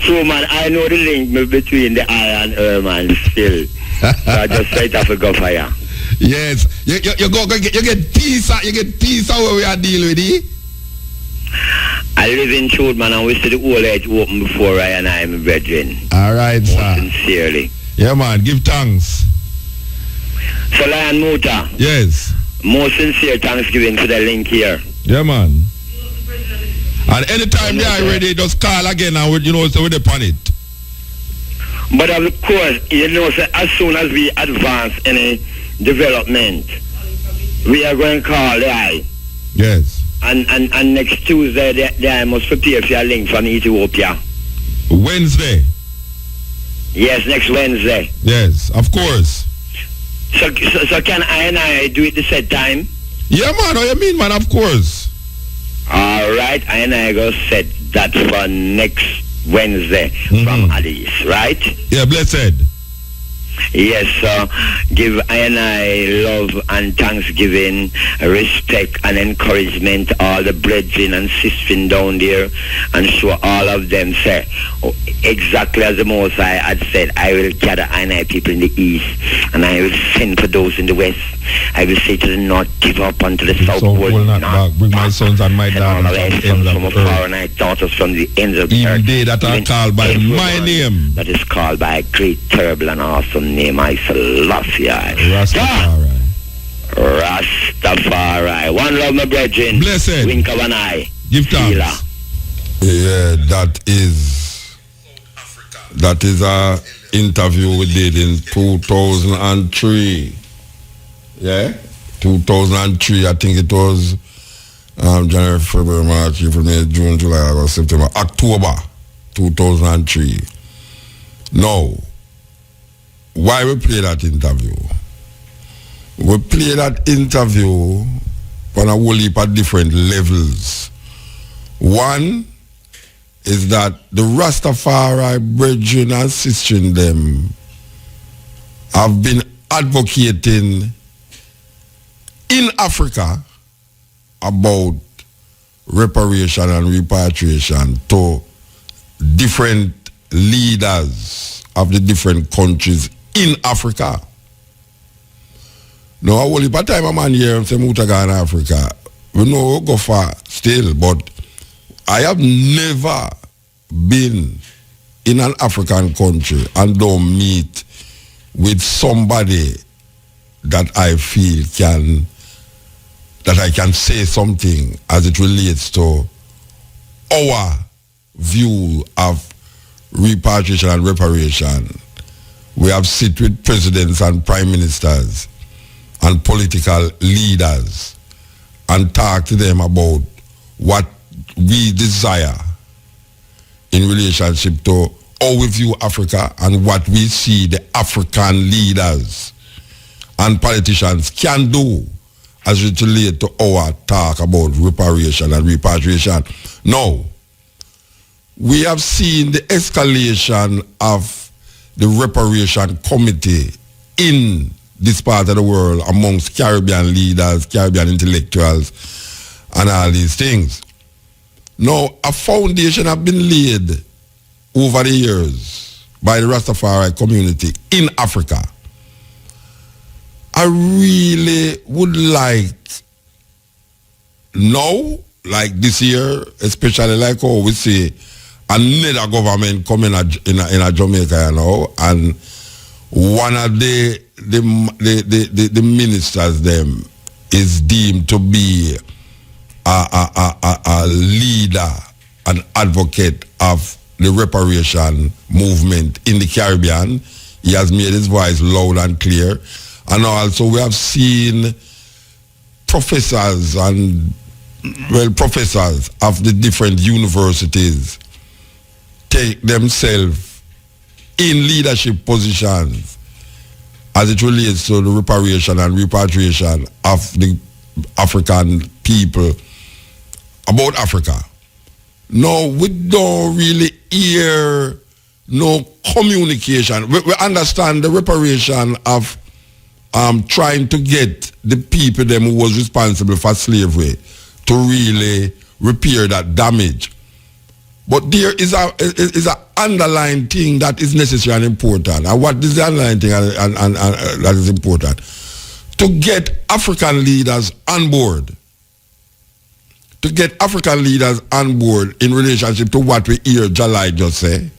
S8: True, man. I know the link between the eye and her, man, still. So I just straight have to go for you.
S4: Yes. You get peace. You get peace how we are dealing with it.
S8: I live in truth, man, and we see the whole edge open before I and I, my brethren.
S4: All right,
S8: Most
S4: sir.
S8: sincerely.
S4: Yeah, man. Give thanks.
S8: So, Lion Muta.
S4: Yes.
S8: Most sincere thanksgiving for the link here.
S4: Yeah, man. And anytime they are ready, just call again and so we're upon it.
S8: But of course, so as soon as we advance any development, we are going to call the eye.
S4: Yes.
S8: And next Tuesday, they must prepare for a link from Ethiopia.
S4: Wednesday.
S8: Yes, next Wednesday.
S4: Yes, of course.
S8: So can I and I do it the same time?
S4: Yeah, man. What you mean, man? Of course.
S8: All right, I and I go set that for next Wednesday from Addis, right?
S4: Yeah, blessed.
S8: Yes, give I and I love and thanksgiving, respect and encouragement all the brethren and sisters down there, and show all of them say, exactly as the Most High had said, I will gather I and I people in the east, and I will send for those in the west. I will say to the north, give up unto the south,
S4: will not back. Bring my sons and my daughters from the ends of the earth.
S8: And I daughters from the ends of the
S4: even
S8: earth.
S4: they that are called by my name.
S8: That is called by a great, terrible, and awesome name, I Selassie.
S4: Rastafari.
S8: Rastafari. One love, my brethren.
S4: Blessed.
S8: Wink of an eye.
S4: Give thanks. Yeah, that is That is a interview we did in 2003. Yeah? 2003, I think it was January, February, March, April, May, June, July, August, September, October 2003. Now, why we play that interview? We play that interview on a whole heap of different levels. One is that the Rastafari brethren and sisters them have been advocating in Africa about reparation and repatriation to different leaders of the different countries in Africa. Now, a whole heap of time a man here say Mutaga in Africa. We know go far still, but I have never been in an African country and don't meet with somebody that I feel that I can say something as it relates to our view of repatriation and reparation. We have sit with presidents and prime ministers and political leaders and talk to them about what we desire in relationship to how we view Africa and what we see the African leaders and politicians can do as it relates to our talk about reparation and repatriation. Now, we have seen the escalation of the reparation committee in this part of the world amongst Caribbean leaders, Caribbean intellectuals, and all these things. Now, a foundation has been laid over the years by the Rastafari community in Africa. I really would like now, like this year, especially like how we see another government coming in a Jamaica, you know, and one of the ministers them is deemed to be a leader, an advocate of the reparation movement in the Caribbean. He has made his voice loud and clear. And also we have seen professors of the different universities take themselves in leadership positions as it relates to the reparation and repatriation of the African people about Africa. No, we don't really hear no communication. We understand the reparation of trying to get the people them who was responsible for slavery to really repair that damage. But there is a underlying thing that is necessary and important. And what is the underlying thing and that is important? To get African leaders on board. To get African leaders on board in relationship to what we hear Jah Lloyd just say,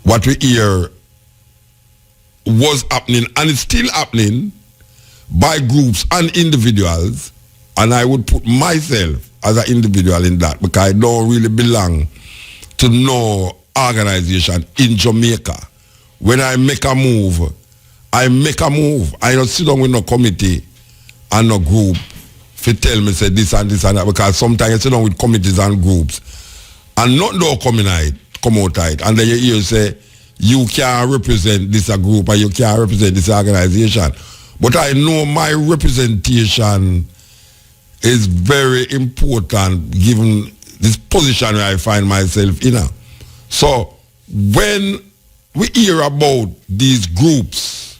S4: what we hear was happening and it's still happening by groups and individuals, and I would put myself as an individual in that because I don't really belong to no organization in Jamaica. When I make a move. I don't sit down with no committee and no group to tell me say this and this and that, because sometimes I sit down with committees and groups and not no come out tight, and then you hear say you can't represent this group or you can't represent this organization. But I know my representation is very important given this position where I find myself in. So when we hear about these groups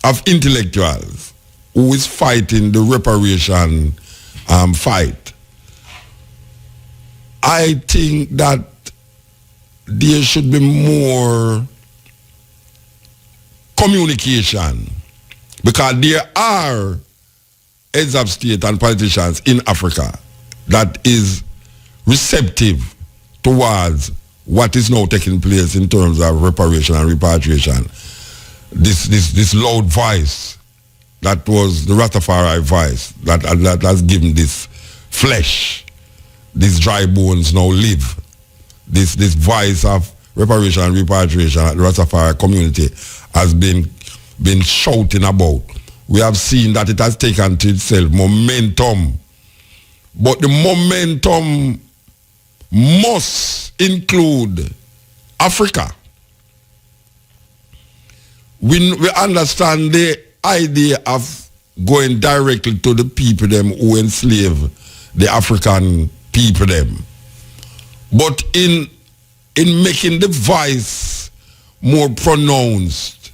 S4: of intellectuals who is fighting the reparation fight, I think that there should be more communication, because there are heads of state and politicians in Africa that is receptive towards what is now taking place in terms of reparation and repatriation. This loud voice that was the Rastafari voice that has given this flesh, these dry bones now live. This voice of reparation and repatriation that the Rastafari community has been shouting about. We have seen that it has taken to itself momentum. But the momentum must include Africa. We understand the idea of going directly to the people them who enslave the African people them. But in making the voice more pronounced,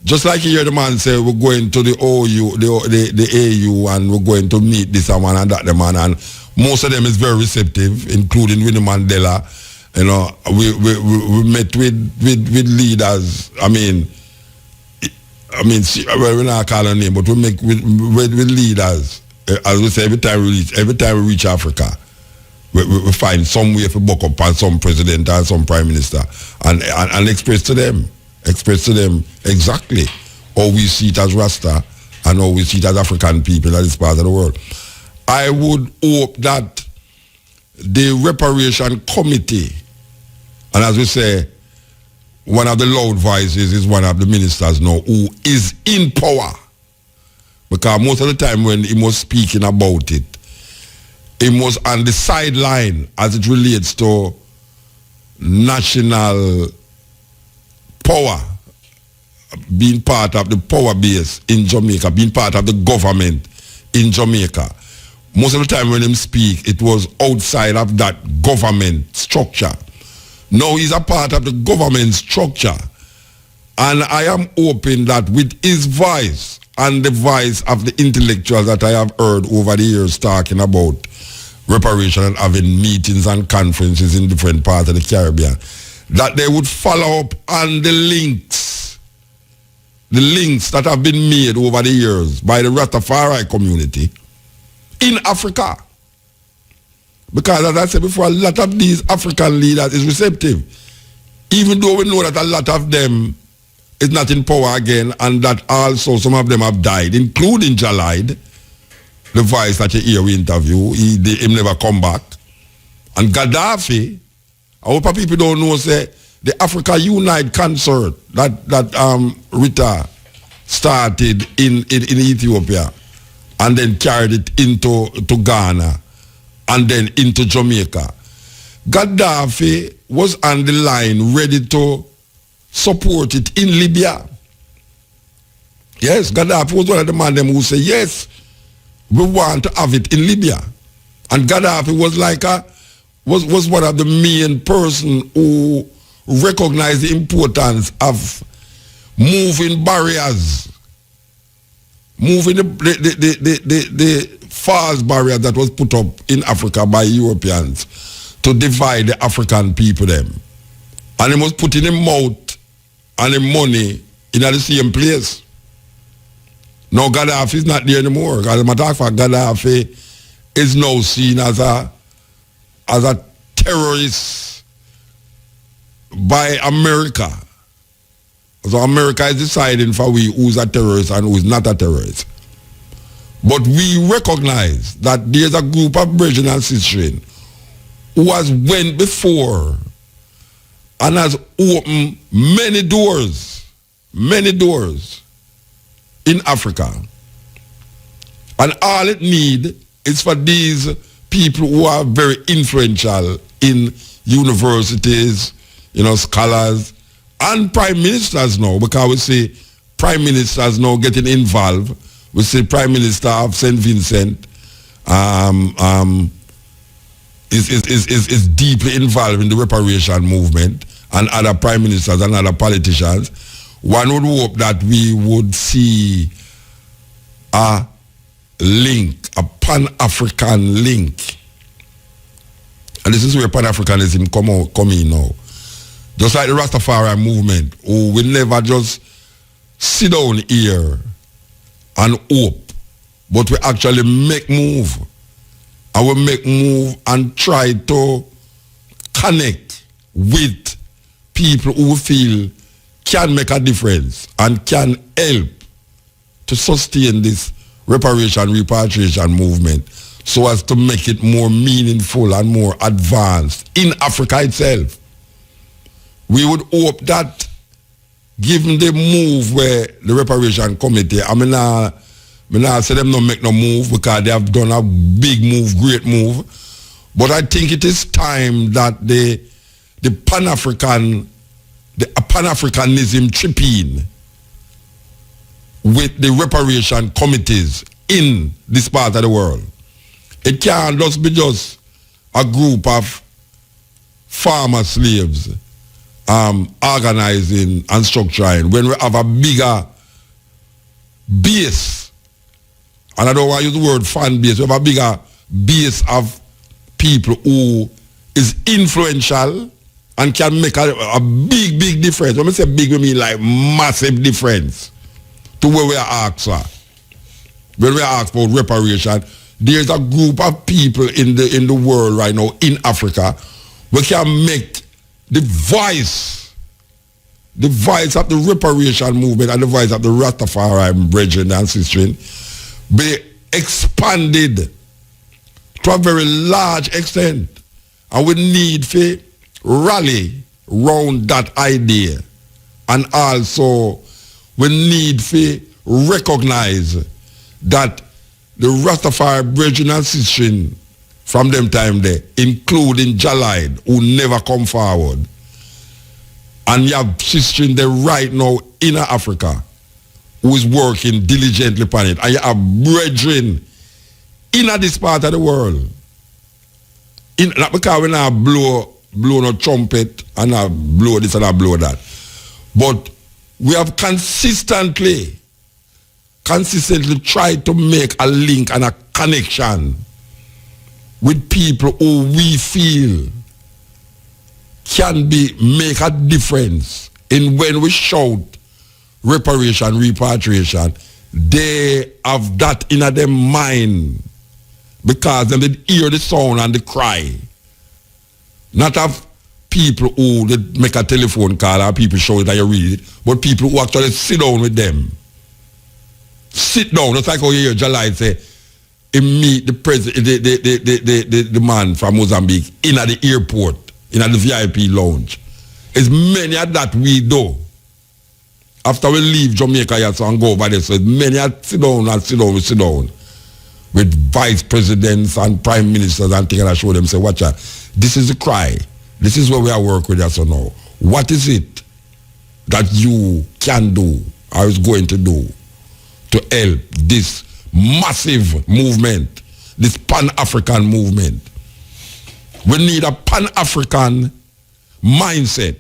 S4: just like you hear the man say, we're going to the OU, the AU, and we're going to meet this man and that man, and most of them is very receptive, including Winnie Mandela. You know, we met with leaders. I mean, we're not calling her name, but we make with leaders. As we say, every time we reach Africa, we find some way to buck up on some president or some prime minister and express to them exactly how we see it as Rasta and how we see it as African people in this part of the world. I would hope that the reparation committee, and as we say, one of the loud voices is one of the ministers now who is in power. Because most of the time when he was speaking about it, he was on the sideline as it relates to national power, being part of the power base in Jamaica, being part of the government in Jamaica. Most of the time when him speak, it was outside of that government structure. Now he's a part of the government structure. And I am hoping that with his voice and the voice of the intellectuals that I have heard over the years talking about reparation and having meetings and conferences in different parts of the Caribbean, that they would follow up on the links that have been made over the years by the Rastafari community in Africa. Because as I said before, a lot of these African leaders is receptive. Even though we know that a lot of them is not in power again, and that also some of them have died, including Jah Lloyd, the voice that you hear we interview, him never come back. And Gaddafi, I hope people don't know, say, the Africa Unite concert that Rita started in Ethiopia and then carried it into Ghana and then into Jamaica. Gaddafi was on the line ready to support it in Libya. Yes, Gaddafi was one of the men who said, yes, we want to have it in Libya. And Gaddafi was was one of the main person who recognized the importance of moving barriers, moving the false barrier that was put up in Africa by Europeans to divide the African people them. And he was putting him mouth and him money in the same place. Now Gaddafi is not there anymore. As a matter of fact, Gaddafi is now seen as a terrorist by America. So America is deciding for who's a terrorist and who's not a terrorist. But we recognize that there's a group of brethren and sisters who has went before and has opened many doors in Africa. And all it needs is for these people who are very influential in universities, scholars, and prime ministers now, because we see prime ministers now getting involved. We see Prime Minister of St. Vincent is deeply involved in the reparation movement, and other prime ministers and other politicians. One would hope that we would see a link, a Pan-African link. And this is where Pan-Africanism come in now. Just like the Rastafari movement, who will never just sit down here and hope, but we actually make move. And we make move and try to connect with people who feel can make a difference and can help to sustain this repatriation movement so as to make it more meaningful and more advanced in Africa itself. we would hope that given the move where the reparation committee, I mean, I say them not make no move because they have done a big move, great move. But I think it is time that the Pan-Africanism chip in with the reparation committees in this part of the world. It can't just be just a group of farmer slaves organizing and structuring when we have a bigger base, and I don't want to use the word fan base, we have a bigger base of people who is influential and can make a big difference. When I say big, we mean like massive difference to where we are asked for. When we are asked for reparation, there's a group of people in the world right now, in Africa, we can make the voice of the reparation movement and the voice of the Rastafari brethren and sistren be expanded to a very large extent. And we need to rally round that idea. And also we need to recognize that the Rastafari brethren and sistren from them time there, including Jah Lloyd, who never come forward. And you have sistren there right now in Africa who is working diligently upon it. And you have brethren in this part of the world. Not because we now blow no trumpet and I blow this and I blow that. But we have consistently tried to make a link and a connection with people who we feel can make a difference in when we shout reparation, repatriation. They have that in their mind because they hear the sound and the cry. Not of people who they make a telephone call or people show it and you read it, but people who actually sit down with them. Sit down, just like how you hear Jah Lloyd say, he meet the president, the man from Mozambique in at the airport, in at the VIP lounge. It's many of that we do. After we leave Jamaica and go over there, so many sit down with vice presidents and prime ministers and things and show them, say, watch out, this is the cry. This is what we are working with us now. What is it that you can do or is going to do to help this massive movement, this Pan-African movement? We need a Pan-African mindset.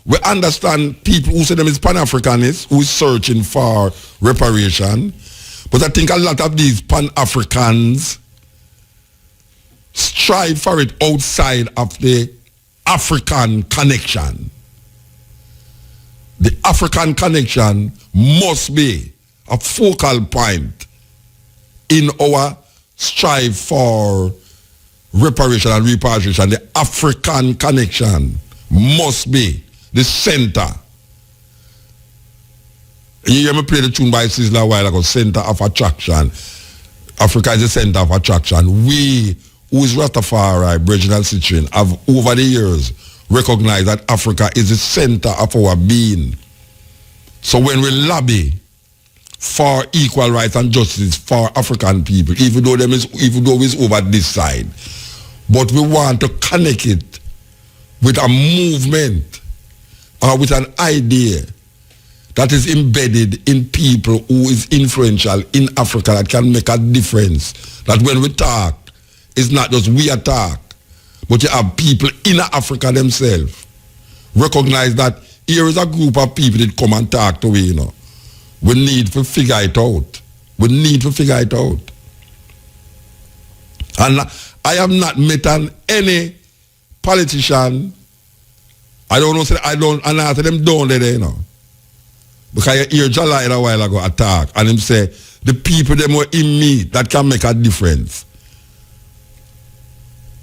S4: We understand people who say them is Pan-Africanists, who is searching for reparation. But I think a lot of these Pan-Africans strive for it outside of the African connection. The African connection must be a focal point in our strive for reparation and repatriation. The African connection must be the center. You hear me play the tune by Sizzla a while ago, Center of Attraction. Africa is the center of attraction. We, who is Rastafari, brethren and sistren, have over the years recognized that Africa is the center of our being. So when we lobby for equal rights and justice for African people, even though it's over this side, but we want to connect it with a movement or with an idea that is embedded in people who is influential in Africa that can make a difference. That when we talk, it's not just we talk, but you have people in Africa themselves recognize that here is a group of people that come and talk to we, you know. We need to figure it out. We need to figure it out. And I have not met any politician, I don't know, and I say them down there, you know. Because you hear Jah Lloyd a while ago attack, and him say, the people them were in me that can make a difference.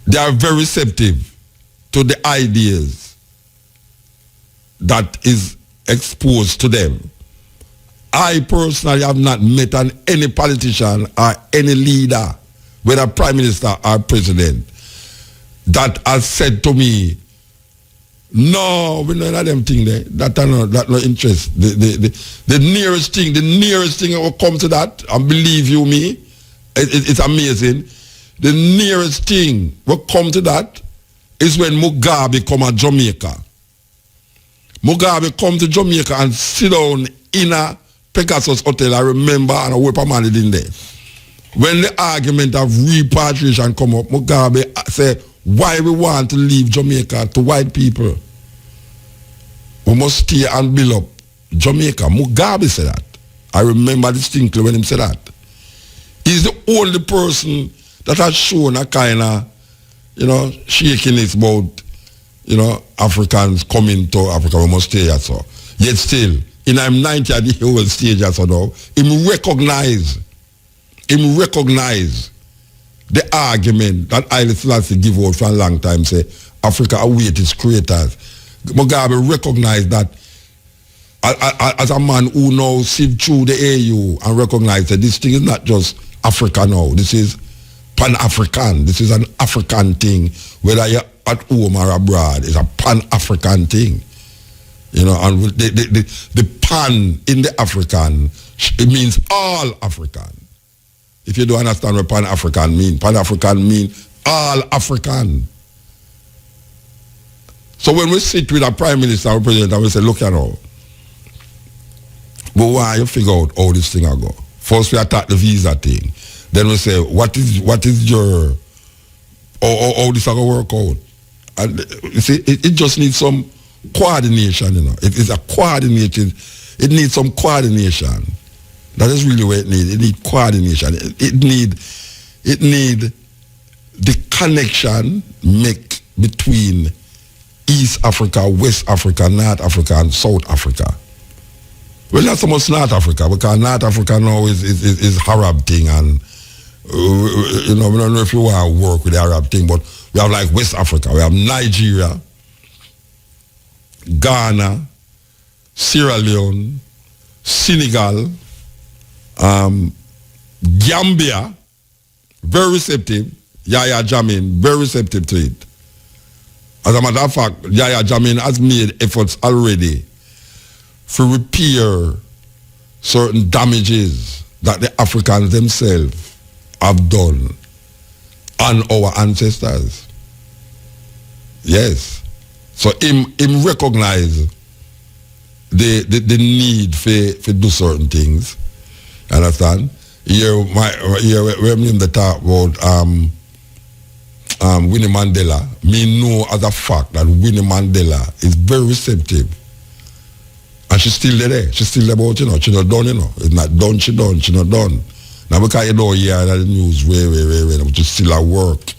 S4: They are very receptive to the ideas that is exposed to them. I personally have not met any politician or any leader, whether prime minister or president, that has said to me, No, we know them thing there. That no interest. The nearest thing that will come to that, and believe you me, it's amazing. The nearest thing will come to that is when Mugabe come to Jamaica. Mugabe come to Jamaica and sit down in a Pegasus Hotel, I remember, and a whipper man in there. When the argument of repatriation come up, Mugabe say, why we want to leave Jamaica to white people? We must stay and build up Jamaica. Mugabe said that. I remember distinctly when he said that. He's the only person that has shown a kind of, shakiness about, Africans coming to Africa. We must stay here, so. Yet still, in I'm 90 at the whole stage as now, him recognize the argument that Haile Selassie give out for a long time, say Africa await its creators. Mugabe recognize that as a man who now sieved through the AU and recognize that this thing is not just Africa now. This is Pan-African. This is an African thing. Whether you're at home or abroad, it's a Pan-African thing. And the pan in the African, it means all African. If you don't understand what Pan-African mean all African. So when we sit with a prime minister or president and we say, look at all, but why you figure out how this thing will go? First we attack the visa thing. Then we say, what is your, how this will work out? And you see, it just needs some coordination, It is a coordinated, it needs some coordination. That is really what it needs. It needs coordination. It need the connection make between East Africa, West Africa, North Africa, and South Africa. Well, not so much North Africa, because North Africa now is Arab thing, and we don't know if you want to work with the Arab thing, but we have like West Africa, we have Nigeria, Ghana, Sierra Leone, Senegal, Gambia, very receptive. Yahya Jammeh, very receptive to it. As a matter of fact, Yahya Jammeh has made efforts already to repair certain damages that the Africans themselves have done on our ancestors. Yes. So him recognize the need for do certain things. Understand? Here when me the talk about Winnie Mandela, me know as a fact that Winnie Mandela is very receptive. And she's still there. She's still about, she not done, It's not done, she not done. Now because you don't hear the news way, but she's still at work.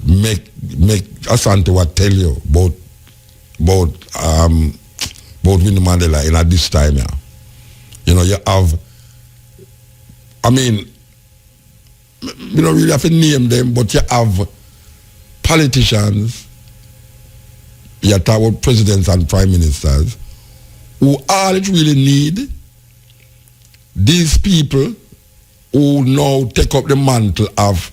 S4: Make Asante what tell you about Winnie Mandela in at this time, yeah. You have, you don't really have to name them, but you have politicians, you talk about presidents and prime ministers, who all it really need, these people who now take up the mantle of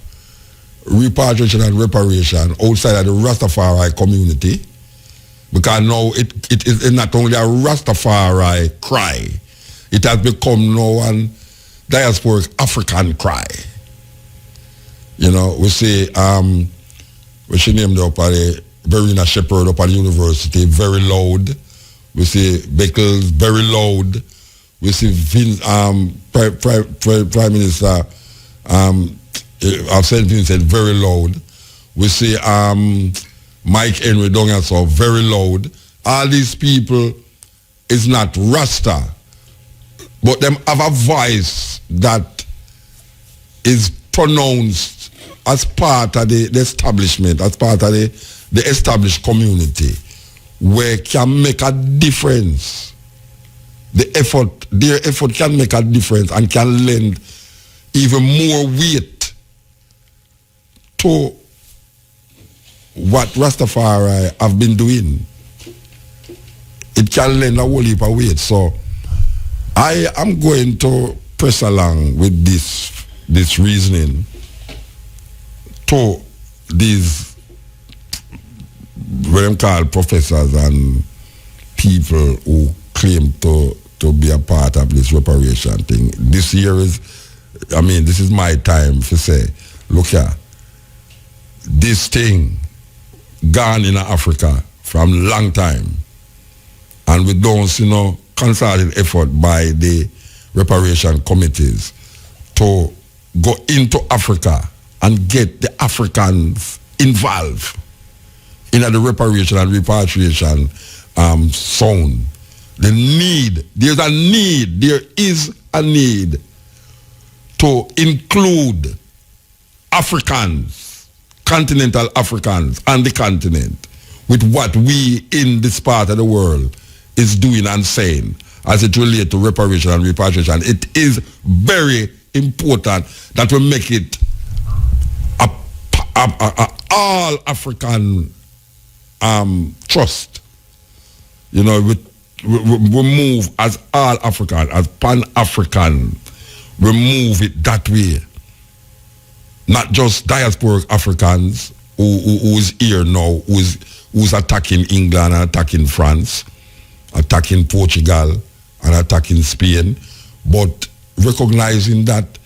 S4: repatriation and reparation outside of the Rastafari community, because now it is not only a Rastafari cry, it has become now an diasporic African cry. We say, we should name the Verena Shepherd up at the university, very loud. We see Beckles, very loud. We see Prime Minister of St. Vincent, very loud. We see Mike Henry Dongaso, very loud. All these people is not Rasta, but them have a voice that is pronounced as part of the establishment, as part of the established community, where can make a difference. Their effort can make a difference and can lend even more weight to what Rastafari have been doing. It can lend a whole heap of weight. So I am going to press along with this reasoning to these what them call professors and people who claim to be a part of this reparation thing. This year is, this is my time to say, look here, this thing gone in Africa from long time, and we don't see no concerted effort by the reparation committees to go into Africa and get the Africans involved in the reparation and repatriation zone. There is a need to include Africans, continental Africans on the continent with what we in this part of the world is doing and saying as it relates to reparation and repatriation. It is very important that we make it a all African trust. We move as all African, as Pan-African. We move it that way. Not just diasporic Africans who is here now, who's attacking England and attacking France, attacking Portugal and attacking Spain, but recognizing that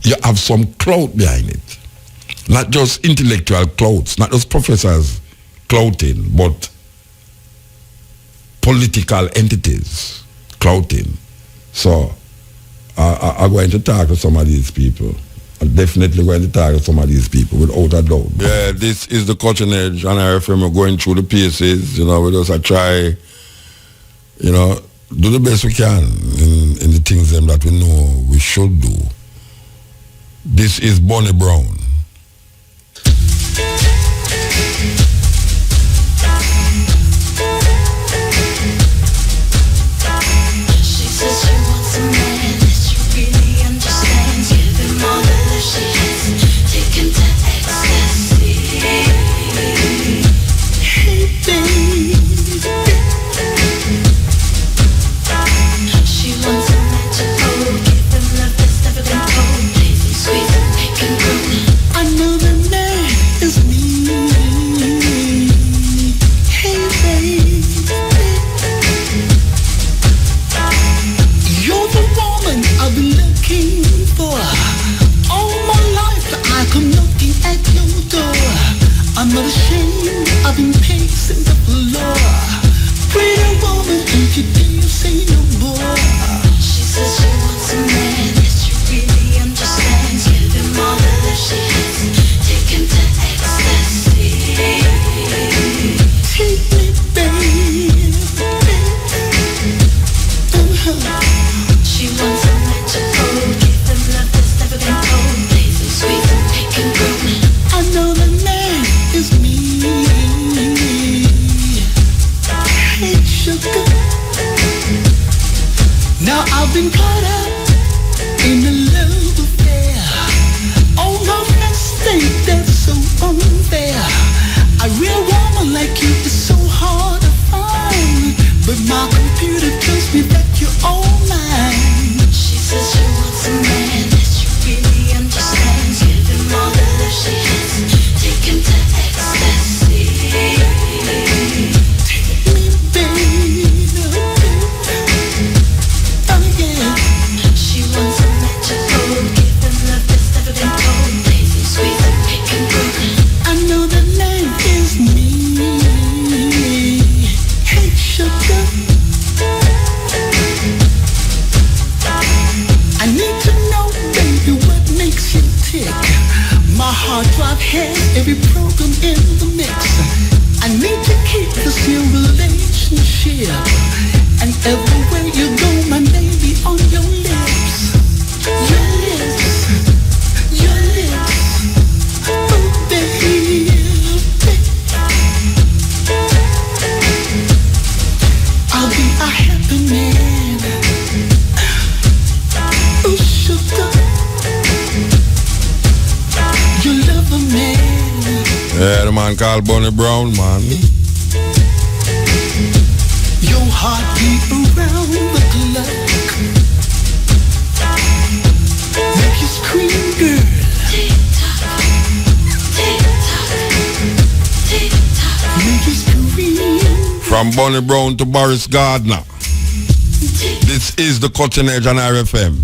S4: you have some clout behind it. Not just intellectual clouts, not just professors clouting, but political entities clouting. So I'm going to talk to some of these people. I'm definitely going to talk to some of these people without a doubt. Yeah, this is the Cutting Edge, and I refer me going through the paces. We just try, do the best we can in the things that we know we should do. This is Bonnie Brown.
S11: I'm not ashamed, I've been pacing the floor. Pretty woman, if you dare say no more.
S6: She says she wants a man that she really understands. Give him all the love she has. Take him to ecstasy.
S11: Take me, baby.
S6: She wants a man to hold. Give him love that's never been told. Plays him sweet and make him grow.
S11: I know the man is me. Hey, sugar. Now I've been caught up in a love affair. All my friends think that's so unfair. A real woman like you is so hard to find, but my computer tells me that you're all mine.
S6: She says she wants a man that she really understands. Give him all the love she has. Take him to ecstasy.
S11: Take me, baby. Oh yeah.
S6: She wants a man to hold. Give him love that's never been told. Plays him sweet and make him grow.
S11: I know the name is me. Hey, sugar. I need to know, baby, what makes you tick. My hard drive has every program in the mix. I need to keep this your relationship, and everywhere you go, my baby, on your lips. Your lips, your lips. Oh, baby. I'll be a happy man. Oh, sugar. You love a man.
S4: Yeah, the man called Bonnie Brown, man.
S11: Your heart beat around the clock. Make you scream, girl.
S6: Tick tock, tick tock, tick tock.
S11: Make you scream.
S4: From Bonnie Brown to Boris Gardner. This is the Cutting Edge on RFM.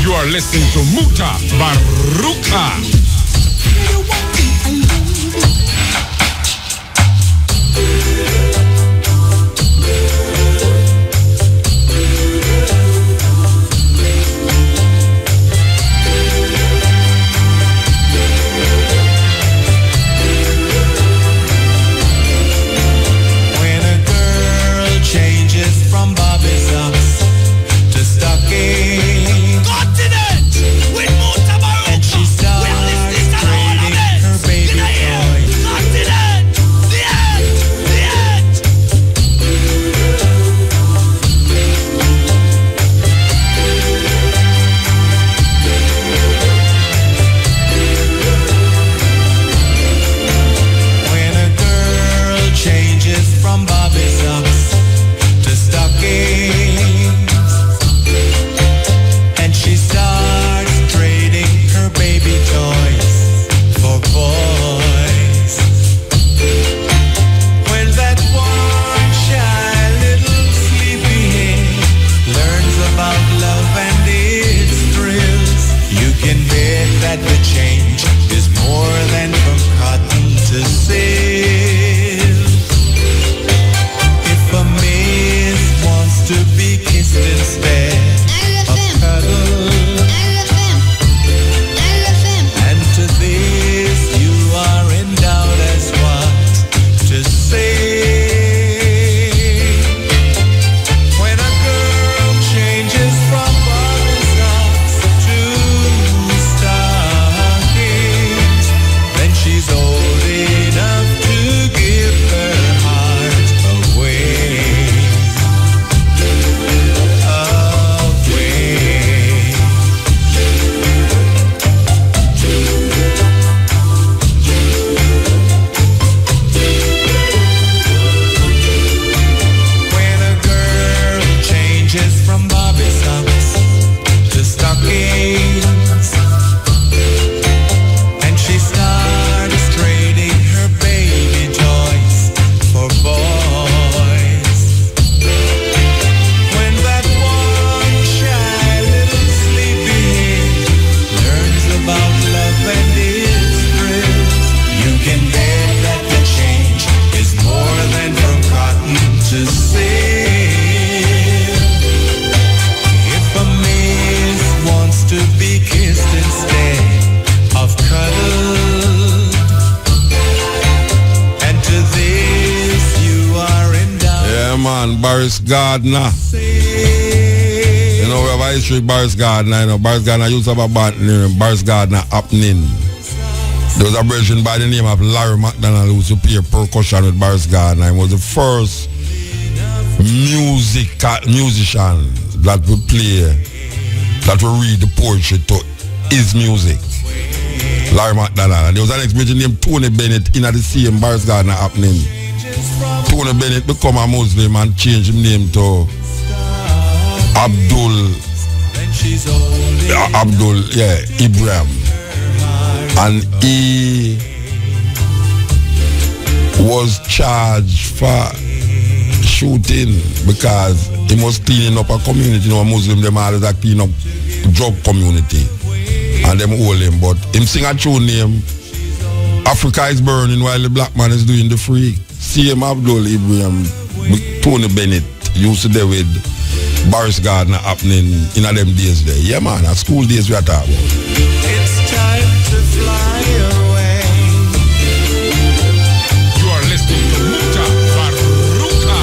S12: You are listening to Muta Baruka.
S4: Boris Gardner. You know, we have a history of Boris Gardner. You know, Boris Gardner used to have a band named Boris Gardner Happening. There was a version by the name of Larry McDonald who used to play percussion with Boris Gardner. He was the first musician that would play, that would read the poetry to his music. Larry McDonald. And there was an ex-major named Tony Bennett in the same Boris Gardner Happening. Tony Bennett become a Muslim and changed his name to Ibrahim. And he was charged for shooting because he was cleaning up a community. You know, a Muslim, them always a clean up drug community. And them hold him. But him sing a tune name, Africa is burning while the black man is doing the free. C.M. Abdul Ibrahim, Tony Bennett used to do with Boris Gardner Happening in them days there. Yeah man, at school days we are talking about.
S3: It's time to fly away.
S12: You are listening to Muta Baruka.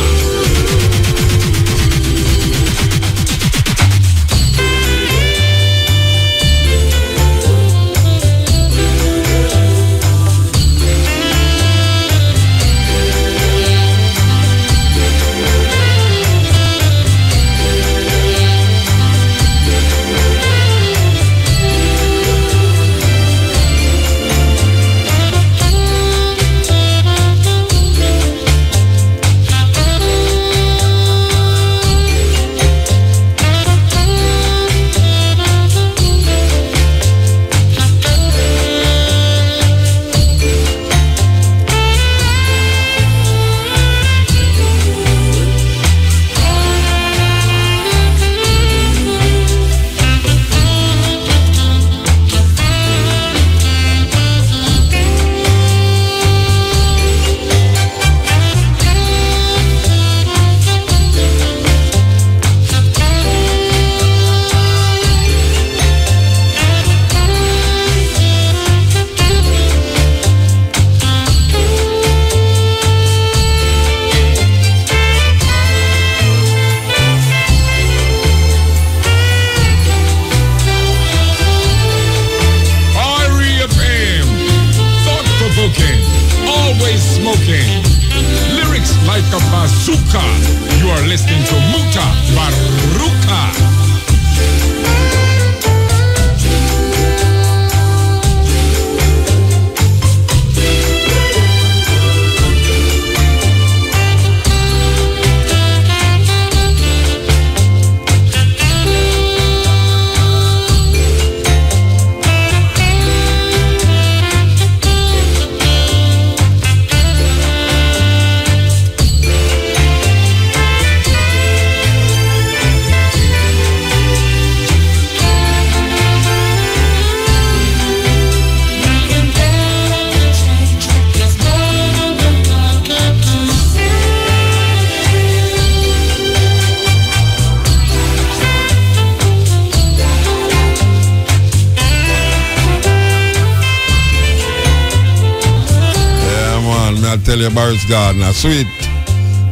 S4: I tell you, Boris Gardner, sweet.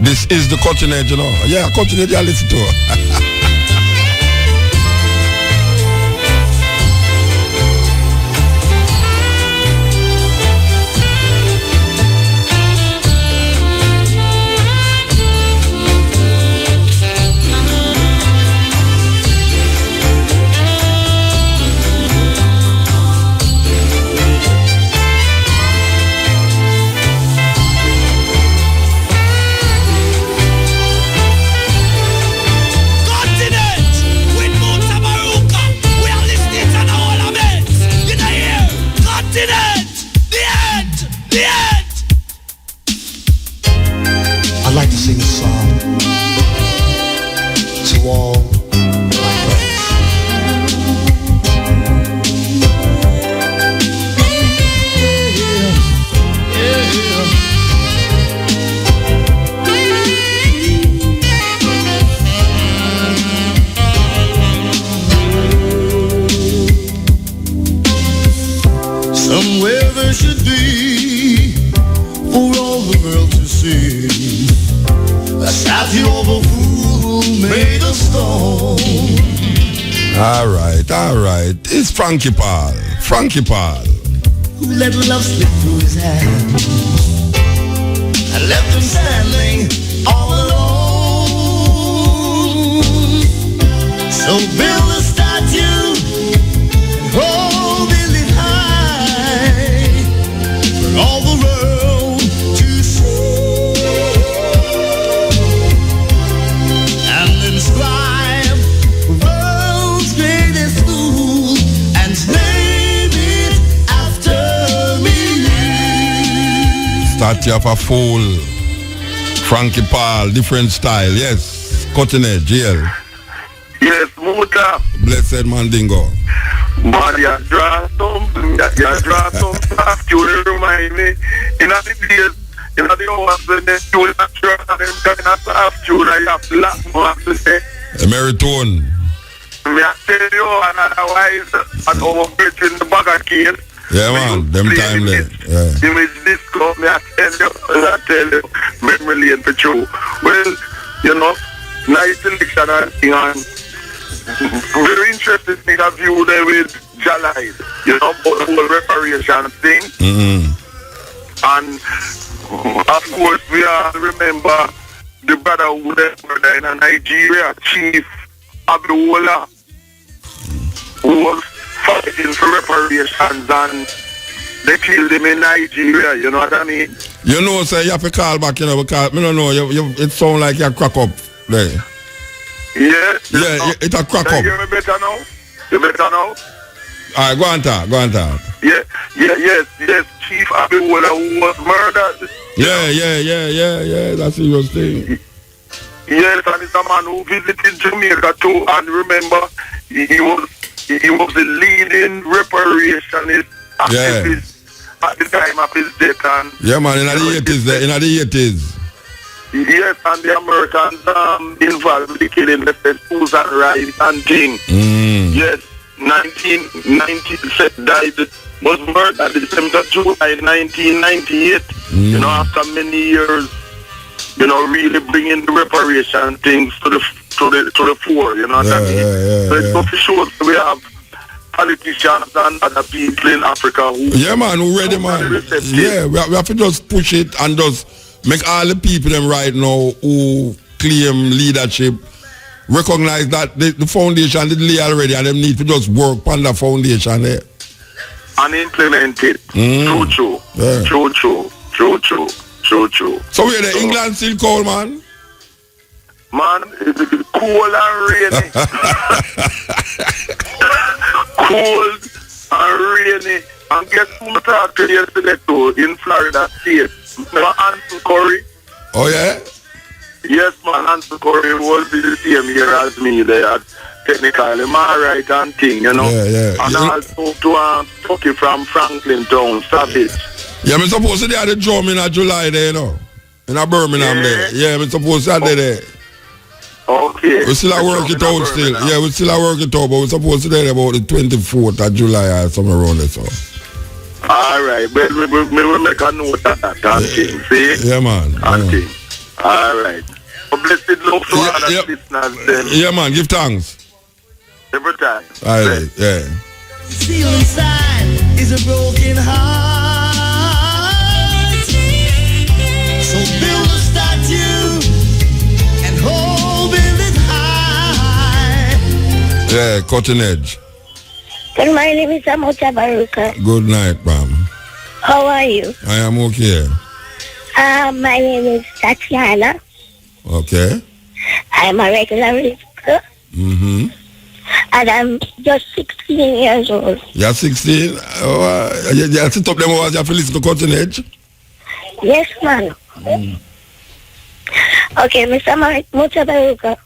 S4: This is the Cutting Edge, you know. Yeah, Cutting Edge, I listen to.
S11: I'd like to sing a song to all my friends. Somewhere there should be for all the world to see a statue of a fool made of stone.
S4: All right. It's Frankie Paul.
S11: Who let love slip through his hands and left him standing all alone. So build a statue and hold it high for all the world to see, and inscribe the world's greatest fool and name it after me.
S4: Statue of a fool. Frankie Paul, different style. Yes. Cutting Edge, yeah.
S13: Yes, Muta.
S4: Blessed Mandingo.
S13: Man, you draw some stuff you remind me. In the days, in the hours when they do that draw them kind of stuff you have to laugh more to say.
S4: Emeritone.
S13: Me I tell you, and otherwise, and our bridge in the bag of case.
S4: Yeah, man, them time there. Yeah.
S13: Image disco, me I tell you, memory lane for true. Well, you know, nice selection and thing, and very interested in a view there with Jah Lloyd, you know, about the whole reparation thing.
S4: Mm-hmm.
S13: And of course, we all remember the brother who left in Nigeria, Chief Abdullah, who was fighting for reparations, and they killed him in Nigeria, you know what I mean?
S4: You know, sir, you have to call back, you know, because, I don't know, it sounds like you crack up there.
S13: Yeah?
S4: Yeah, it's a crack up.
S13: You hear me better now? You better now?
S4: All right, go on talk.
S13: Yes, Chief Abdullah who was murdered.
S4: Yeah, that's a serious thing.
S13: Yes, and it's a man who visited Jamaica too, and remember, he was the leading reparationist activist at the time of his death. And
S4: yeah, man, in the 80s.
S13: Yes, and the Americans involved with the killing of the Susan Rice and thing. Yes, 1990 died, was murdered December, July 1998. You know, after many years, you know, really bringing the reparation things to the fore. You know what I mean? So it's for sure we have politicians and other people in Africa who
S4: who ready, man. Yeah, we have to just push it and just make all the people them right now who claim leadership recognize that the foundation did lay already, and them need to just work on the foundation there
S13: and implement it. True.
S4: So where the England still cold, man?
S13: Man, it's cold and rainy. Cold and rainy. And guess who I talked to yesterday too, in Florida State? Remember Anson Curry?
S4: Oh yeah?
S13: Yes, man, Anson Curry was the same year as me there. Technically, my right and thing, you know.
S4: Yeah.
S13: And I spoke to Tucky from Franklin Town, Savage.
S4: Yeah, I'm supposed to be at the drum in July there, you know. In Birmingham there. Yeah, I'm supposed to be there.
S13: Okay.
S4: We still work it out still. Yeah, we still work it out, but we're supposed to be there about the 24th of July or somewhere around there, so.
S13: All right, but we make a note of that. And thing, see?
S4: Yeah, man.
S13: And thing. All right. Blessed love to all the listeners. Then.
S4: Yeah, man. Give thanks.
S13: Every time.
S4: All right, yeah.
S11: See inside is a broken heart. So build a statue and hold it high.
S4: Yeah, Cutting Edge.
S14: Good morning, Mr. Mota Baruka.
S4: Good night, ma'am.
S14: How are you?
S4: I am okay.
S14: My name is Tatiana.
S4: Okay.
S14: I'm a regular listener.
S4: Mm-hmm.
S14: And I'm just 16 years old.
S4: You're 16? You sit up them hours, you have to listen to Cutting Edge?
S14: Yes, man. Okay, Mr. Mota Baruka.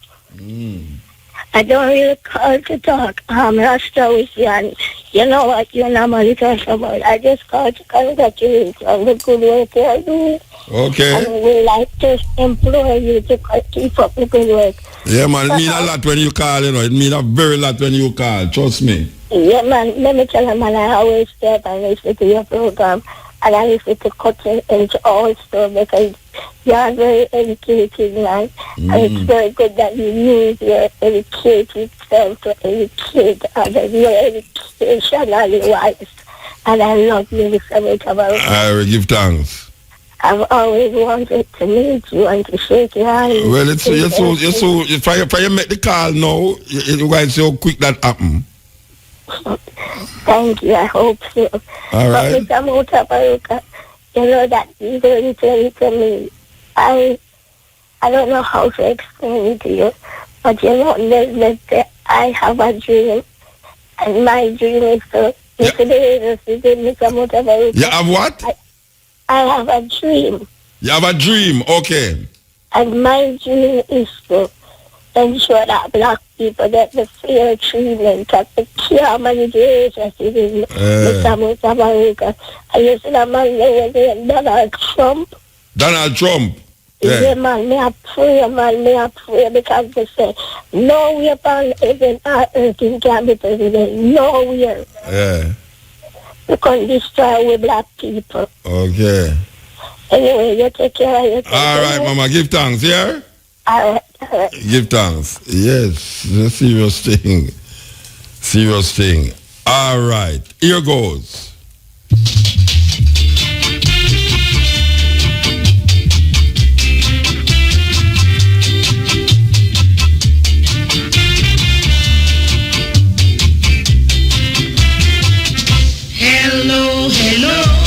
S14: I don't really call to talk. I'm Rasta with you, and you know what you normally talk about. I just call to congratulate you on the good work you're doing.
S4: Okay.
S14: And we like to implore you to keep up the good work.
S4: Yeah, man, it means a lot when you call, you know. It means a very lot when you call, trust me.
S14: Yeah, man, let me tell you, man, I always stay up and listen to your program. And I listen to Cutting Edge also because you are very educated, man. And it's very good that you use your educated self to educate others. You're educationally wise. And I love you so much about it.
S4: I will give thanks.
S14: I've always wanted to meet you and to shake your hand.
S4: Well, you're so, if I make the call now, you guys see how quick that happen.
S14: Thank you, I hope so.
S4: All right.
S14: But Mr. Mota Baruka, you know that you going to me. I don't know how to explain it to you, but you know, I have a dream, and my dream is to Mr. Mota Baruka.
S4: You have what?
S14: I have a dream.
S4: You have a dream, okay.
S14: And my dream is to ensure that black people get the fair treatment that the care managers in Mr. Mota Baruka. And you see that man there was Donald Trump.
S4: Donald Trump?
S14: Yeah, man, may I pray because they say, nowhere upon heaven or earth can be president. Nowhere.
S4: Yeah.
S14: You can't destroy with black people.
S4: Okay.
S14: Anyway, you take care of yourself.
S4: All right, Mama, give thanks, yeah?
S14: All right.
S4: Give thanks. Yes, it's a serious thing. Serious thing. All right, here goes.
S11: Hello, hello.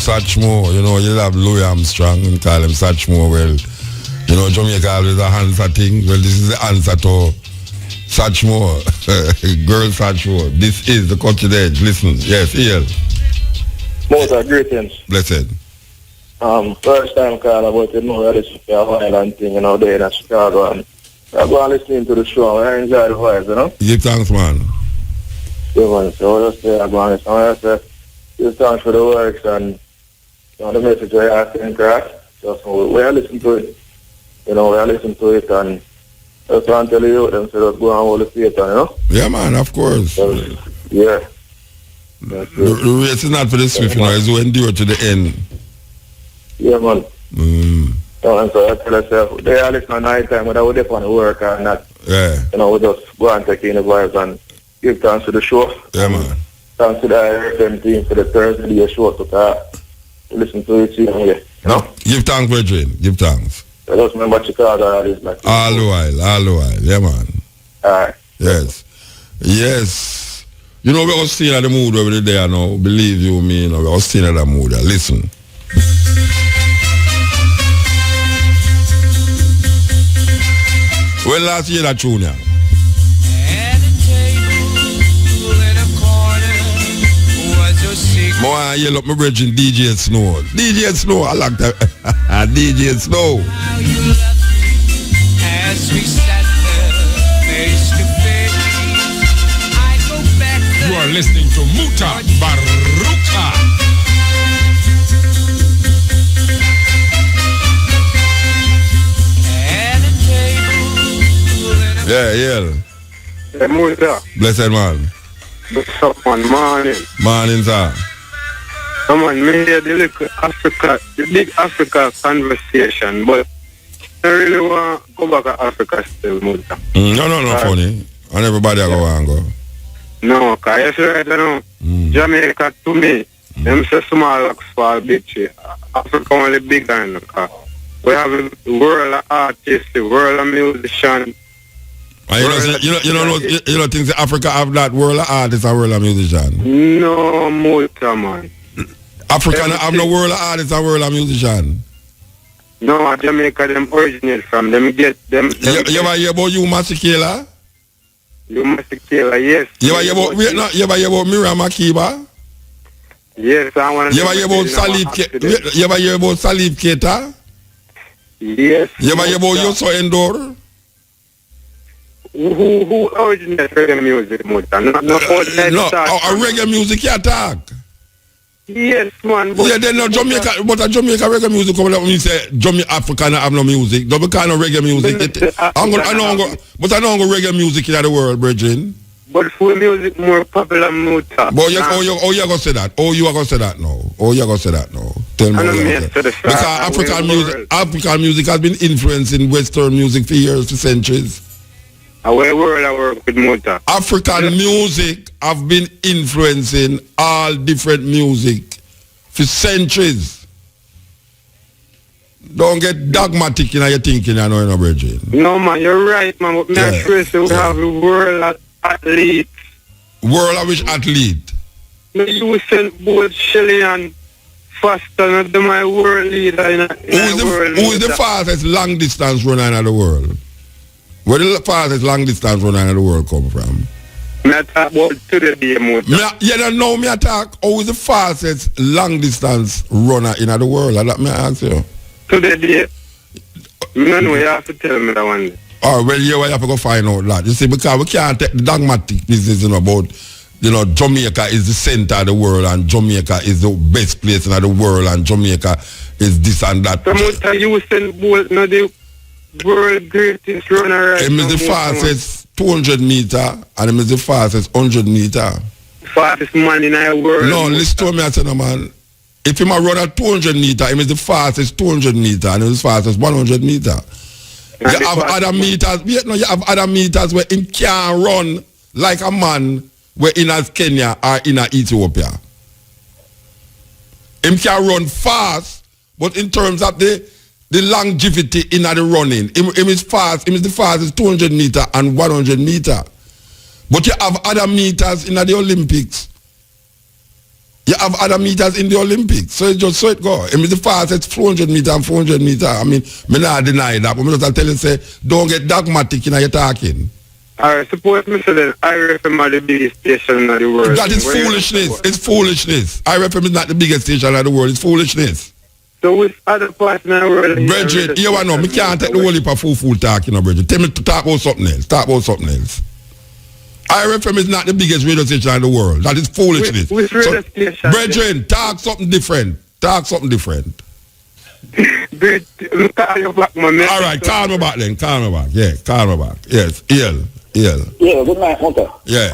S4: Satchmo, you know, you have Louis Armstrong and call him Satchmo. Well, you know, Jamaica always a answer thing. Well, this is the answer to Satchmo, girl Satchmo. This is the Cutting Edge. Listen, yes, here.
S15: Mota, greetings.
S4: Blessed.
S15: First time call about the know this Island thing, you know, there in Chicago, and I go and listening to the show. I enjoy the voice, you know.
S4: Give thanks, man.
S15: Yeah, man. So just I go and listen. I say, give thanks for the works and the message I have to interact. Just we are listening to it. You know, we are listening to it, and just want to tell you them so just go and hold the faith, you know.
S4: Yeah, man, of course.
S15: Yeah.
S4: The race is not for the swift, you know, it's who endure to the end.
S15: Yeah, man. And so I tell myself, they are listening at night time when I would on the work and that.
S4: Yeah.
S15: We just go and take in the vibes and give thanks to the show.
S4: Yeah, man.
S15: Thanks to the IRFM team for the Thursday show to listen to it.
S4: Give thanks, brethren. Give thanks.
S15: I just remember Chicago. All
S4: the while. Yeah, man.
S15: Alright.
S4: Yes. We are staying at the mood over there now. Believe you me, we are staying at the mood. Listen. When last year that tune, More I yell up my brethren DJ Snow. DJ Snow, I like that. DJ Snow.
S16: As we sat there face to face, I go back there.
S12: You are listening to Muta Baruka.
S4: Yeah.
S17: Muta.
S4: Blessed man.
S17: What's up, man?
S4: Morning, sir.
S17: Come on, me hear the big Africa conversation, but I really want to go back to Africa still, Muta.
S4: No, funny. And everybody go and go.
S17: No, because right now, Jamaica to me, them say small like small big tree. Africa only big and we have the world of artists, the world of musicians.
S4: You don't think that Africa have that world of artists and world of musicians?
S17: No, Muta, man.
S4: Africa have no world of artists and world of musicians?
S17: No, Jamaica them originate from them get them.
S4: You ever hear about you Masikela?
S17: You Masikela, yes.
S4: You ever hear about Miriam Makeba?
S17: Yes, I want to.
S4: You ever hear about Salif Keita?
S17: Yes.
S4: You ever hear about Yoso Endor?
S17: Who originated reggae music, Muta? No,
S4: reggae music you attack.
S17: Yes, man.
S4: Yeah, then no Jamaica, but a Jamaica reggae music come up when you say Jamaica Africa have no music. Double kind of reggae music. I don't go reggae music in the world, brethren.
S17: But full music more popular, Muta.
S4: But you gonna say that? Oh, you are gonna say that now? Tell me. Because African music has been influencing Western music for years, for centuries.
S17: Where world I work with Muta.
S4: African music have been influencing all different music for centuries. Don't get dogmatic in your thinking, brethren.
S17: No, man, you're right, man. But I'm sure we have the world of athletes.
S4: World of which athlete?
S17: You send both Shelley and Foster, not my world leader in the world.
S4: Who is the fastest long distance runner in the world? Where the farthest long distance runner in the world come from?
S17: I talk about today, Muta.
S4: You don't know me attack. Who is the fastest long distance runner in the world? Let me ask you.
S17: Today, no, you have to tell me that one day.
S4: Oh, well, you have to go find out that. You see, because we can't take the dogmatic business about, Jamaica is the center of the world and Jamaica is the best place in the world and Jamaica is this and that.
S17: So, Muta, you send both, the world greatest runner right
S4: now. Him is the fastest 200 meter and him is the fastest 100 meter.
S17: Fastest man in the world.
S4: No, listen to me, I say, no, man. If him a run at 200 meter, him is the fastest 200 meter and him is the fastest 100 meter. You have other meters. You have other meters where him can't run like a man where in as Kenya or in Ethiopia. Him can run fast, but in terms of the longevity in the running, him is fast. Him is the fastest 200 meter and 100 meter. But you have other meters in the Olympics. You have other meters in the Olympics. So it's just so it go. Him is the fastest 400 meter and 400 meter. I mean, me not deny that, but me just tell you, say, don't get dogmatic in your talking.
S17: Alright, suppose me say that IRFM are the biggest station in the world.
S4: That is foolishness. It's foolishness. IRFM is not the biggest station in the world. It's foolishness.
S17: So with other parts in the world...
S4: Brethren, you know, me can't take the whole heap of fool talk, brethren. Tell me to talk about something else. IRFM is not the biggest radio station in the world. That is foolishness.
S17: Which radio station?
S4: Brethren, talk something different.
S17: Alright,
S4: calm me back then. Calm me back. Yeah, calm me back. Yes, ill.
S15: Yeah, good night, Muta.
S4: Yeah.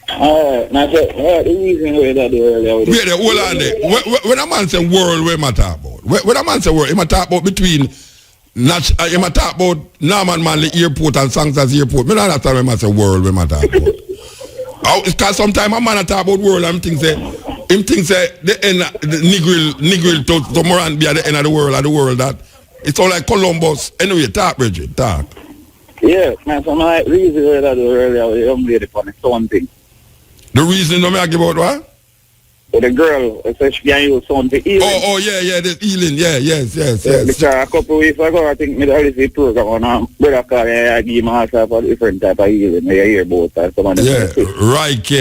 S15: Now, the reason why that earlier.
S4: Wait there, hold on there. When a man say world, where am I talk about? When a man say world, am I talk about between am I talk about Norman Manley Airport and Sangsters Airport? I don't understand when I say world, where am I talk about? Because sometimes a man talk about world and him think say the end, the Negril to Moran be at the end of the world that it's all like Columbus. Anyway, talk, Bridget, talk.
S15: Yeah, man, so my reason why that earlier with the young lady for the sound thing.
S4: The reason you make about what?
S15: So the girl, so she can use sound for healing.
S4: Oh, yeah, the healing, yes.
S15: Because a couple of weeks ago, I think me already see program on brother call I give myself a different type of healing. I hear about that. Some of them
S4: Reiki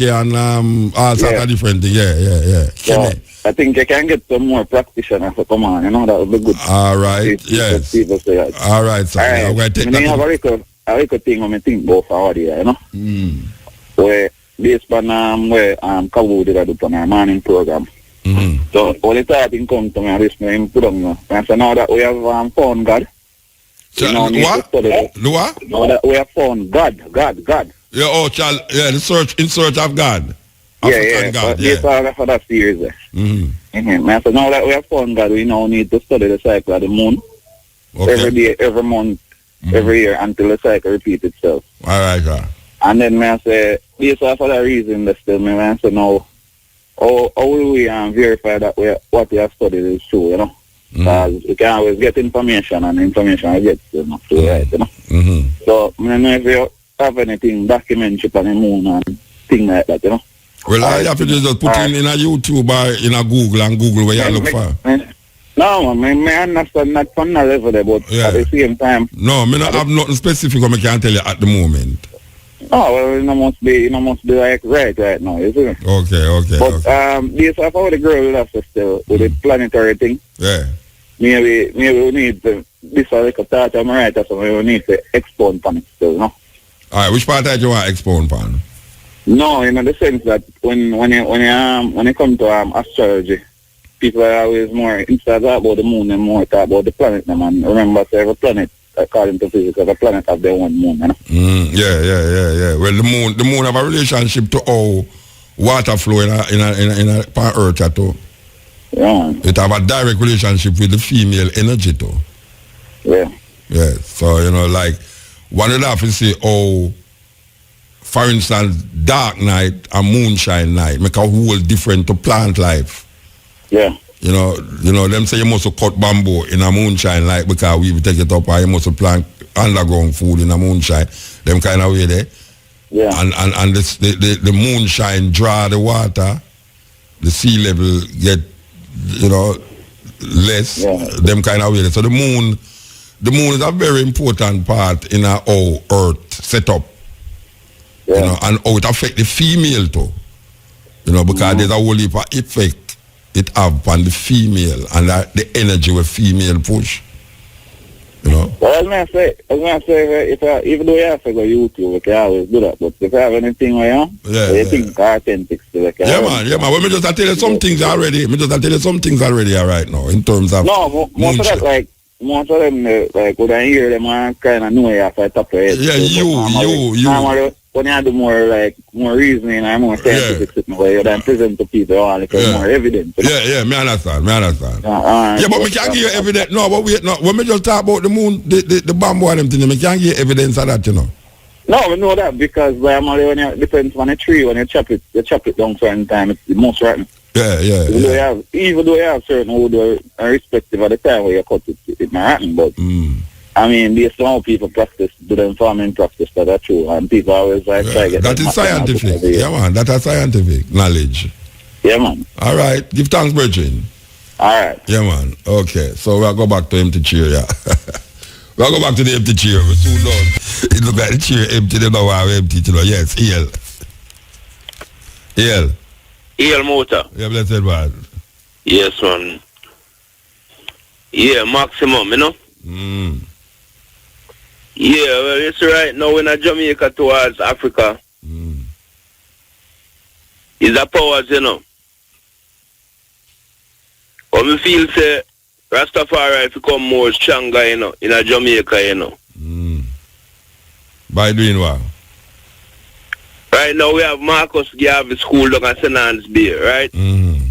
S4: and all sorts of different things. Yeah.
S15: So, I think you can get some more practitioners to come on. You know, that would be good.
S4: All right, yes.
S15: People say that.
S4: All right, so I'm going to take that.
S15: I have a record thing when I think about forward here, you know? Where based on where Kawu did do on our morning program. So all the time come to me and this me put on and so now that we have found God.
S4: So, what?
S15: Now that we have found God.
S4: Yeah, in search of God.
S15: African God, yeah. That's for that series there. So now that we have found God, we now need to study the cycle of the moon. Every day, every month, every year until the cycle repeats itself.
S4: All right,
S15: And then I say, based off of that reason, that's still me answer now, how will we verify that what we have studied is true, you know? Because we can always get information and information I get still not true, right, you know? So, I don't know if you have anything, documentary on the moon and things like that, you know?
S4: Well, all you have to do is just put in a YouTube or in a Google and Google where you look for.
S15: No, man, I understand that from that level there, but at the same time...
S4: No, I don't have nothing specific I can't tell you at the moment.
S15: Oh, well, it must be like right now, isn't it?
S4: Okay.
S15: But based off how the girl left us still with the planetary thing.
S4: Yeah.
S15: Maybe we need to this like a thought I'm right, so we need to expound on it still, no?
S4: Alright, which part do you want to expound on?
S15: No, in the sense that when you come to astrology, people are always more instead of about the moon and more talk about the planet, man. Remember, so every planet, according to physics, every planet have their own moon, you know?
S4: Yeah. Well, the moon have a relationship to how water flow in a Earth too.
S15: Yeah.
S4: It have a direct relationship with the female energy too.
S15: Yeah.
S4: Yeah. So like one of the have to say how, for instance, dark night and moonshine night make a whole different to plant life.
S15: Yeah.
S4: You know, them say you must cut bamboo in a moonshine light because we take it up and you must plant underground food in a moonshine. Them kind of way there.
S15: Yeah.
S4: And the moonshine draw the water, the sea level get, less. Yeah. Them kind of way there. So the moon is a very important part in our Earth setup. Yeah. And how it affect the female too. Because there's a whole heap of effect it have on the female and the energy with female push. Well,
S15: I was going to say, even though you have to go YouTube, you can always do that. But if you have anything where you think authentic still,
S4: yeah, man. Well, me just tell you some things already right now in terms of
S15: most of that, most of them, when I hear them, I kind of know you have to top of it.
S4: Yeah, you.
S15: When you do more reasoning and more scientific way, then present to people more evidence.
S4: Yeah, me understand. But we can't give you evidence. No, but wait, no. When we just talk about the moon, the bamboo and them things, we can't give you evidence of that,
S15: No, we know that because when it depends on a tree, when you chop it down certain time, it's the most rotten.
S4: Yeah.
S15: Even though you have certain wood, irrespective of the time where you cut it, it's not rotten, but I mean, based on how people do them farming practice, that's true. And people always try to get
S4: that is scientific. Yeah, man. That is scientific knowledge.
S15: Yeah, man.
S4: All right. Give thanks, Virgin.
S15: All right.
S4: Yeah, man. Okay. So we'll go back to empty chair, yeah. We'll go back to the empty chair. We're too long. It look like the chair empty. They know how empty. Yes,
S18: EL motor.
S4: Yeah, blessed man.
S18: Yes, man. Yeah, maximum, Yeah, well, it's right now in Jamaica towards Africa. It's a powers, But me feel say Rastafari become more stronger, in a Jamaica,
S4: By doing what?
S18: Right now we have Marcus Garvey School down at St. Anne's Bay, right?
S4: Mm-hmm.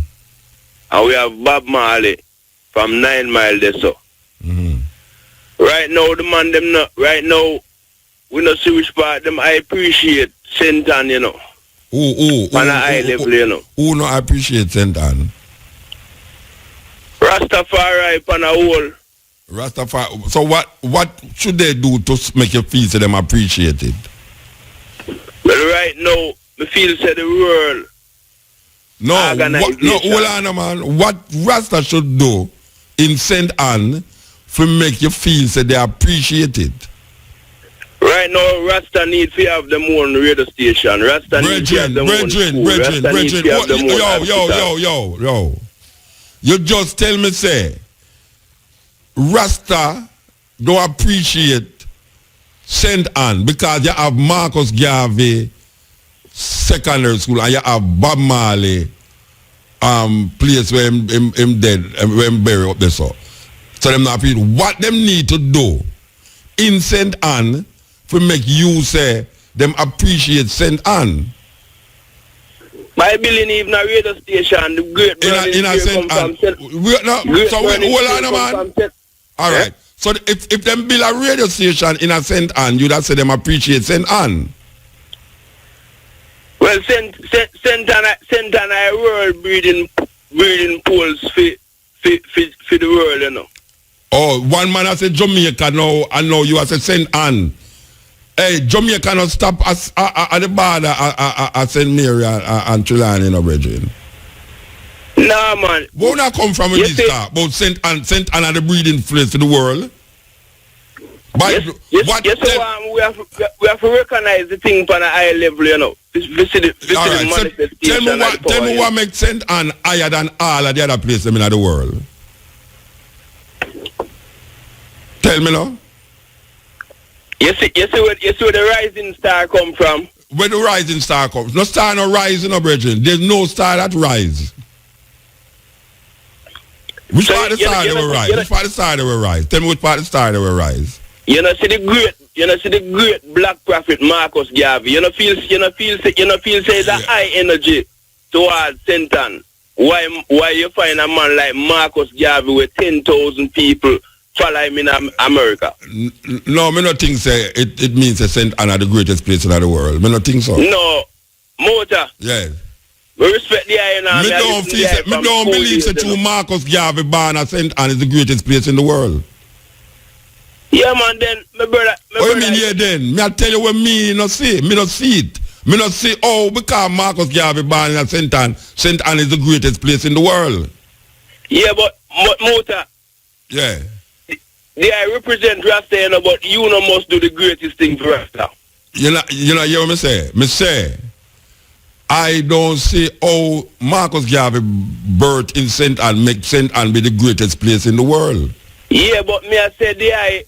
S18: And we have Bob Marley from 9 Mile there, so.
S4: Mm-hmm.
S18: Right now, the man, them not, right now, we not see which part them I appreciate St. Anne, you know. On a high level, you know.
S4: Who no appreciate St. Anne?
S18: Rastafari on a whole.
S4: Rastafari. So what should they do to make you feel so them appreciate it?
S18: Well, right now, I feel say the world.
S4: No, hold on, man. What Rasta should do in St. Anne to make you feel say they appreciate it?
S18: Right now, Rasta need to have them own radio station. Rasta need to have them own school. Rasta need to have them own hospital.
S4: Yo. You just tell me, say, Rasta don't appreciate St. Anne because you have Marcus Garvey Secondary School and you have Bob Marley place where him dead, where him buried up there, so them not feel what them need to do in St. Anne to make you say them appreciate St. Anne.
S18: My building even a radio station, the great
S4: in a St. Anne. Hold on, man. All right. So if them build a radio station in a St. Anne, you'd have say them appreciate St. Anne.
S18: Well, St. Anne a world breeding pools for the world, you know.
S4: Oh, one man has said Jamaica now, and now you have said St. Anne. Hey, Jamaica not stop at the border at St. Mary and Trelawny, you know, brethren.
S18: Nah, man.
S4: Where not come from with this talk about St. Anne are the breeding place to the world? But
S18: we have to recognize the thing on a high level, you know. Visit the manifestation.
S4: Tell me what makes St. Anne higher than all of the other places in the world. Tell me now.
S18: You see where the rising star come from?
S4: Where the rising star comes? No star no rising, no brethren. There's no star that rise. Which part of the star they will rise? Which part of the star they will rise? Tell me which part of the star they will rise.
S18: You know, see the great black prophet Marcus Garvey. You know, feel say the high energy towards St. Anne. Why you find a man like Marcus Garvey with 10,000 people follow him in America?
S4: No, me not think say it means that St. Anne are the greatest place in the world. Me not think so.
S18: No, Mota.
S4: Yes.
S18: We respect the iron.
S4: Me don't believe that true Marcus Garvey born at St. Anne is the greatest place in the world.
S18: Yeah, man. Then my brother.
S4: What you mean here then? Me I tell you what me not see. Me not see it. Me not say, oh, because Marcus Garvey born in St. Anne is the greatest place in the world.
S18: Yeah, but Mota.
S4: Yeah.
S18: They represent Rasta, you know, but you know must do the greatest thing for Rasta.
S4: You know what me say? Me say, I don't see how Marcus Garvey birth in St. Anne make St. Anne be the greatest place in the world.
S18: Yeah, but me I say the eye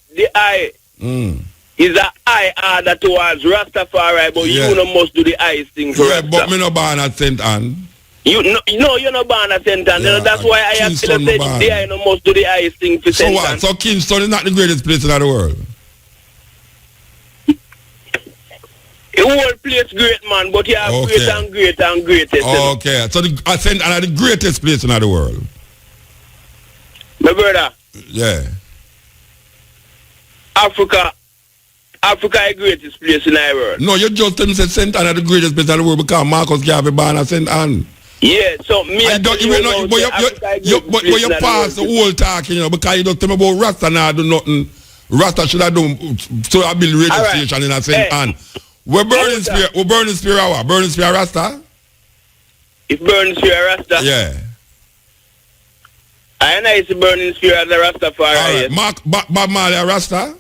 S18: is a high order towards Rastafari, but you know must do the highest thing for Rasta.
S4: But me no born at St. Anne.
S18: You're not born at St. Anne. Yeah, that's why I have to say the eye no must do the highest thing for St. Anne.
S4: So Kingston is not the greatest place in the world?
S18: The whole place great, man, but you have great and great and greatest.
S4: Okay, so St. Anne is the greatest place in the world?
S18: My brother.
S4: Yeah.
S18: Africa is the greatest place in the world.
S4: No, you just tell me that St. Anne is the greatest place in the world because Marcus Garvey born at St. Anne.
S18: Yeah, so me
S4: but you pass the whole talking, you know, because you don't tell me about Rasta now do nothing. Rasta should have done so I build radio station in a St. Anne. We're burning spear. We're burning spear hour. Burning spear Rasta?
S18: If burning spear Rasta?
S4: Yeah.
S18: I know it's burning spear as a Rastafari.
S4: Right. Bob Marley a Rasta?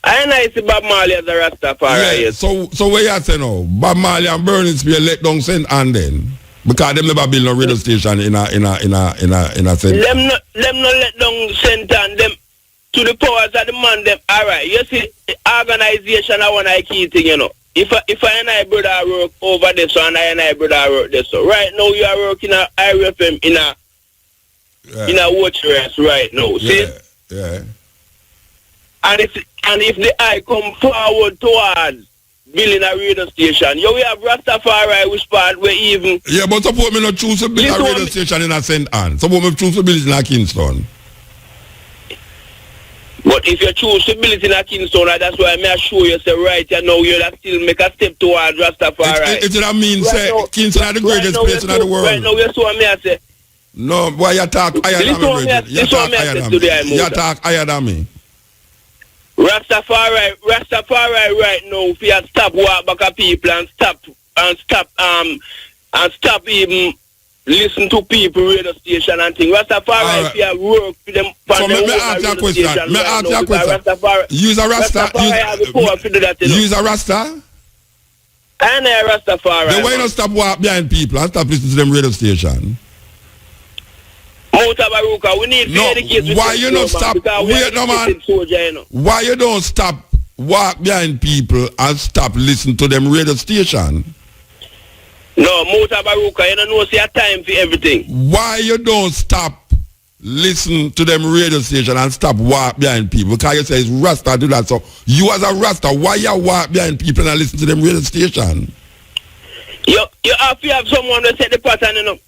S18: I know it's Bob Marley as a Rastafari.
S4: Yeah. So what you say now? Bob Marley and burning spear let down St. Anne then? Because them never build no radio station in a St.
S18: Them not let down St. Anne. Them to the powers of the man, them, alright, you see, organization I want to key thing, you know. If I and I brother work over this and I and I brother work this, so right now you are working at IRFM in a watch race right now, see?
S4: Yeah.
S18: And if the eye come forward towards building a radio station. You we have Rastafari which part where even...
S4: Yeah, but suppose me not choose to build a radio station in a St. Anne. Suppose me choose to build it in a Kingston.
S18: But if you choose to build it in a Kingston, that's why I assure you, say, right, you know, you'll still make a step towards Rastafari.
S4: It that means,
S18: right
S4: say,
S18: now,
S4: Kingston is the greatest place in the world.
S18: Right now, you saw me, I say...
S4: No, why you talk higher than me, Bridget? You talk higher than me. You talk higher than me.
S18: Rastafari right now, if you stop walk back at people and stop even listen to people radio station and things. Rastafari if you work for them.
S4: So me ask you a question. Me ask you a question. Use a Rasta. Use a Rasta.
S18: I know a Rastafari.
S4: Then why not stop walk behind people and stop listening to them radio station?
S18: Baruka, we need to educate.
S4: Why you not stop? Wait, no man. Why you don't stop walk behind people and stop listening to them radio station?
S18: No, Mota Baruka, you don't know see a time for everything.
S4: Why you don't stop listen to them radio station and stop walk behind people? Because you say it's Rasta do that. So you as a Rasta, why you walk behind people and listen to them radio station?
S18: You have to have someone to set the pattern, you know.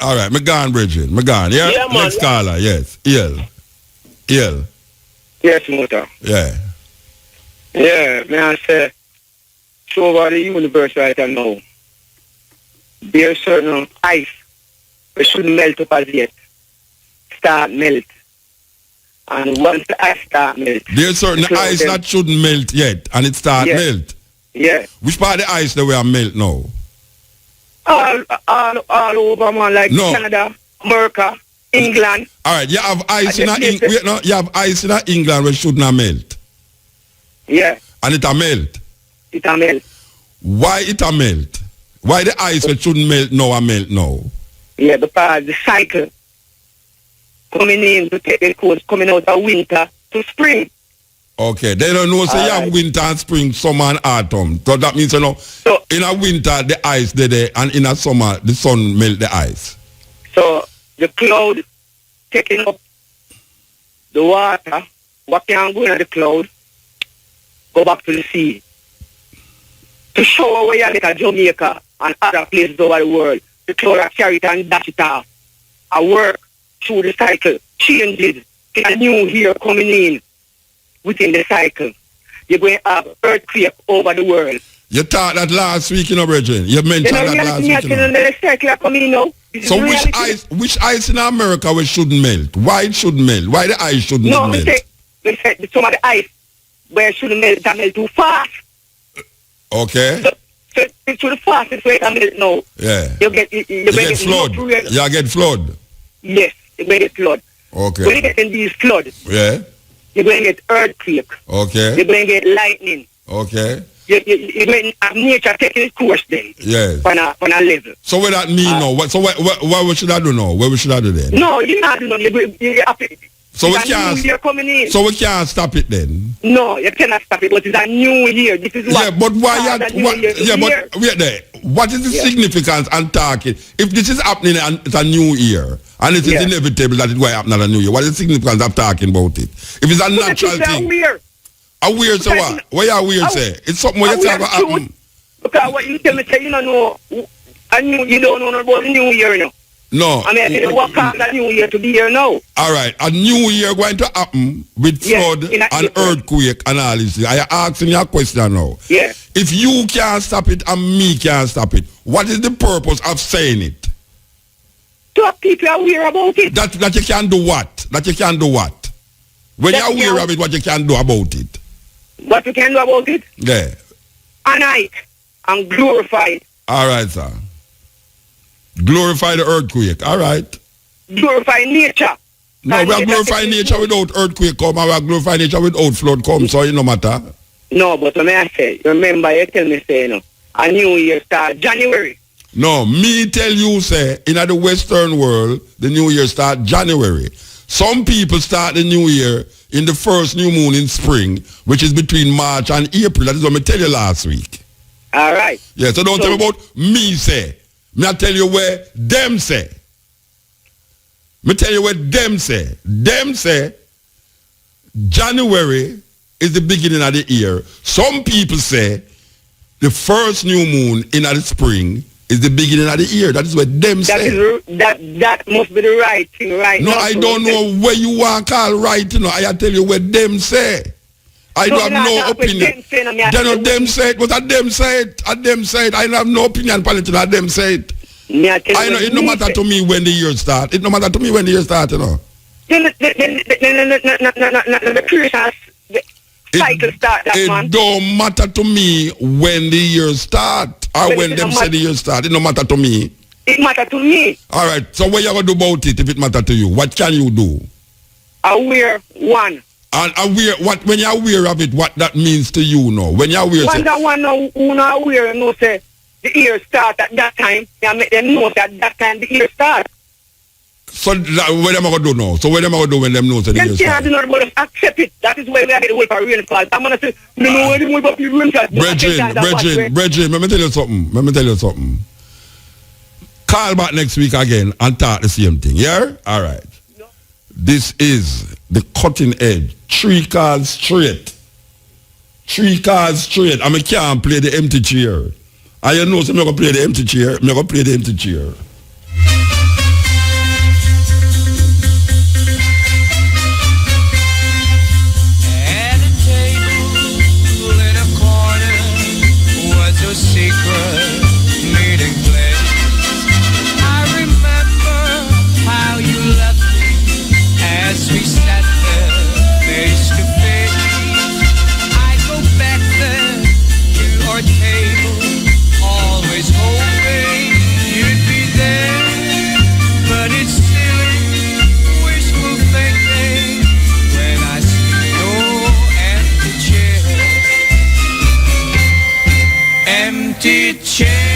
S4: All right, me gone, Bridget. Me gone. Yeah,
S18: yeah man.
S4: Next caller, yes. EL.
S17: Yes, Mota.
S4: Yeah.
S17: Yeah, may I say, so over the universe right now, there's certain ice that shouldn't melt up as yet. Start melt. And once the ice start melt...
S4: There's certain ice that shouldn't melt yet, and it start melt.
S17: Yeah.
S4: Which part of the ice that we are melt now?
S17: All over, man, like Canada, America, England.
S4: All right, you have ice in you have ice in England which should not melt.
S17: Yeah.
S4: And it a melt.
S17: It a melt.
S4: Why it a melt? Why the ice which shouldn't melt now a melt now?
S17: Yeah, because the cycle coming in to take the course, coming out of winter to spring.
S4: Okay, they don't know, say you have winter and spring, summer and autumn. So that means, you know, in a winter, the ice there, and in a summer, the sun melt the ice.
S17: So the cloud taking up the water, what can go in the cloud, go back to the sea. To show where you like Jamaica and other places over the world, the cloud carry it and dash it off. I work through the cycle, changes, in a new year coming in. Within the cycle, you're going to have earthquake over the world.
S4: You thought that last week, you know, Bridget. You mentioned that last week, you know. So which ice in America which shouldn't melt? Why it shouldn't melt? Why the ice shouldn't melt?
S17: No, we say some of the ice where it shouldn't melt, it melt too fast.
S4: Okay.
S17: So it's too fast, it's where it melt now.
S4: Yeah.
S17: You get
S4: flood. You get flood.
S17: Yes, you get flood.
S4: Okay.
S17: When you get in these floods,
S4: yeah,
S17: you're going to get earthquake.
S4: Okay.
S17: You're going to get lightning.
S4: Okay.
S17: You're going to have nature taking its course then.
S4: Yes.
S17: On a level.
S4: So what that mean now? So what should I do now? What should I do then?
S17: No, you're not doing you have to,
S4: so we can't.
S17: Year coming in.
S4: So we can't stop it then.
S17: No, you cannot stop it. But it's a new year. This is what.
S4: Yeah, but why? But wait there. What is the significance and talking? If this is happening and it's a new year, and it is inevitable that it will happen at a new year, what is the significance of talking about it? If it's a natural thing. A weird say what? What you weird say? It's something where you say about happen.
S17: Because what you tell me say you don't know, you don't know about the new year now.
S4: No.
S17: I mean, what cause the new year to be here now?
S4: All right, a new year going to happen with flood and earthquake and all this. I asking you a question now.
S17: Yeah.
S4: If you can't stop it and me can't stop it, what is the purpose of saying it?
S17: To have people aware about it.
S4: That you can do what? That you can do what? When you're aware of it, what you can do about it?
S17: What you can do about it?
S4: Yeah.
S17: Honor it and glorify it.
S4: All right, sir. Glorify the earthquake. All right.
S17: Glorify nature.
S4: No, we are glorifying nature without earthquake come, and we are glorifying nature without flood come, so it no matter.
S17: No, but when I say, remember, you tell me, say, a new year start January.
S4: No, me tell you, say, in the Western world, the new year start January. Some people start the new year in the first new moon in spring, which is between March and April. That is what I tell you last week.
S17: All right.
S4: Yeah, so don't tell me about me say. Me I tell you where them say. Me tell you what them say. Them say January is the beginning of the year. Some people say the first new moon in the spring is the beginning of the year. That is what them say.
S17: That must be the right thing, right?
S4: No, I don't know where you want to call right, you know. I tell you what them say. I don't have no opinion. Them say it, but them say it. I have no opinion on it. Them say it. I know it no matter to me when the year start. It no matter to me when the year start, you know.
S17: The Christmas cycle start, that man.
S4: It don't matter to me when the year start or when them say the year start. It no matter to me.
S17: It matter to me.
S4: All right. So what you gonna do about it if it matter to you? What can you do?
S17: Aware one.
S4: And aware what when you're aware of it, what that means to you now? When you're aware,
S17: one who not aware, no say the year start at that time. You make them know that time the year start.
S4: So what am I gonna do now? So what am I gonna do when them know that the year start?
S17: Them can't accept it. That is why we are getting away from rainfall. I'm gonna say, you know where the way for people rainfall.
S4: Brethren, let me tell you something. Call back next week again and talk the same thing. Yeah? All right. No. This is the cutting edge. 3 cards straight. And I can't play the empty chair. And you know, so I'm going to play the empty chair.
S16: At a table in a corner was a secret meeting place. I remember how you left me as we sat there face to face. I go back there to our table, always hoping you'd be there. But it's silly, wishful thinking when I see your empty chair. Empty chair.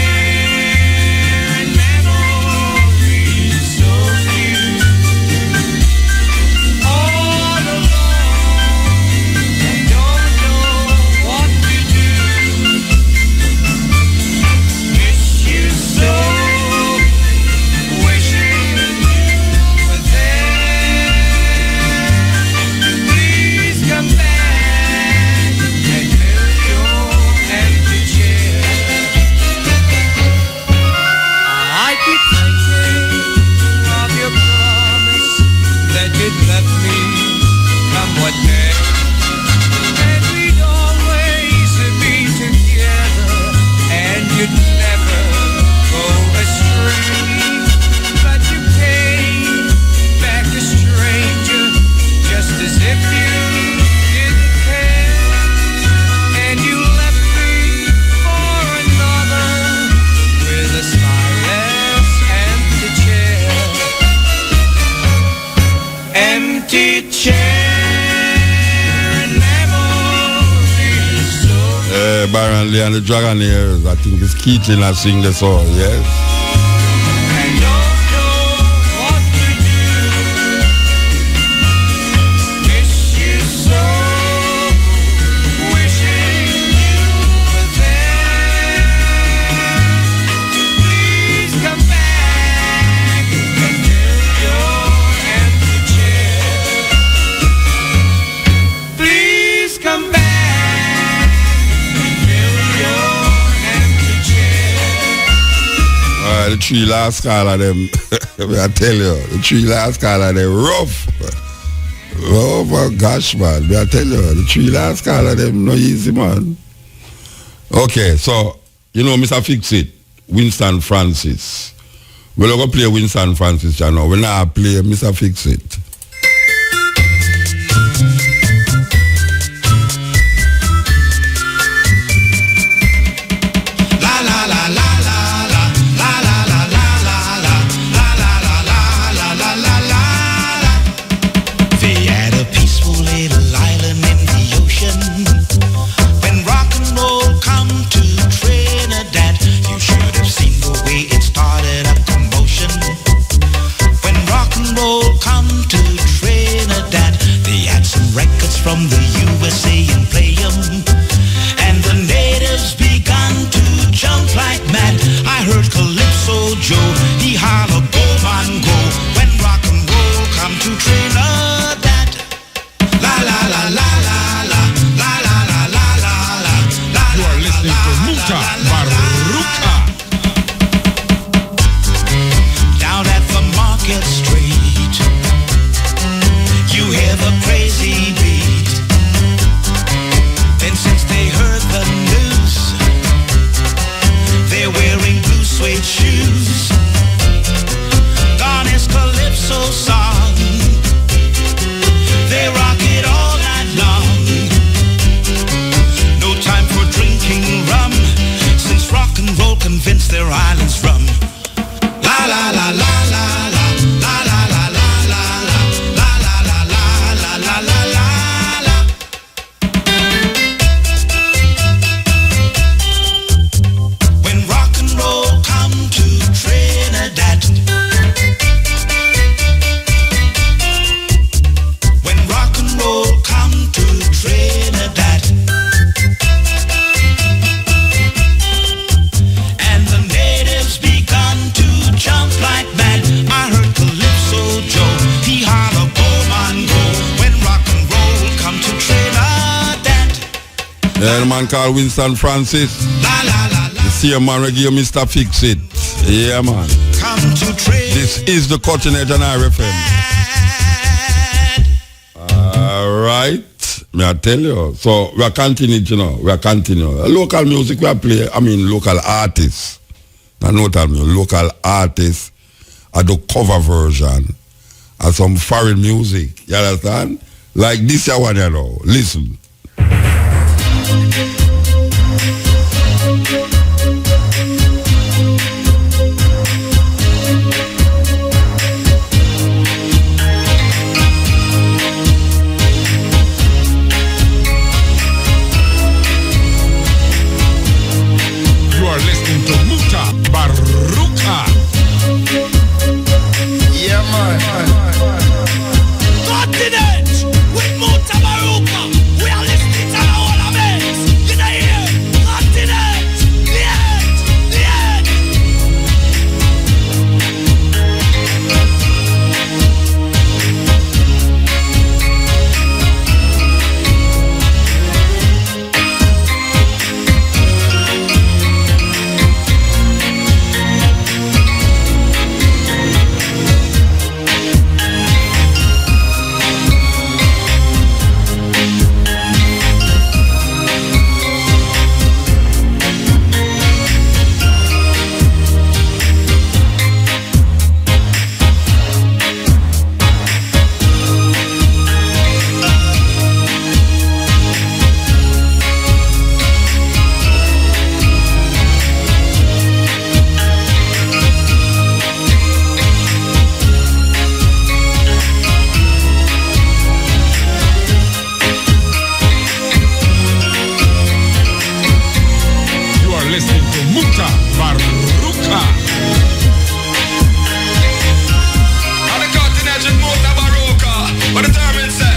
S4: Baron Lee and the Dragonaires. I think it's Keaton that sing the song, yes? The 3 last call of them, I tell you, the 3 last call of them rough. Oh my gosh, man. I tell you, the 3 last call of them no easy, man. Okay, so, you know, Mr. Fix It, Winston Francis. We're going to play Winston Francis, you know. We're not play Mr. Fix It.
S3: Come to street. You hear the crazy beat. Then since they heard the news, they're wearing blue suede shoes. Gone is Calypso song. They rock it all night long. No time for drinking rum, since rock and roll convinced their island's rum. La la la la la la la la la la la la la la la la la la la. When rock and roll come to Trinidad, when rock and roll come to Trinidad, and the natives begun to jump like mad. I heard Calypso Joe, he holler, go man go, when rock and roll come to Trinidad.
S4: Yeah, the man called Winston Francis. The same man who give Mr. Fix It. Yeah, man.
S3: Come to Trinidad.
S4: This is the Cutting Edge on RFM. Alright. Me I tell you. So we are continuing, you know. We are continuing. Local music we are play. I mean local artists. I know tell me local artists are the cover version of some foreign music. You understand? Like this here one, you know. Listen.
S12: You are listening to Muta Baruka.
S3: Yeah, man. Cutting Edge with Muta Baruka. We are listening to all of it. You know here, Cutting Edge, the edge, the edge.
S12: You are listening to Muta Baruka.
S3: On the Cutting Edge with Muta Baruka. What the term say?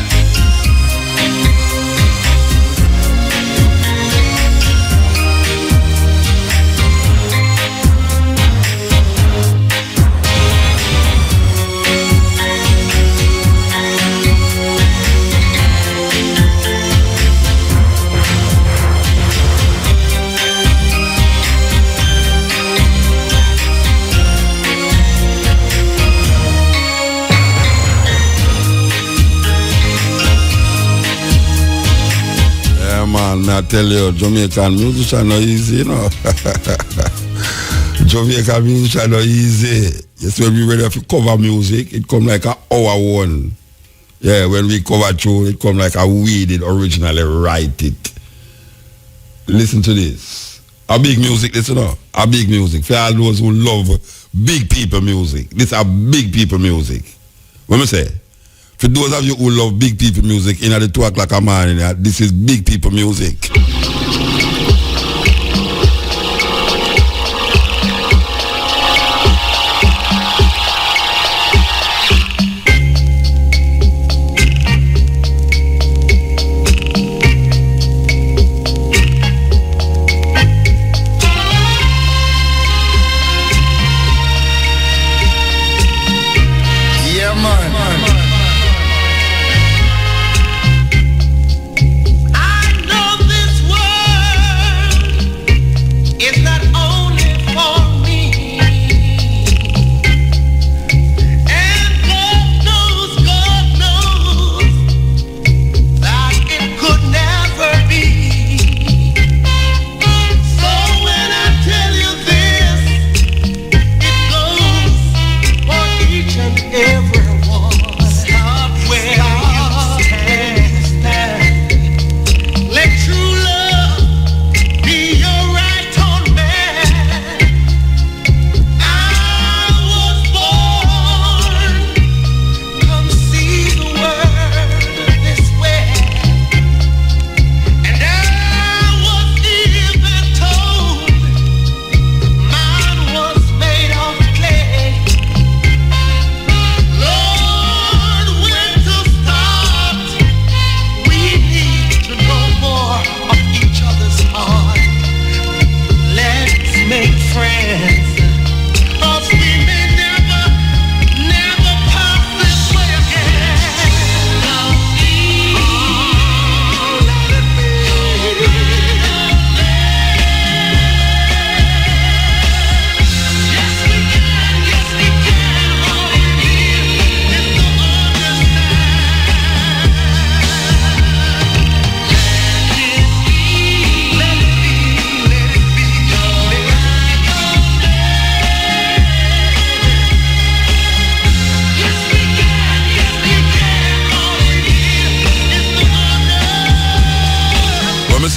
S4: Yeah, man, I tell you, Jamaican musician not easy, you know. Jamaican musician not easy. Yes, when we ready to cover music, it come like a hour one. Yeah, when we cover tune, it come like a we did originally write it. Listen to this. A big music, listen up. A big music. For all those who love big people music. This a big people music. What me say? For those of you who love big people music, in at the 2 o'clock a morning, this is big people music.
S3: Yeah, man. I know this world is not only for me, and the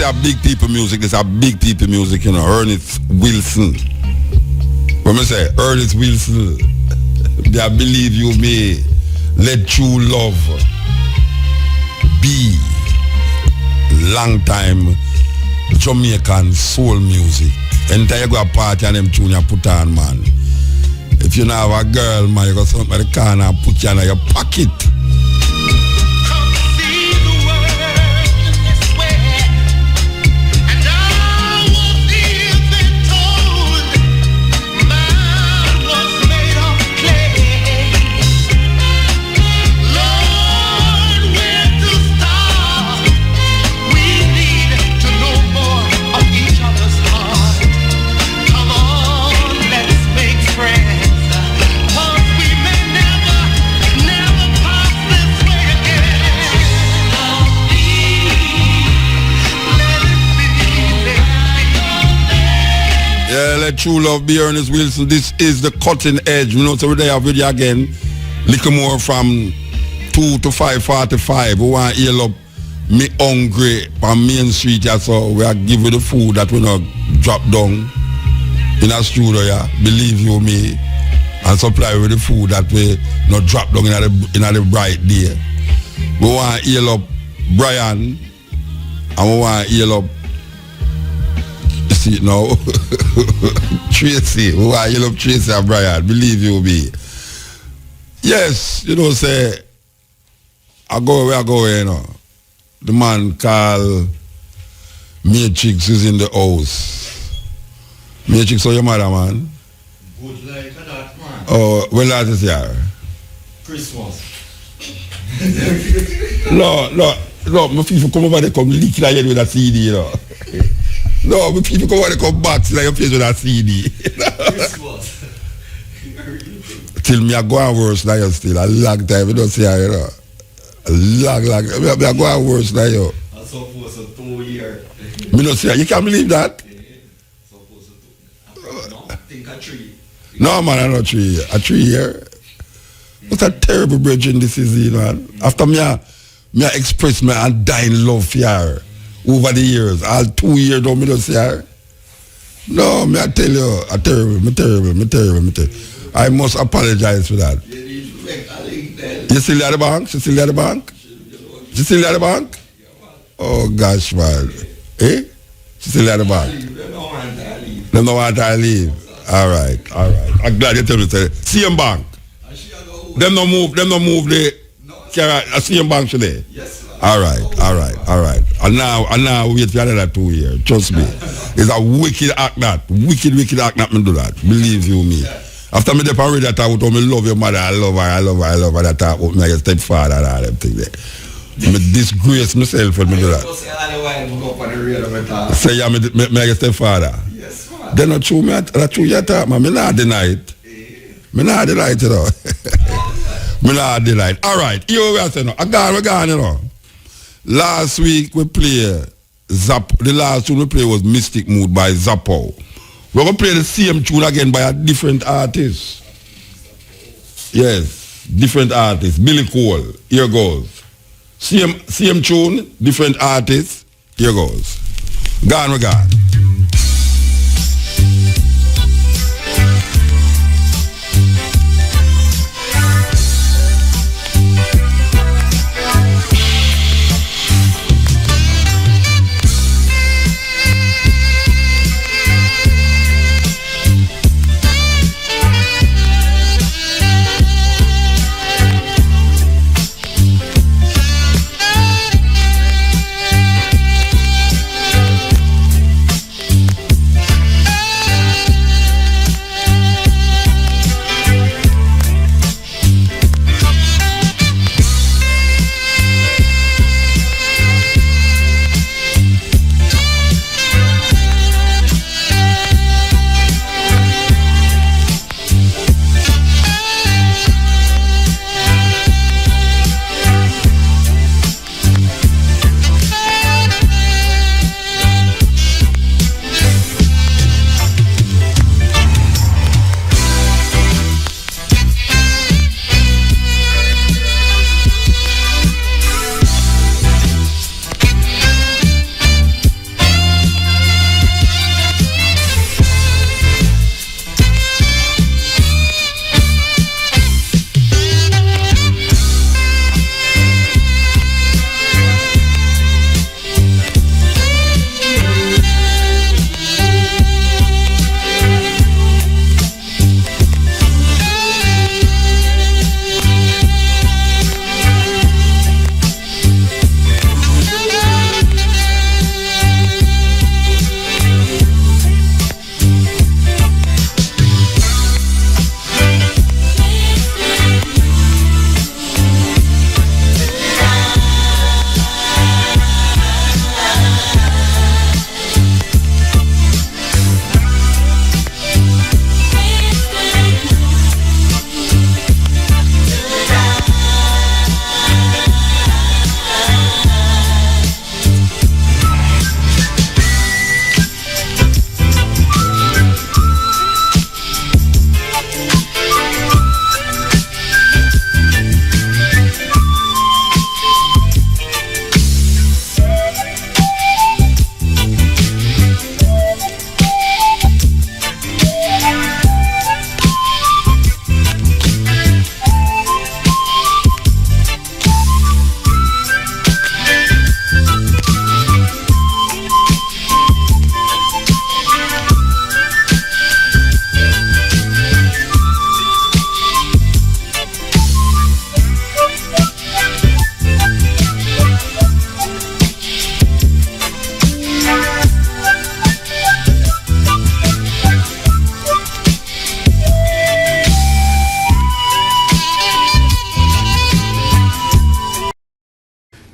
S4: say a big people music, this a big people music, you know, Ernest Wilson. When I say Ernest Wilson, I believe you may let true love be long time Jamaican soul music. Anytime you go a party and them tune you put on, man. If you now have a girl, man, you go something by the corner and put you in your pocket. Yeah, let true love be Ernest Wilson. This is the cutting edge. You know, so we have video again. Little more from 2 to 5:45. We want to heal up me hungry on Main Street. Yeah, so we are give you the food that we not drop down in a studio. Yeah, believe you me, and supply with the food that we not drop down in the bright day. We want to heal up Brian, and we want to heal up. See now, Tracy, who are you love Tracy and Brian, believe you me. Yes, you know, say, I go where I go, you know. The man called Matrix is in the house. Matrix, how your mother, man?
S19: Good like that, man.
S4: Oh, when last is here?
S19: Christmas.
S4: No, my people come over, they come leak like you with a CD, you know. No, but people come out and come back like your face with a CD. Till me I go and worse than you still. A long time, you don't see how, you know. A long. I go and worse than you.
S19: I'm supposed to 2 years.
S4: Me don't see how. You can't believe that?
S19: No, I think a 3.
S4: No, man, I'm not 3 years. A 3 year? What a terrible bridging this is, you know. After me I express my undying love for her. Over the years, all 2 years, don't me don't see her. No, me I tell you, I terrible. I must apologize for that. You still at the bank? She still at the bank? She still at the bank? Oh gosh, man. Eh? She still at the bank? They don't want her to leave. All right. I'm glad you tell me. Same bank. Them no move the same bank today.
S19: Yes.
S4: All right. And now wait for another 2 years. Trust me. It's a wicked act that. Wicked act that me do that. Believe you me. After me depend that I would me love your mother, I love her, that I would me stepfather and all them things there. Me disgrace myself when me do that. Say yeah, me stepfather.
S19: Yes, man.
S4: Then not true me that true you talk, man. Me not deny it. Me not deny it, you know. Me not deny it. All right, here we are saying now. We're gone, you know. Last week we played the last tune we played was Mystic Mood by Zappo. We're going to play the same tune again by a different artist. Yes, different artist. Billy Cole. Here goes. Same tune, different artist. Here goes. Gone, we're gone.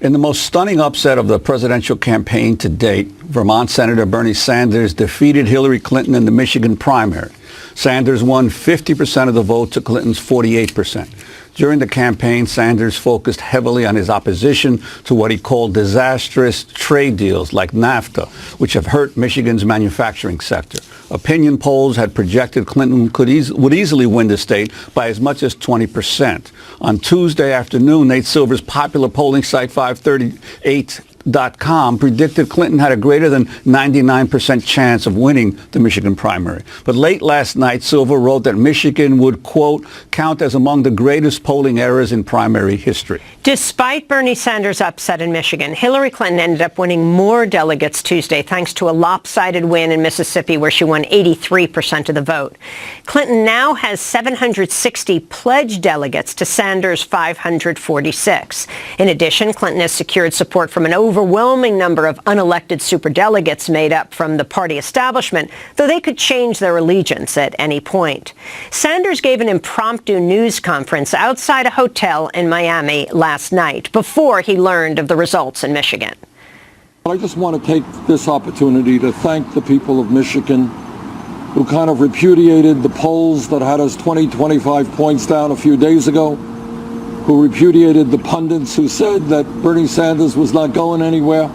S20: In the most stunning upset of the presidential campaign to date, Vermont Senator Bernie Sanders defeated Hillary Clinton in the Michigan primary. Sanders won 50% of the vote to Clinton's 48%. During the campaign, Sanders focused heavily on his opposition to what he called disastrous trade deals like NAFTA, which have hurt Michigan's manufacturing sector. Opinion polls had projected Clinton would easily win the state by as much as 20%. On Tuesday afternoon, Nate Silver's popular polling site 538.com predicted Clinton had a greater than 99% chance of winning the Michigan primary. But late last night, Silver wrote that Michigan would, quote, count as among the greatest polling errors in primary history.
S2: Despite Bernie Sanders' upset in Michigan, Hillary Clinton ended up winning more delegates Tuesday thanks to a lopsided win in Mississippi where she won 83% of the vote. Clinton now has 760 pledged delegates to Sanders' 546. In addition, Clinton has secured support from an overwhelming number of unelected superdelegates made up from the party establishment, though they could change their allegiance at any point. Sanders gave an impromptu news conference outside a hotel in Miami last night before he learned of the results in Michigan.
S21: I just want to take this opportunity to thank the people of Michigan who kind of repudiated the polls that had us 25 points down a few days ago, who repudiated the pundits who said that Bernie Sanders was not going anywhere.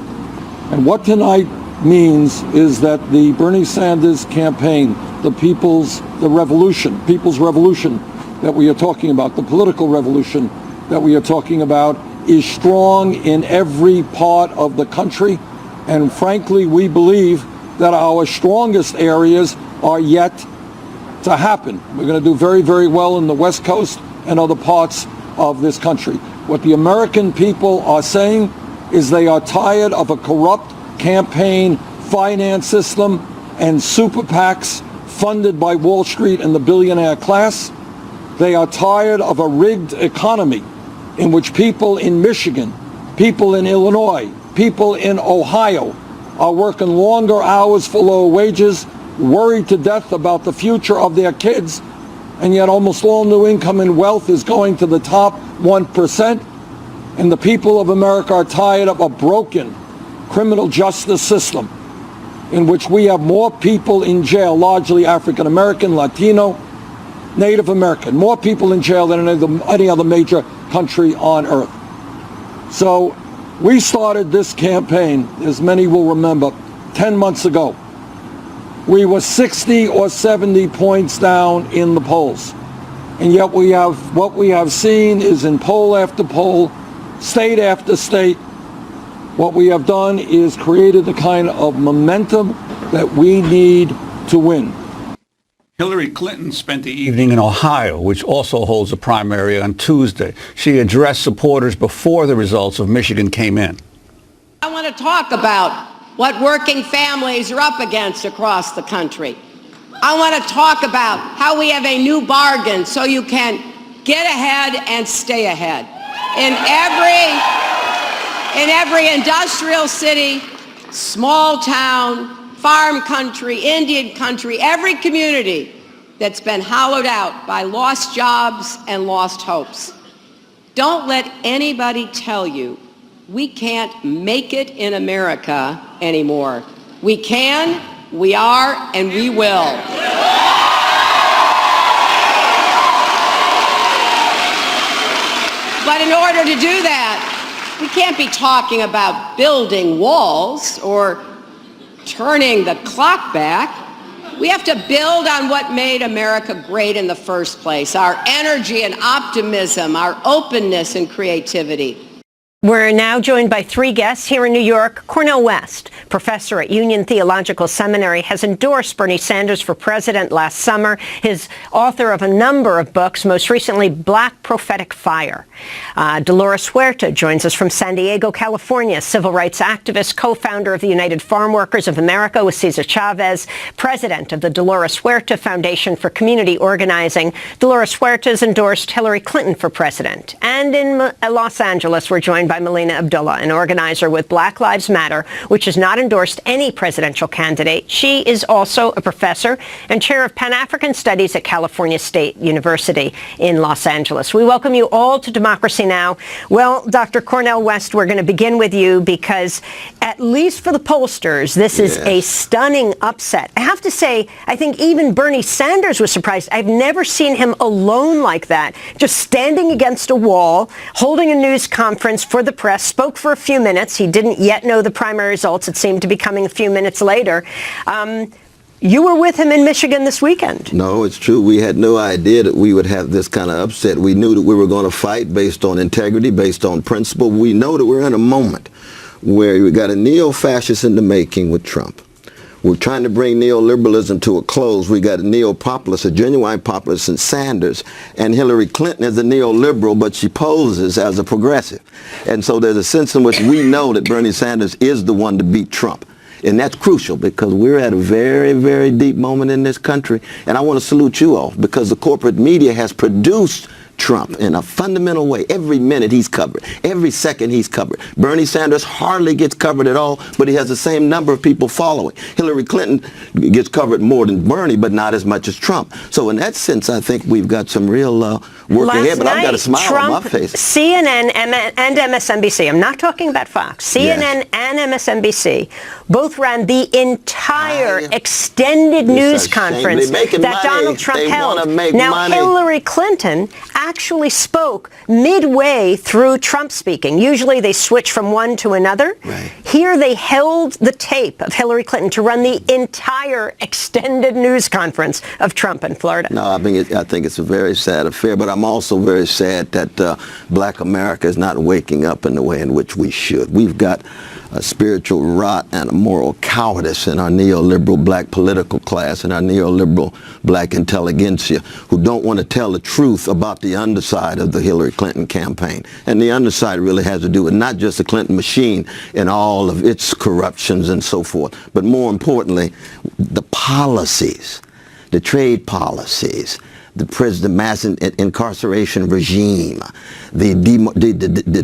S21: And what tonight means is that the Bernie Sanders campaign, the people's revolution that we are talking about, the political revolution that we are talking about, is strong in every part of the country. And frankly, we believe that our strongest areas are yet to happen. We're going to do very, very well in the West Coast and other parts of this country. What the American people are saying is they are tired of a corrupt campaign finance system and super PACs funded by Wall Street and the billionaire class. They are tired of a rigged economy in which people in Michigan, people in Illinois, people in Ohio are working longer hours for lower wages, worried to death about the future of their kids, and yet almost all new income and wealth is going to the top 1%. And the people of America are tired of a broken criminal justice system in which we have more people in jail, largely African American, Latino, Native American, more people in jail than any other major country on earth. So we started this campaign, as many will remember, 10 months ago. We were 60 or 70 points down in the polls. And yet what we have seen is in poll after poll, state after state, what we have done is created the kind of momentum that we need to win.
S20: Hillary Clinton spent the evening in Ohio, which also holds a primary on Tuesday. She addressed supporters before the results of Michigan came in.
S22: I want to talk about what working families are up against across the country. I want to talk about how we have a new bargain so you can get ahead and stay ahead. In every industrial city, small town, farm country, Indian country, every community that's been hollowed out by lost jobs and lost hopes. Don't let anybody tell you we can't make it in America anymore. We can, we are, and we will. But in order to do that, we can't be talking about building walls or turning the clock back. We have to build on what made America great in the first place, our energy and optimism, our openness and creativity.
S2: We're now joined by three guests here in New York. Cornel West, professor at Union Theological Seminary, has endorsed Bernie Sanders for president last summer. He's author of a number of books, most recently Black Prophetic Fire. Dolores Huerta joins us from San Diego, California, civil rights activist, co-founder of the United Farm Workers of America with Cesar Chavez, president of the Dolores Huerta Foundation for Community Organizing. Dolores Huerta has endorsed Hillary Clinton for president. And in Los Angeles, we're joined by by Melina Abdullah, an organizer with Black Lives Matter, which has not endorsed any presidential candidate. She is also a professor and chair of Pan-African Studies at California State University in Los Angeles. We welcome you all to Democracy Now! Well, Dr. Cornel West, we're going to begin with you because, at least for the pollsters, this is a stunning upset. I have to say, I think even Bernie Sanders was surprised. I've never seen him alone like that, just standing against a wall, holding a news conference for the press, spoke for a few minutes. He didn't yet know the primary results. It seemed to be coming a few minutes later. You were with him in Michigan this weekend.
S1: No, it's true. We had no idea that we would have this kind of upset. We knew that we were going to fight based on integrity, based on principle. We know that we're in a moment where we got a neo-fascist in the making with Trump. We're trying to bring neoliberalism to a close. We got a neo-populist, a genuine populist in Sanders, and Hillary Clinton is a neoliberal, but she poses as a progressive. And so there's a sense in which we know that Bernie Sanders is the one to beat Trump. And that's crucial because we're at a very, very deep moment in this country. And I want to salute you all because the corporate media has produced Trump in a fundamental way. Every minute he's covered. Every second he's covered. Bernie Sanders hardly gets covered at all, but he has the same number of people following. Hillary Clinton gets covered more than Bernie, but not as much as Trump. So in that sense, I think we've got some real work ahead, but I've got a smile on my face.
S2: CNN and MSNBC, I'm not talking about Fox, CNN and MSNBC both ran the entire extended news conference that Donald Trump held. Now, Hillary Clinton actually spoke midway through Trump speaking. Usually they switch from one to another. Here they held the tape of Hillary Clinton to run the entire extended news conference of Trump in Florida.
S1: No, I think it's a very sad affair, but I'm also very sad that black America is not waking up in the way in which we should. We've got a spiritual rot and a moral cowardice in our neoliberal black political class and our neoliberal black intelligentsia who don't want to tell the truth about the underside of the Hillary Clinton campaign. And the underside really has to do with not just the Clinton machine and all of its corruptions and so forth, but more importantly, the policies, the trade policies, the mass incarceration regime, the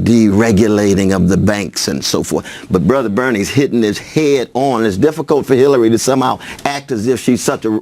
S1: deregulating of the banks and so forth. But Brother Bernie's hitting his head on. It's difficult for Hillary to somehow act as if she's such a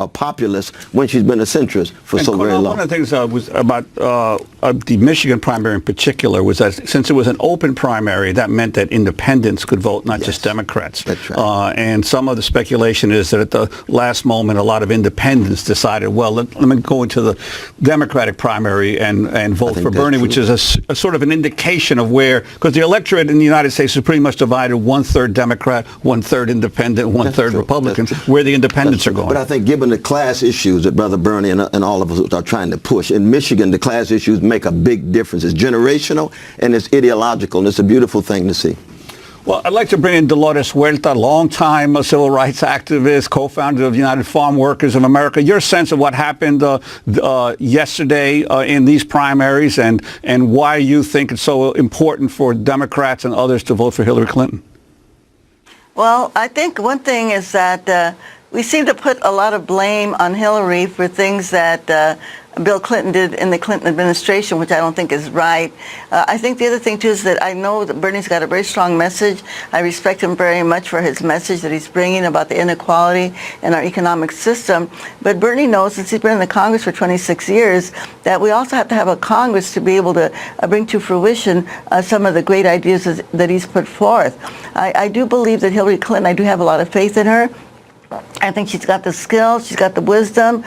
S1: populist when she's been a centrist for so very long.
S20: One of the things was about the Michigan primary in particular was that since it was an open primary, that meant that independents could vote, not just Democrats. That's right. And some of the speculation is that at the last moment, a lot of independents decided, well, let me go into the Democratic primary and vote for Bernie, which is a sort of an indication of where, because the electorate in the United States is pretty much divided 1/3 Democrat, 1/3 independent, 1/3 Republican, where the independents are going.
S1: But I think given the class issues that Brother Bernie and all of us are trying to push, in Michigan, the class issues make a big difference. It's generational and it's ideological, and it's a beautiful thing to see.
S20: Well, I'd like to bring in Dolores Huerta, longtime civil rights activist, co-founder of the United Farm Workers of America. Your sense of what happened yesterday in these primaries and why you think it's so important for Democrats and others to vote for Hillary Clinton?
S5: Well, I think one thing is that we seem to put a lot of blame on Hillary for things that Bill Clinton did in the Clinton administration, which I don't think is right. I think the other thing, too, is that I know that Bernie's got a very strong message. I respect him very much for his message that he's bringing about the inequality in our economic system. But Bernie knows, since he's been in the Congress for 26 years, that we also have to have a Congress to be able to bring to fruition some of the great ideas that he's put forth. I do believe that Hillary Clinton, I do have a lot of faith in her. I think she's got the skills, she's got the wisdom,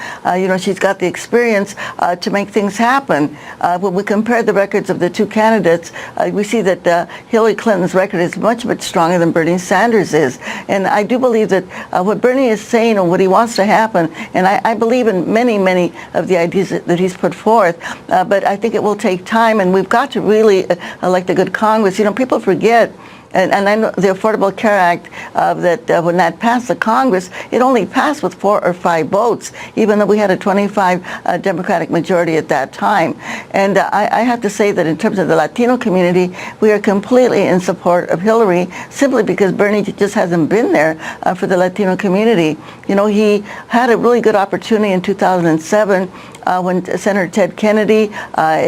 S5: she's got the experience to make things happen. When we compare the records of the two candidates, we see that Hillary Clinton's record is much, much stronger than Bernie Sanders is. And I do believe that what Bernie is saying or what he wants to happen, and I believe in many, many of the ideas that he's put forth, but I think it will take time, and we've got to really elect a good Congress. People forget. And I know the Affordable Care Act, that when that passed the Congress, it only passed with 4 or 5 votes, even though we had a 25 Democratic majority at that time. And I have to say that in terms of the Latino community, we are completely in support of Hillary, simply because Bernie just hasn't been there for the Latino community. He had a really good opportunity in 2007 when Senator Ted Kennedy,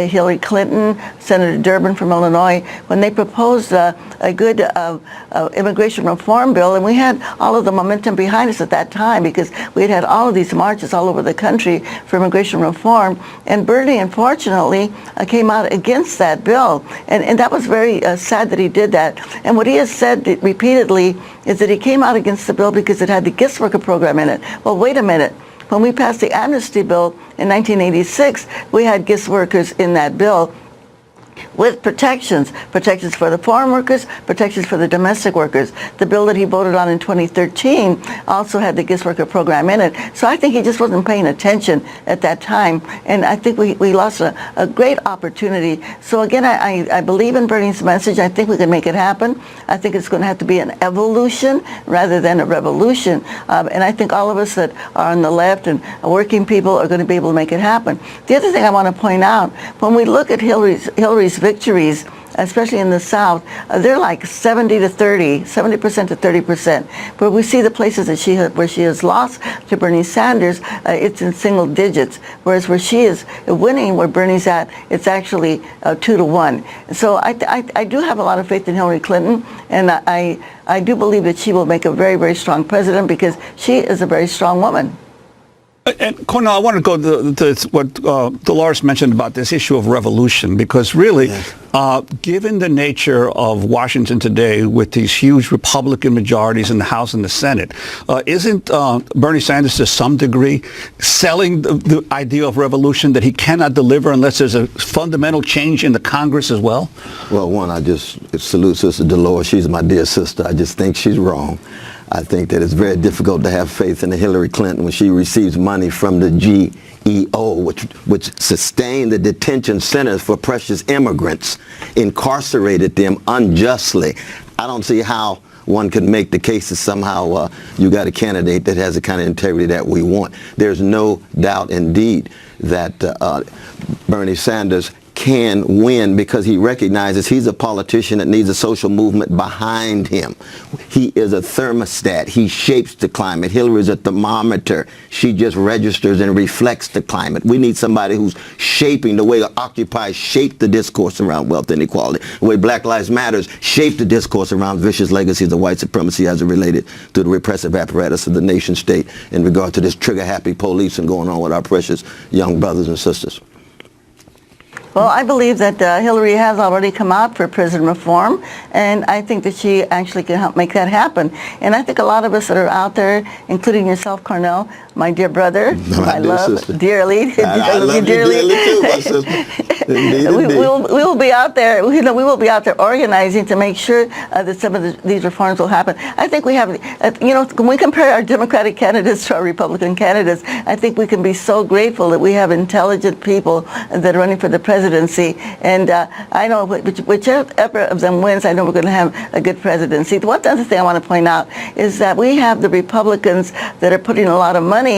S5: Hillary Clinton, Senator Durbin from Illinois, when they proposed a good immigration reform bill, and we had all of the momentum behind us at that time because we had all of these marches all over the country for immigration reform, and Bernie, unfortunately, came out against that bill, and that was very sad that he did that. And what he has said repeatedly is that he came out against the bill because it had the guest worker program in it. Well, wait a minute. When we passed the amnesty bill in 1986, we had guest workers in that bill with protections for the foreign workers, protections for the domestic workers. The bill that he voted on in 2013 also had the guest worker program in it. So I think he just wasn't paying attention at that time, and I think we lost a great opportunity. So again, I believe in Bernie's message. I think we can make it happen. I think it's going to have to be an evolution rather than a revolution, and I think all of us that are on the left and working people are going to be able to make it happen. The other thing I want to point out, when we look at Hillary's victories, especially in the South, they're like 70% to 30%. But we see the places that where she has lost to Bernie Sanders, it's in single digits. Whereas where she is winning, where Bernie's at, it's actually 2-1. So I do have a lot of faith in Hillary Clinton, and I do believe that she will make a very, very strong president because she is a very strong woman.
S20: And Cornel, I want to go to what Dolores mentioned about this issue of revolution, because really, given the nature of Washington today with these huge Republican majorities in the House and the Senate, isn't Bernie Sanders to some degree selling the idea of revolution that he cannot deliver unless there's a fundamental change in the Congress as well?
S1: Well, one, I just salute Sister Dolores. She's my dear sister. I just think she's wrong. I think that it's very difficult to have faith in Hillary Clinton when she receives money from the GEO, which sustained the detention centers for precious immigrants, incarcerated them unjustly. I don't see how one could make the case that somehow you got a candidate that has the kind of integrity that we want. There's no doubt indeed that Bernie Sanders can win because he recognizes he's a politician that needs a social movement behind him. He is a thermostat. He shapes the climate. Hillary is a thermometer. She just registers and reflects the climate. We need somebody who's shaping the way Occupy shaped the discourse around wealth inequality, the way Black Lives Matter shaped the discourse around vicious legacies of white supremacy as it related to the repressive apparatus of the nation state in regard to this trigger-happy policing going on with our precious young brothers and sisters.
S5: Well, I believe that Hillary has already come out for prison reform, and I think that she actually can help make that happen. And I think a lot of us that are out there, including yourself, Cornell, my dear brother, I love dearly.
S1: I love you dearly too, my sister. Indeed,
S5: we will be out there. We will be out there organizing to make sure that some of these reforms will happen. I think we have, when we compare our Democratic candidates to our Republican candidates, I think we can be so grateful that we have intelligent people that are running for the presidency. And I know whichever of them wins, I know we're going to have a good presidency. One other thing I want to point out is that we have the Republicans that are putting a lot of money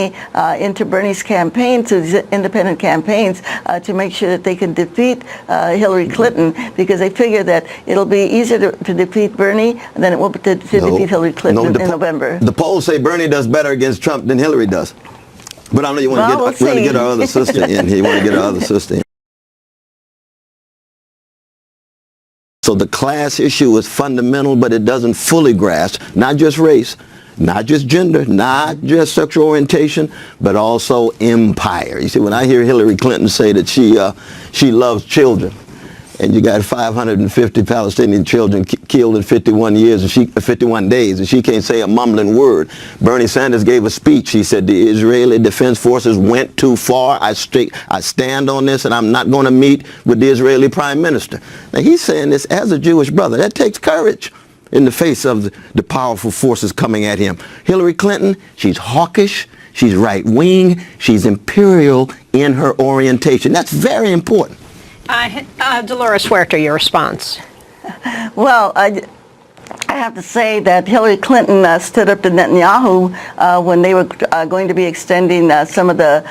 S5: into Bernie's campaign, to these independent campaigns, to make sure that they can defeat Hillary Clinton, because they figure that it'll be easier to defeat Bernie than it will be to defeat Hillary Clinton in November.
S1: The polls say Bernie does better against Trump than Hillary does. But I know you want to get our other sister in here. You want to get our other sister in. So the class issue is fundamental, but it doesn't fully grasp not just race, not just gender, not just sexual orientation, but also empire. You see, when I hear Hillary Clinton say that she loves children, and you got 550 Palestinian children killed in 51 days, and she can't say a mumbling word. Bernie Sanders gave a speech. He said the Israeli Defense Forces went too far. I stand on this, and I'm not going to meet with the Israeli Prime Minister. Now, he's saying this as a Jewish brother. That takes courage in the face of the powerful forces coming at him. Hillary Clinton, she's hawkish, she's right-wing, she's imperial in her orientation. That's very important.
S2: Dolores Huerta, your response.
S5: Well, I I have to say that Hillary Clinton stood up to Netanyahu when they were going to be extending some of the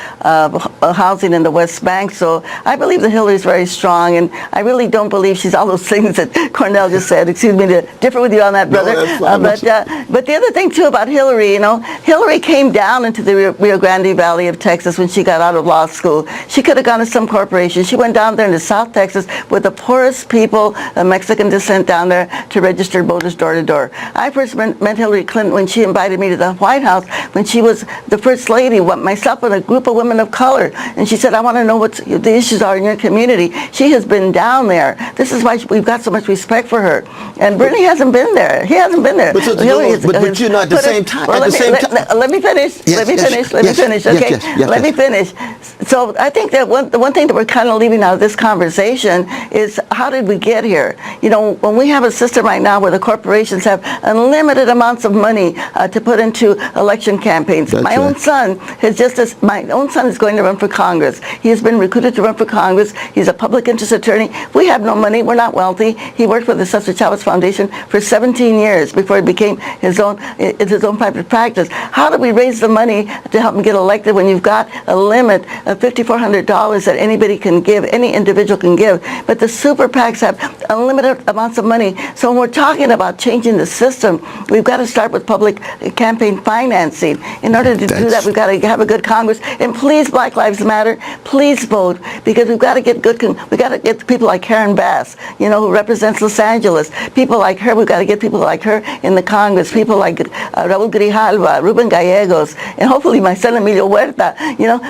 S5: housing in the West Bank. So I believe that Hillary is very strong, and I really don't believe she's all those things that Cornell just said. Excuse me to differ with you on that, brother. But the other thing too about Hillary, Hillary came down into the Rio Grande Valley of Texas when she got out of law school. She could have gone to some corporation. She went down there into South Texas with the poorest people of Mexican descent down there to register voters door to door. I first met Hillary Clinton when she invited me to the White House when she was the first lady, myself and a group of women of color. And she said, I want to know what the issues are in your community. She has been down there. This is why we've got so much respect for her. And Bernie hasn't been there. He hasn't been there.
S1: But you know, at the same time.
S5: Let me finish. Let me finish. Okay. Let me finish. So I think that the one thing that we're kind of leaving out of this conversation is how did we get here? When we have a system right now where the corporations have unlimited amounts of money to put into election campaigns. My own son is going to run for Congress. He has been recruited to run for Congress. He's a public interest attorney. We have no money. We're not wealthy. He worked for the Cesar Chavez Foundation for 17 years before it became his own private practice. How do we raise the money to help him get elected when you've got a limit of $5,400 that anybody can give, any individual can give? But the super PACs have unlimited amounts of money. So when we're talking about changing the system, we've got to start with public campaign financing. In order to do that, we've got to have a good Congress. And please, Black Lives Matter, please vote, because we've got to get people like Karen Bass, who represents Los Angeles. People like her, we've got to get people like her in the Congress. People like Raul Grijalva, Ruben Gallegos, and hopefully my son Emilio Huerta.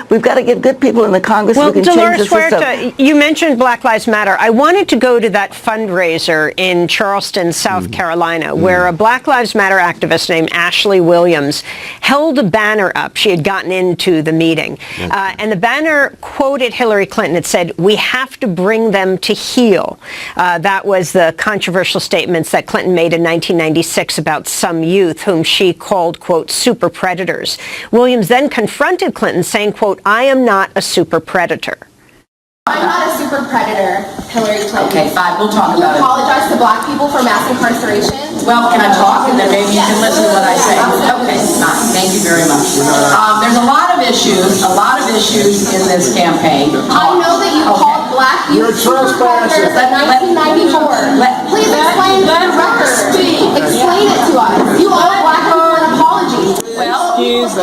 S5: We've got to get good people in the Congress who can change the system.
S2: Huerta, you mentioned Black Lives Matter. I wanted to go to that fundraiser in Charleston, South Carolina, where a Black Lives Matter activist named Ashley Williams held a banner up. She had gotten into the meeting. And the banner quoted Hillary Clinton. It said, "We have to bring them to heel." That was the controversial statements that Clinton made in 1996 about some youth whom she called, quote, super predators. Williams then confronted Clinton saying, quote, "I am not a super predator."
S7: I'm not a super predator, Hillary Clinton.
S9: Okay, fine, we'll talk about it.
S7: You apologize to black people for mass incarceration?
S9: Well, can I talk and then maybe you can listen to what I say? Okay, fine, thank you very much. There's a lot of issues in this campaign.
S7: I know that you called black youth super predators in 1994. Please explain the record. Explain it to us. You owe black people an apology.
S9: Well, that's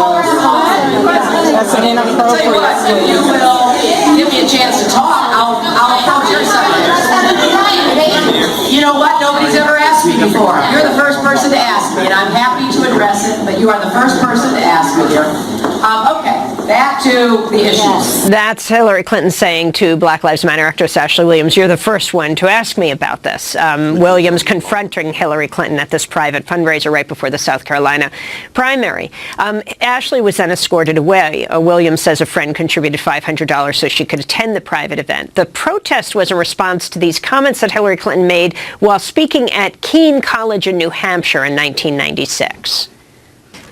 S9: an inappropriate. If you will give me a chance to talk, I'll approach your subject. You know what? Nobody's ever asked me before. You're the first person to ask me, and I'm happy to address it, but you are the first person to ask me here. Okay, back to the issues.
S2: That's Hillary Clinton saying to Black Lives Matter activist Ashley Williams, "You're the first one to ask me about this." Williams confronting Hillary Clinton at this private fundraiser right before the South Carolina primary. Ashley was then escorted away. Williams says a friend contributed $500 so she could attend the private event. The protest was a response to these comments that Hillary Clinton made while speaking at Keene College in New Hampshire in 1996.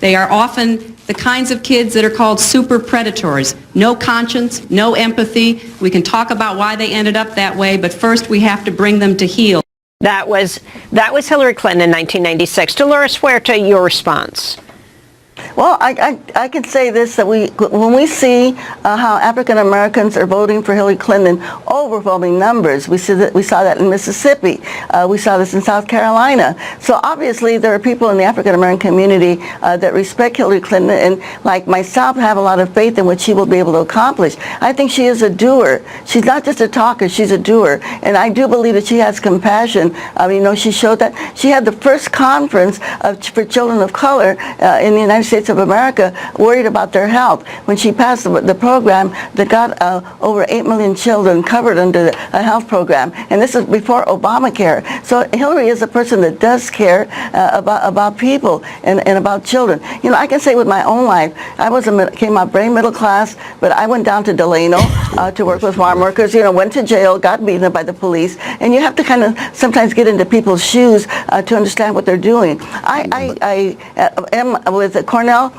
S23: They are often the kinds of kids that are called super predators. No conscience, no empathy. We can talk about why they ended up that way, but first we have to bring them to heel.
S2: That was Hillary Clinton in 1996. Dolores Huerta, your response.
S5: Well, I can say this, that when we see how African Americans are voting for Hillary Clinton in overwhelming numbers, we saw that in Mississippi. We saw this in South Carolina. So obviously there are people in the African American community that respect Hillary Clinton and, like myself, have a lot of faith in what she will be able to accomplish. I think she is a doer. She's not just a talker, she's a doer. And I do believe that she has compassion. She showed that. She had the first conference for children of color in the United States of America worried about their health when she passed the program that got over 8 million children covered under a health program, and this is before Obamacare. So Hillary is a person that does care about people and about children. I can say with my own life, I came out very middle class, but I went down to Delano to work with farm workers. Went to jail, got beaten up by the police, and you have to kind of sometimes get into people's shoes to understand what they're doing. I am with Cornell,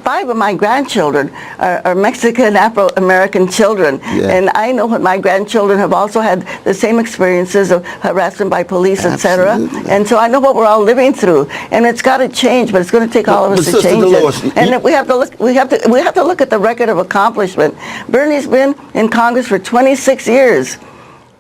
S5: 5 of my grandchildren are Mexican Afro-American children, and I know what my grandchildren have also had the same experiences of harassment by police, etc. And so I know what we're all living through, and it's got to change, but it's going to take all of us to change it. And we have to look. We have to look at the record of accomplishment. Bernie's been in Congress for 26 years.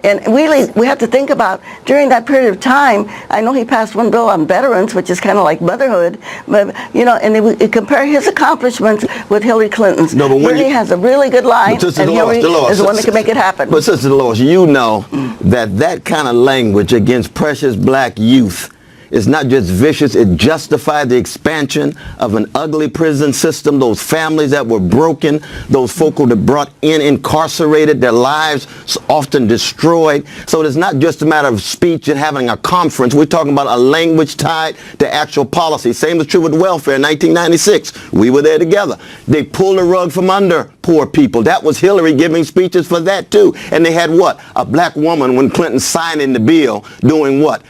S5: And really, we have to think about, during that period of time, I know he passed one bill on veterans, which is kind of like motherhood, but, you know, and we compare his accomplishments with Hillary Clinton's. No, but Bernie has a really good line, and Hillary is the one that can make it happen.
S1: But Sister Dolores, you know that kind of language against precious black youth is not just vicious, it justified the expansion of an ugly prison system, those families that were broken, those folk who were brought in incarcerated, their lives often destroyed. So it's not just a matter of speech and having a conference. We're talking about a language tied to actual policy. Same is true with welfare in 1996. We were there together. They pulled the rug from under poor people. That was Hillary giving speeches for that too. And they had what? A black woman when Clinton signing the bill doing what?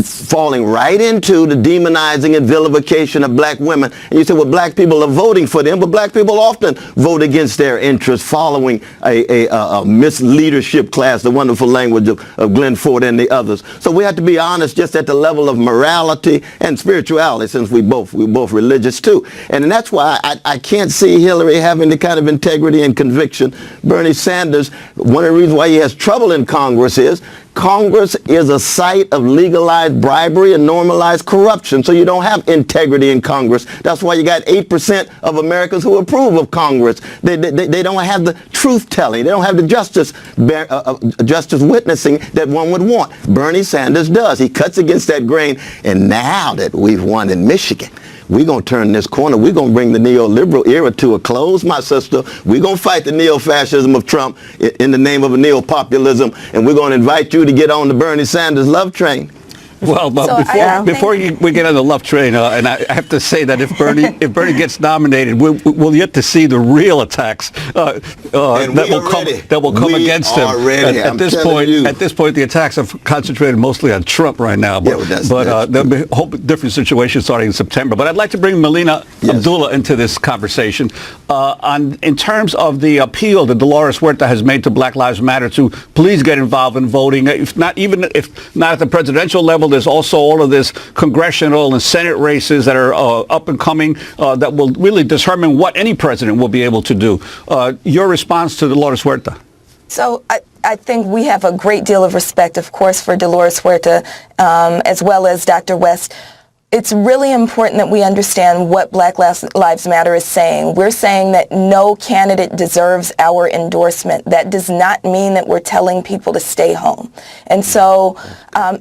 S1: Falling right into the demonizing and vilification of black women. And you say, well, black people are voting for them, but black people often vote against their interests following a misleadership class, the wonderful language of Glenn Ford and the others. So we have to be honest just at the level of morality and spirituality, since we're both religious too. And that's why I can't see Hillary having the kind of integrity and conviction. Bernie Sanders, one of the reasons why he has trouble in Congress is Congress is a site of legalized bribery and normalized corruption, so you don't have integrity in Congress. That's why you got 8% of Americans who approve of Congress. They don't have the truth-telling. They don't have the justice witnessing that one would want. Bernie Sanders does. He cuts against that grain, and now that we've won in Michigan, we're going to turn this corner. We're going to bring the neoliberal era to a close, my sister. We're going to fight the neo-fascism of Trump in the name of a neo-populism, and we're going to invite you to get on the Bernie Sanders love train.
S20: Well, before we get on the love train, and I have to say that if Bernie gets nominated, we'll yet to see the real attacks that will come against him. At this point, the attacks are concentrated mostly on Trump right now. But there'll be a whole different situation starting in September. But I'd like to bring Melina Abdullah into this conversation in terms of the appeal that Dolores Huerta has made to Black Lives Matter to please get involved in voting, if not at the presidential level. There's also all of this congressional and Senate races that are up and coming that will really determine what any president will be able to do. Your response to Dolores Huerta?
S6: So I think we have a great deal of respect, of course, for Dolores Huerta as well as Dr. West. It's really important that we understand what Black Lives Matter is saying. We're saying that no candidate deserves our endorsement. That does not mean that we're telling people to stay home. And so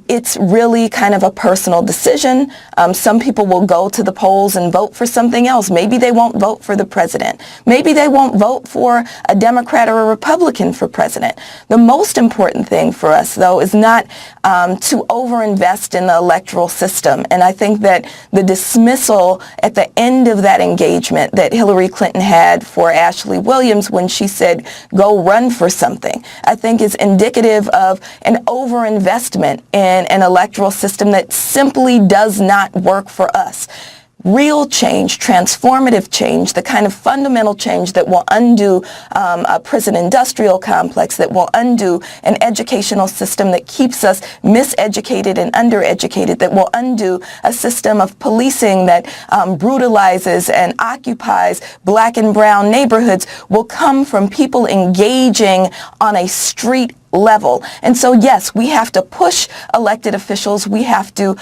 S6: it's really kind of a personal decision. Some people will go to the polls and vote for something else. Maybe they won't vote for the president. Maybe they won't vote for a Democrat or a Republican for president. The most important thing for us, though, is not to overinvest in the electoral system. And I think that the dismissal at the end of that engagement that Hillary Clinton had for Ashley Williams when she said, go run for something, I think is indicative of an overinvestment in an electoral system that simply does not work for us. Real change, transformative change, the kind of fundamental change that will undo a prison industrial complex, that will undo an educational system that keeps us miseducated and undereducated, that will undo a system of policing that brutalizes and occupies black and brown neighborhoods, will come from people engaging on a street level. And so, yes, we have to push elected officials. We have to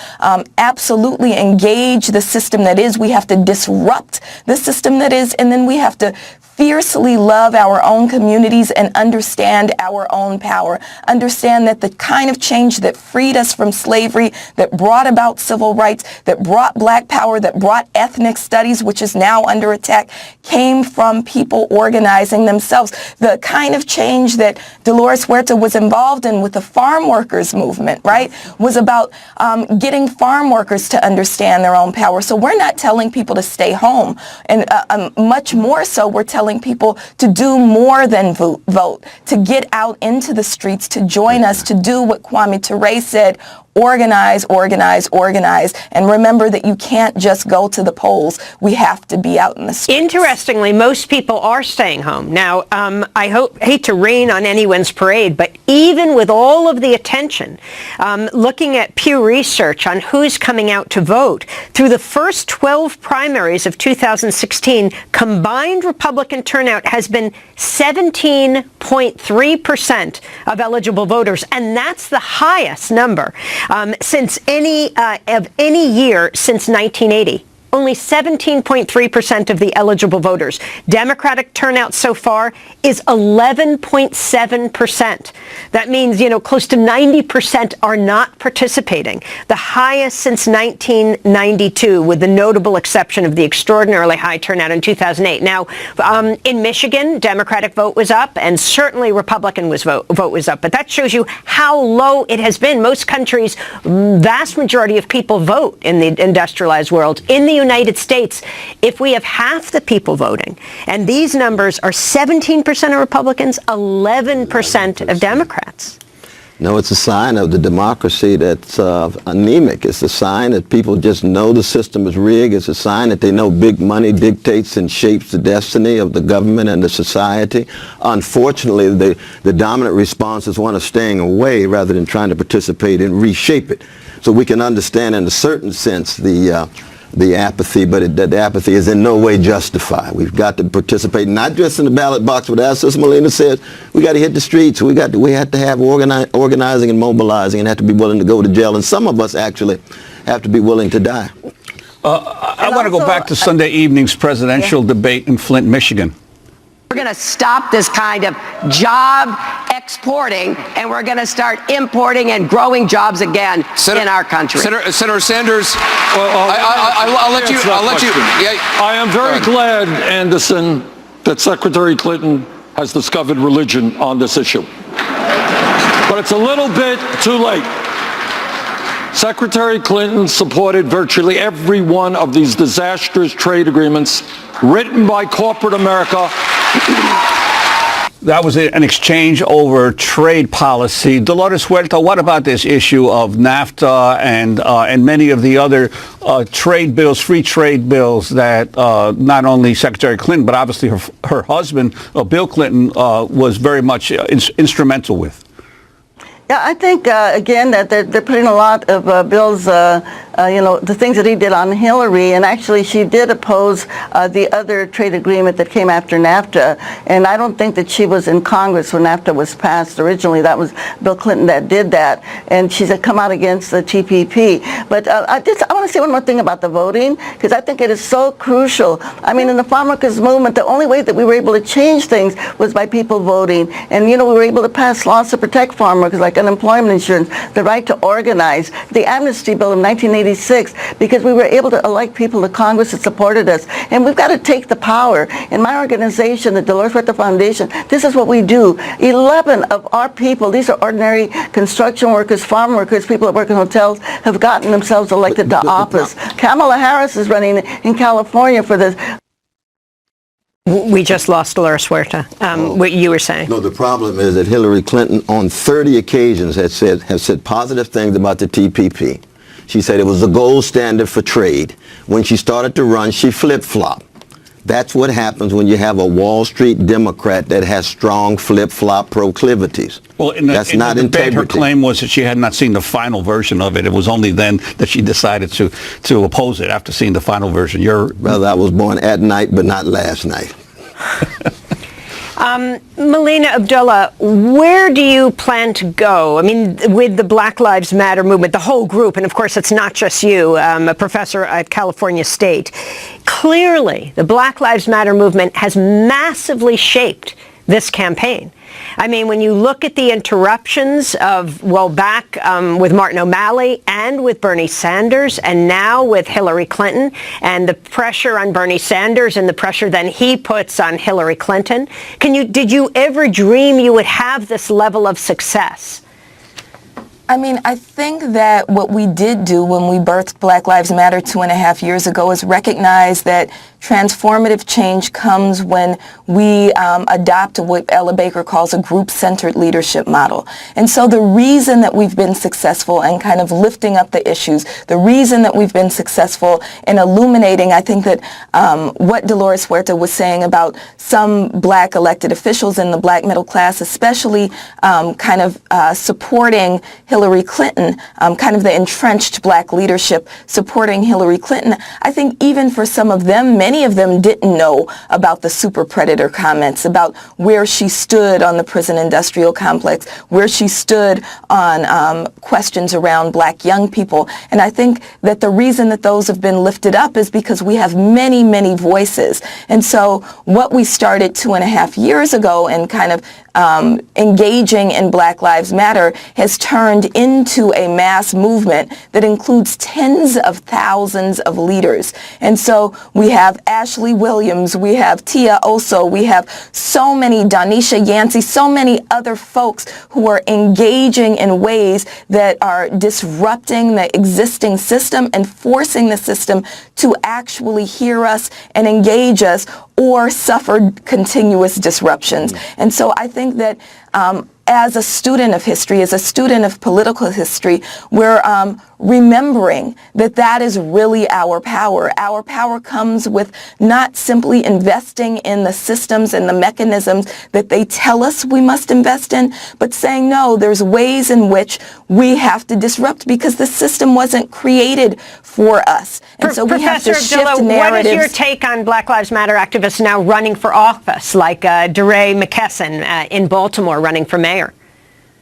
S6: absolutely engage the system that is. We have to disrupt the system that is. And then we have to fiercely love our own communities and understand our own power. Understand that the kind of change that freed us from slavery, that brought about civil rights, that brought black power, that brought ethnic studies, which is now under attack, came from people organizing themselves. The kind of change that Dolores Huerta was involved in with the farm workers movement, right, was about getting farm workers to understand their own power. So we're not telling people to stay home. And much more so, we're telling people to do more than vote, to get out into the streets, to join us, to do what Kwame Ture said, organize, organize, organize, and remember that you can't just go to the polls. We have to be out in the streets.
S2: Interestingly, most people are staying home. Now, I hate to rain on anyone's parade, but even with all of the attention, looking at Pew Research on who's coming out to vote, through the first 12 primaries of 2016, combined Republican turnout has been 17.3% of eligible voters, and that's the highest number since any year since 1980. Only 17.3% of the eligible voters. Democratic turnout so far is 11.7%. That means, close to 90% are not participating. The highest since 1992, with the notable exception of the extraordinarily high turnout in 2008. Now, in Michigan, Democratic vote was up, and certainly Republican vote was up. But that shows you how low it has been. Most countries, vast majority of people vote in the industrialized world. In the United States, if we have half the people voting, and these numbers are 17% of Republicans, 11% of Democrats.
S1: No, it's a sign of the democracy that's anemic. It's a sign that people just know the system is rigged. It's a sign that they know big money dictates and shapes the destiny of the government and the society. Unfortunately, the dominant response is one of staying away rather than trying to participate and reshape it. So we can understand in a certain sense the apathy, but the apathy is in no way justified. We've got to participate, not just in the ballot box, but as Sister Melina says, we got to hit the streets. We have to have organizing and mobilizing, and have to be willing to go to jail. And some of us actually have to be willing to die.
S20: I want to go back to Sunday evening's presidential debate in Flint, Michigan.
S22: We're going to stop this kind of job exporting, and we're going to start importing and growing jobs again in our country.
S8: Senator Sanders,
S21: I'll let you.
S8: Yeah,
S21: I am very glad, Anderson, that Secretary Clinton has discovered religion on this issue. But it's a little bit too late. Secretary Clinton supported virtually every one of these disastrous trade agreements written by corporate America.
S20: That was an exchange over trade policy. Dolores Huerta, what about this issue of NAFTA and many of the other trade bills, free trade bills that not only Secretary Clinton, but obviously her husband, Bill Clinton, was very much instrumental with?
S5: Yeah, I think, again, that they're putting a lot of Bill's, the things that he did on Hillary, and actually she did oppose the other trade agreement that came after NAFTA, and I don't think that she was in Congress when NAFTA was passed originally. That was Bill Clinton that did that, and she's come out against the TPP. But I want to say one more thing about the voting, because I think it is so crucial. I mean, in the farm workers movement, the only way that we were able to change things was by people voting, and, we were able to pass laws to protect farm workers, like unemployment insurance, the right to organize, the amnesty bill of 1986, because we were able to elect people to Congress that supported us. And we've got to take the power. In my organization, the Dolores Huerta Foundation, this is what we do. 11 of our people, these are ordinary construction workers, farm workers, people that work in hotels, have gotten themselves elected to office. Kamala Harris is running in California for this.
S2: We just lost Dolores Huerta. What you were saying?
S1: No, the problem is that Hillary Clinton on 30 occasions have said positive things about the TPP. She said it was the gold standard for trade. When she started to run, she flip-flopped. That's what happens when you have a Wall Street Democrat that has strong flip-flop proclivities.
S20: Well,
S1: that's not
S20: the debate,
S1: integrity.
S20: her claim was that she had not seen the final version of it. It was only then that she decided to oppose it after seeing the final version.
S1: Well, I was born at night, but not last night.
S2: Melina Abdullah, where do you plan to go? I mean, with the Black Lives Matter movement, the whole group, and of course it's not just you, a professor at California State. Clearly, the Black Lives Matter movement has massively shaped this campaign. I mean, when you look at the interruptions of, back with Martin O'Malley and with Bernie Sanders, and now with Hillary Clinton, and the pressure on Bernie Sanders and the pressure then he puts on Hillary Clinton, did you ever dream you would have this level of success?
S6: I mean, I think that what we did do when we birthed Black Lives Matter 2.5 years ago is recognize that transformative change comes when we adopt what Ella Baker calls a group-centered leadership model. And so the reason that we've been successful in kind of lifting up the issues, the reason that we've been successful in illuminating, I think that what Dolores Huerta was saying about some black elected officials in the black middle class, especially kind of supporting Hillary Clinton, kind of the entrenched black leadership supporting Hillary Clinton. I think even for some of them, many of them didn't know about the super predator comments, about where she stood on the prison industrial complex, where she stood on questions around black young people. And I think that the reason that those have been lifted up is because we have many, many voices. And so what we started 2.5 years ago and kind of engaging in Black Lives Matter has turned into a mass movement that includes tens of thousands of leaders. And so we have Ashley Williams, we have Tia Oso, we have so many, Donisha Yancey, so many other folks who are engaging in ways that are disrupting the existing system and forcing the system to actually hear us and engage us or suffer continuous disruptions. And so I think that as a student of history, as a student of political history, we're remembering that that is really our power. Our power comes with not simply investing in the systems and the mechanisms that they tell us we must invest in, but saying, no, there's ways in which we have to disrupt because the system wasn't created for us. And so we have to shift narratives.
S2: What is your take on Black Lives Matter activists now running for office, like DeRay McKesson in Baltimore running for mayor?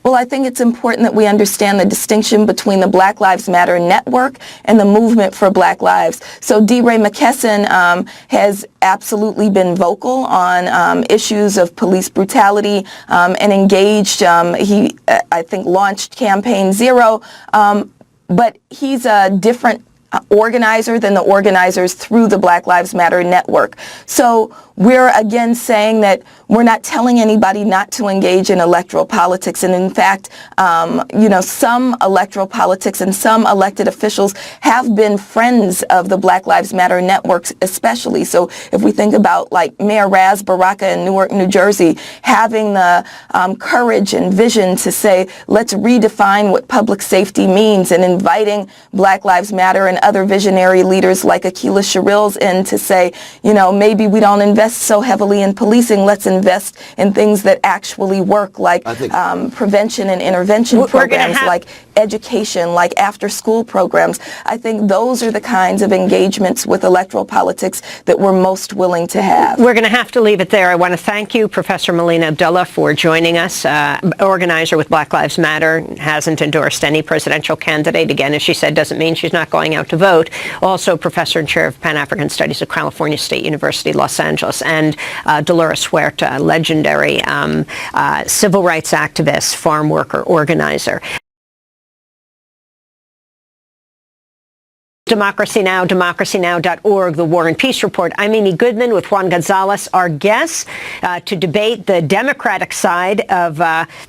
S6: Well, I think it's important that we understand the distinction between the Black Lives Matter network and the movement for Black Lives. So DeRay McKesson has absolutely been vocal on issues of police brutality and engaged. He, I think, launched Campaign Zero, but he's a different organizer than the organizers through the Black Lives Matter network. So we're again saying that we're not telling anybody not to engage in electoral politics. And in fact, some electoral politics and some elected officials have been friends of the Black Lives Matter networks especially. So if we think about like Mayor Raz Baraka in Newark, New Jersey, having the courage and vision to say, let's redefine what public safety means, and inviting Black Lives Matter and other visionary leaders like Akila Sherrills in to say, maybe we don't invest so heavily in policing, let's invest in things that actually work, like prevention and intervention programs, like education, like after-school programs. I think those are the kinds of engagements with electoral politics that we're most willing to have.
S2: We're going to have to leave it there. I want to thank you, Professor Melina Abdullah, for joining us. Organizer with Black Lives Matter, hasn't endorsed any presidential candidate. Again, as she said, doesn't mean she's not going out to vote. Also, Professor and Chair of Pan-African Studies at California State University, Los Angeles. And Dolores Huerta, legendary civil rights activist, farm worker, organizer. Democracy Now!, democracynow.org, The War and Peace Report. I'm Amy Goodman with Juan Gonzalez, our guests, to debate the Democratic side of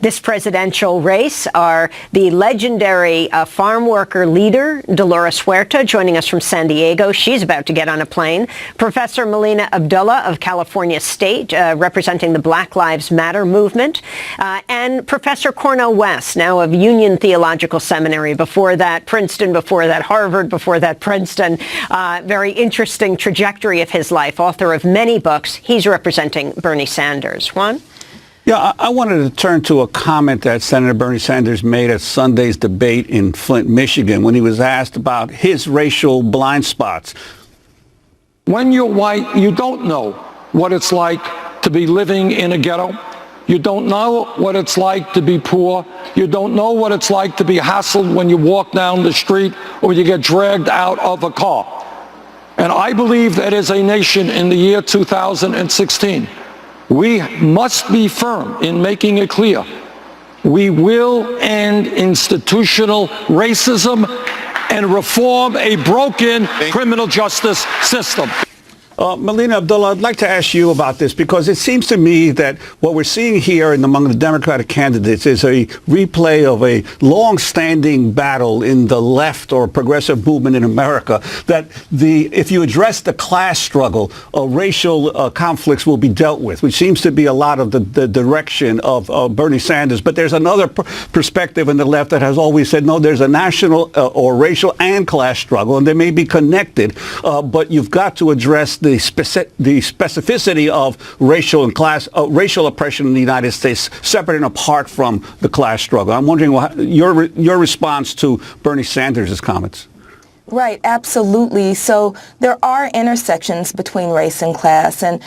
S2: this presidential race are the legendary farm worker leader, Dolores Huerta, joining us from San Diego. She's about to get on a plane. Professor Melina Abdullah of California State, representing the Black Lives Matter movement. And Professor Cornel West, now of Union Theological Seminary, before that Princeton, before that Harvard, before that Princeton. Very interesting trajectory of his life, author of many books. He's representing Bernie Sanders. Juan?
S20: Yeah, I wanted to turn to a comment that Senator Bernie Sanders made at Sunday's debate in Flint, Michigan, when he was asked about his racial blind spots.
S21: When you're white, you don't know what it's like to be living in a ghetto. You don't know what it's like to be poor. You don't know what it's like to be hassled when you walk down the street or you get dragged out of a car. And I believe that as a nation in the year 2016, we must be firm in making it clear we will end institutional racism and reform a broken criminal justice system.
S20: Melina Abdullah, I'd like to ask you about this because it seems to me that what we're seeing here among the Democratic candidates is a replay of a long-standing battle in the left or progressive movement in America, that if you address the class struggle, racial conflicts will be dealt with, which seems to be a lot of the direction of Bernie Sanders. But there's another perspective in the left that has always said, no, there's a national or racial and class struggle, and they may be connected, but you've got to address the specificity of racial and class, racial oppression in the United States, separate and apart from the class struggle. I'm wondering your response to Bernie Sanders' comments.
S6: Right, absolutely. So there are intersections between race and class. And,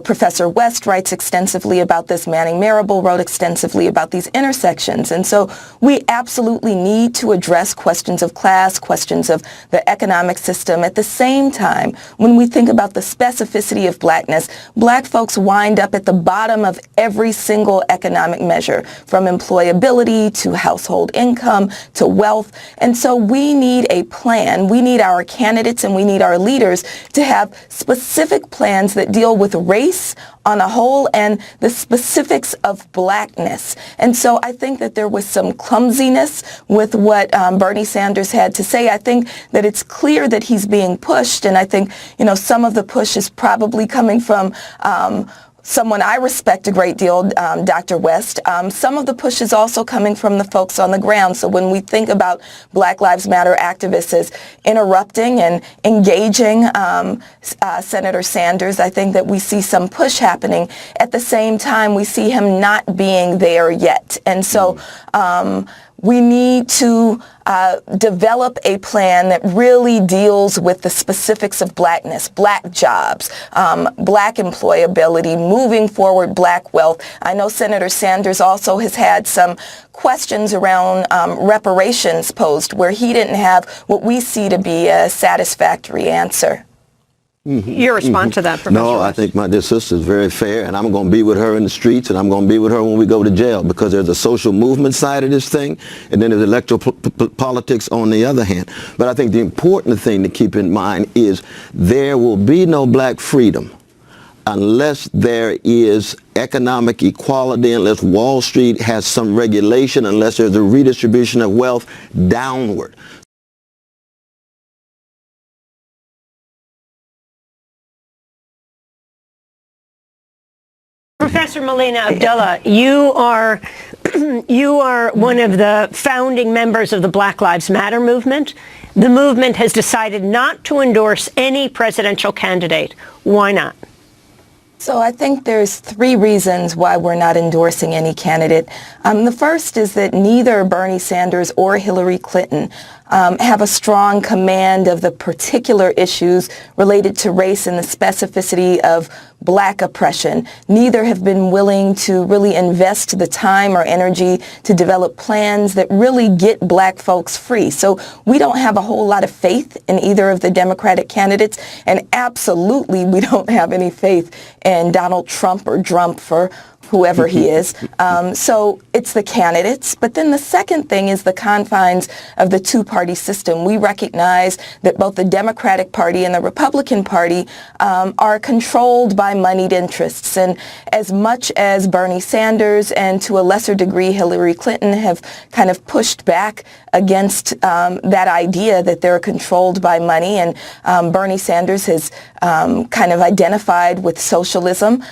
S6: Professor West writes extensively about this. Manning Marable wrote extensively about these intersections. And so we absolutely need to address questions of class, questions of the economic system. At the same time, when we think about the specificity of blackness, black folks wind up at the bottom of every single economic measure, from employability to household income to wealth. And so we need a plan. We need our candidates and we need our leaders to have specific plans that deal with race on a whole and the specifics of blackness. And so I think that there was some clumsiness with what Bernie Sanders had to say. I think that it's clear that he's being pushed, and I think, some of the push is probably coming from someone I respect a great deal, Dr. West. Some of the push is also coming from the folks on the ground. So when we think about Black Lives Matter activists as interrupting and engaging Senator Sanders, I think that we see some push happening. At the same time, we see him not being there yet. And so we need to develop a plan that really deals with the specifics of blackness, black jobs, black employability, moving forward black wealth. I know Senator Sanders also has had some questions around reparations posed where he didn't have what we see to be a satisfactory answer.
S2: Your response to that, Professor
S1: No, I think my dear sister is very fair, and I'm going to be with her in the streets, and I'm going to be with her when we go to jail, because there's a social movement side of this thing, and then there's electoral politics on the other hand. But I think the important thing to keep in mind is there will be no black freedom unless there is economic equality, unless Wall Street has some regulation, unless there's a redistribution of wealth downward.
S2: Professor Melina Abdullah, you are one of the founding members of the Black Lives Matter movement. The movement has decided not to endorse any presidential candidate. Why not?
S6: So I think there's three reasons why we're not endorsing any candidate. The first is that neither Bernie Sanders or Hillary Clinton have a strong command of the particular issues related to race and the specificity of black oppression. Neither have been willing to really invest the time or energy to develop plans that really get black folks free. So we don't have a whole lot of faith in either of the Democratic candidates, and absolutely we don't have any faith in Donald Trump or Trump for whoever he is. So it's the candidates. But then the second thing is the confines of the two-party system. We recognize that both the Democratic Party and the Republican Party are controlled by moneyed interests. And as much as Bernie Sanders and to a lesser degree Hillary Clinton have kind of pushed back against that idea that they're controlled by money, and Bernie Sanders has kind of identified with socialism,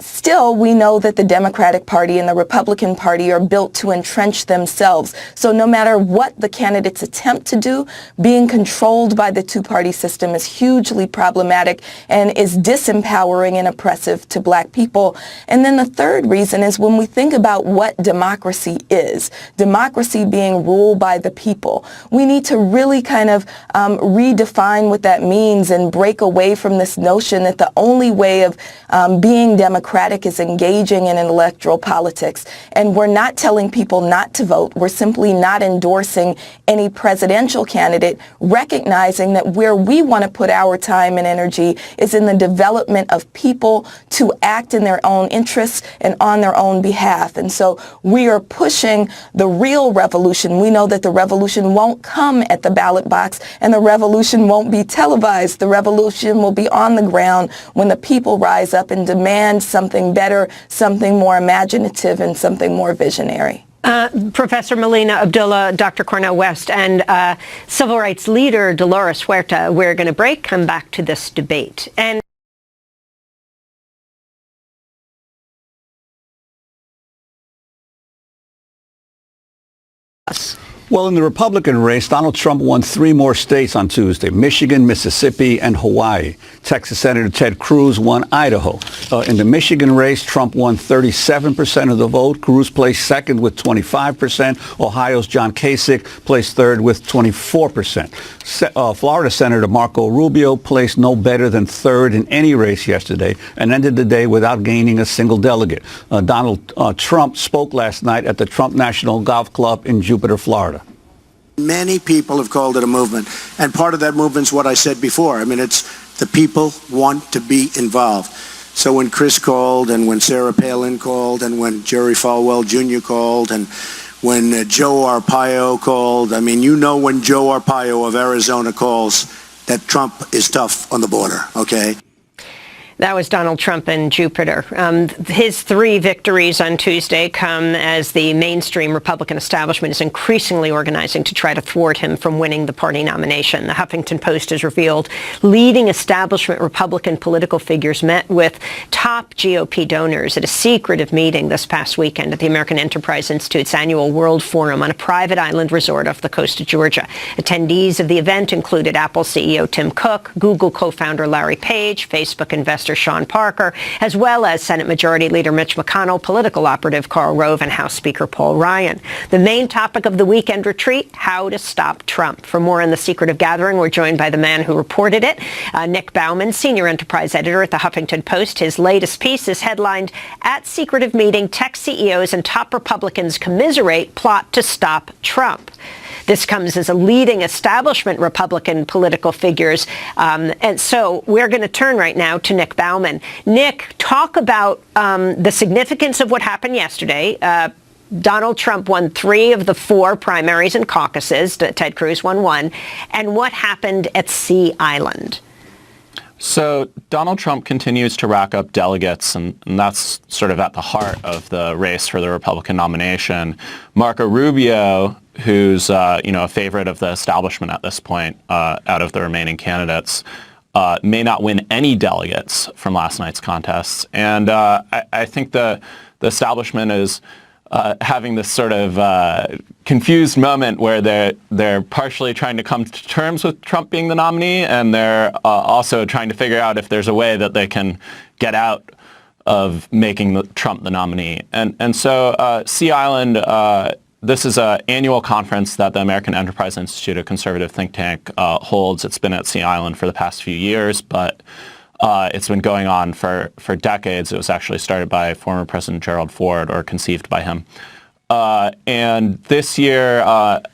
S6: still, we know that the Democratic Party and the Republican Party are built to entrench themselves. So no matter what the candidates attempt to do, being controlled by the two-party system is hugely problematic and is disempowering and oppressive to black people. And then the third reason is when we think about what democracy is, democracy being ruled by the people, we need to really kind of redefine what that means and break away from this notion that the only way of being being democratic is engaging in electoral politics. And we're not telling people not to vote. We're simply not endorsing any presidential candidate, recognizing that where we want to put our time and energy is in the development of people to act in their own interests and on their own behalf. And so we are pushing the real revolution. We know that the revolution won't come at the ballot box, and the revolution won't be televised. The revolution will be on the ground when the people rise up and demand something better, something more imaginative, and something more visionary.
S2: Professor Melina Abdullah, Dr. Cornel West, and civil rights leader Dolores Huerta. We're going to break, come back to this debate. And
S20: Well, in the Republican race, Donald Trump won 3 more states on Tuesday: Michigan, Mississippi, and Hawaii. Texas Senator Ted Cruz won Idaho. In the Michigan race, Trump won 37% of the vote. Cruz placed second with 25%. Ohio's John Kasich placed third with 24%. Florida Senator Marco Rubio placed no better than third in any race yesterday and ended the day without gaining a single delegate. Donald Trump spoke last night at the Trump National Golf Club in Jupiter, Florida.
S10: Many people have called it a movement, and part of that movement is what I said before. I mean, it's the people want to be involved. So when Chris called, and when Sarah Palin called, and when Jerry Falwell Jr. called, and when Joe Arpaio called, I mean, you know, when Joe Arpaio of Arizona calls, that Trump is tough on the border, okay?
S2: That was Donald Trump in Jupiter. His 3 victories on Tuesday come as the mainstream Republican establishment is increasingly organizing to try to thwart him from winning the party nomination. The Huffington Post has revealed leading establishment Republican political figures met with top GOP donors at a secretive meeting this past weekend at the American Enterprise Institute's annual World Forum on a private island resort off the coast of Georgia. Attendees of the event included Apple CEO Tim Cook, Google co-founder Larry Page, Facebook investor Sean Parker, as well as Senate Majority Leader Mitch McConnell, political operative Karl Rove, and House Speaker Paul Ryan. The main topic of the weekend retreat, how to stop Trump. For more on the secretive gathering, we're joined by the man who reported it, Nick Bauman, senior enterprise editor at the Huffington Post. His latest piece is headlined, "At Secretive Meeting, Tech CEOs and Top Republicans Commiserate Plot to Stop Trump." This comes as a leading establishment Republican political figures. And so we're going to turn right now to Nick Bauman. Nick, talk about the significance of what happened yesterday. Donald Trump won 3 of the 4 primaries and caucuses. Ted Cruz won 1. And what happened at Sea Island?
S13: So Donald Trump continues to rack up delegates, and that's sort of at the heart of the race for the Republican nomination. Marco Rubio, who's a favorite of the establishment at this point out of the remaining candidates, may not win any delegates from last night's contests. And I think the establishment is having this sort of confused moment where they're partially trying to come to terms with Trump being the nominee, and they're also trying to figure out if there's a way that they can get out of making Trump the nominee. And so Sea Island, this is an annual conference that the American Enterprise Institute, a conservative think tank, holds. It's been at Sea Island for the past few years, but it's been going on for decades. It was actually started by former President Gerald Ford, or conceived by him. And this year,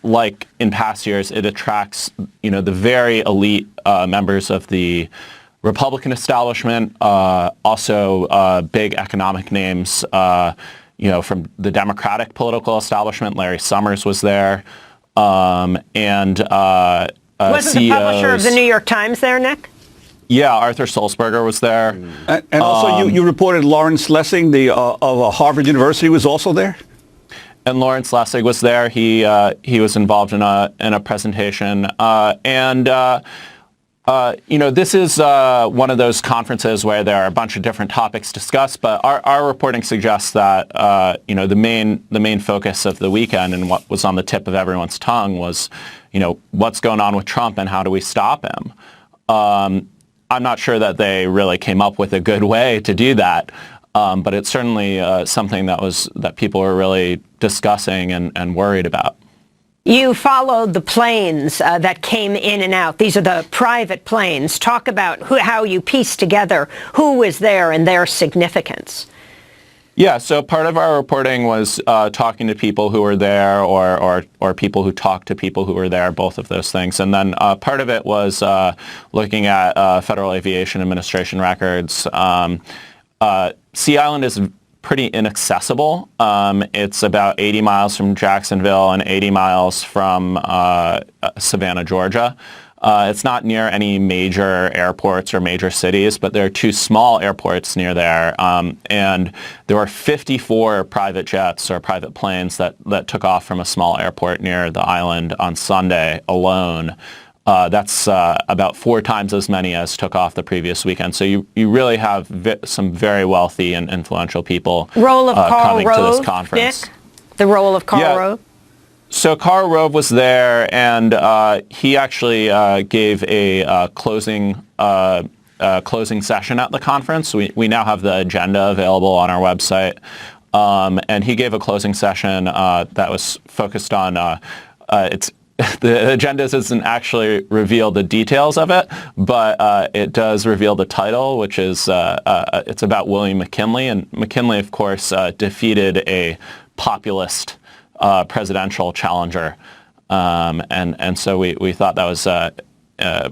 S13: like in past years, it attracts, the very elite members of the Republican establishment, also big economic names, from the Democratic political establishment. Larry Summers was there, and
S2: wasn't the publisher of the New York Times there, Nick?
S13: Yeah, Arthur Sulzberger was there.
S20: And also you reported Lawrence Lessig of Harvard University was also there?
S13: And Lawrence Lessig was there. He was involved in a presentation. This is one of those conferences where there are a bunch of different topics discussed, but our reporting suggests that the main focus of the weekend and what was on the tip of everyone's tongue was, what's going on with Trump and how do we stop him? I'm not sure that they really came up with a good way to do that, but it's certainly something that people were really discussing and worried about.
S2: You followed the planes that came in and out. These are the private planes. Talk about how you pieced together who was there and their significance.
S13: Yeah, so part of our reporting was talking to people who were there or people who talked to people who were there, both of those things. And then part of it was looking at Federal Aviation Administration records. Sea Island is pretty inaccessible. It's about 80 miles from Jacksonville and 80 miles from Savannah, Georgia. It's not near any major airports or major cities, but there are two small airports near there. And there were 54 private jets or private planes that took off from a small airport near the island on Sunday alone. That's about 4 times as many as took off the previous weekend. So you really have some very wealthy and influential people coming to this conference.
S2: Nick? The role of Karl Rove?
S13: So Karl Rove was there, and he actually gave a closing session at the conference. We now have the agenda available on our website, and he gave a closing session that was focused on the agenda doesn't actually reveal the details of it, but it does reveal the title, which is it's about William McKinley, and McKinley, of course, defeated a populist presidential challenger, and so we thought that was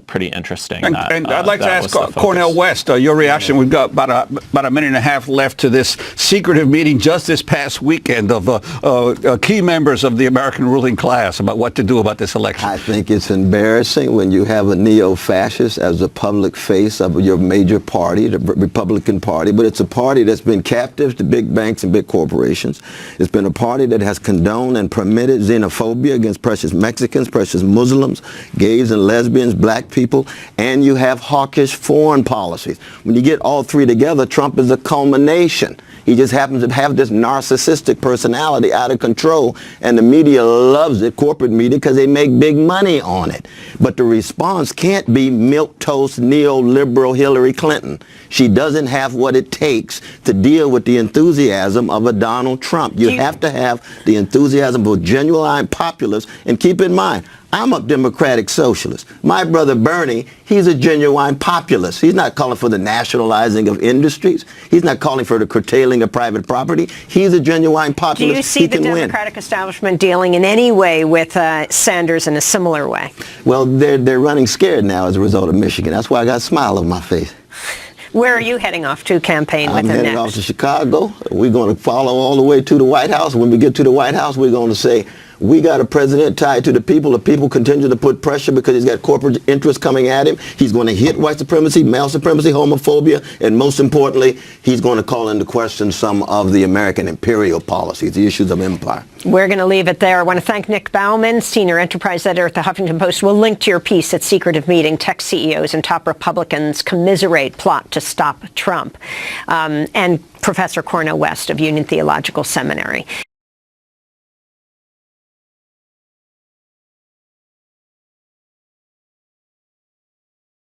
S13: pretty interesting.
S20: And I'd like to ask Cornel West your reaction. We've got about a minute and a half left to this secretive meeting just this past weekend of key members of the American ruling class about what to do about this election.
S1: I think it's embarrassing when you have a neo-fascist as a public face of your major party, the Republican Party, but it's a party that's been captive to big banks and big corporations. It's been a party that has condoned and permitted xenophobia against precious Mexicans, precious Muslims, gays and lesbians, black people, and you have hawkish foreign policies. When you get all three together, Trump is a culmination. He just happens to have this narcissistic personality out of control, and the media loves it, corporate media, because they make big money on it. But the response can't be milquetoast neoliberal Hillary Clinton. She doesn't have what it takes to deal with the enthusiasm of a Donald Trump. You have to have the enthusiasm of a genuine populist, and keep in mind, I'm a democratic socialist. My brother Bernie, he's a genuine populist. He's not calling for the nationalizing of industries. He's not calling for the curtailing of private property. He's a genuine populist.
S2: Do you see the Democratic establishment dealing in any way with Sanders in a similar way?
S1: Well, they're running scared now as a result of Michigan. That's why I got a smile on my face.
S2: Where are you heading off to campaign with him next?
S1: I'm heading off to Chicago. We're going to follow all the way to the White House. When we get to the White House, we're going to say, we got a president tied to the people. The people continue to put pressure because he's got corporate interests coming at him. He's going to hit white supremacy, male supremacy, homophobia, and most importantly, he's going to call into question some of the American imperial policies, the issues of empire.
S2: We're going to leave it there. I want to thank Nick Bauman, senior enterprise editor at the Huffington Post. We'll link to your piece at Secretive Meeting. Tech CEOs and top Republicans commiserate plot to stop Trump. And Professor Cornel West of Union Theological Seminary.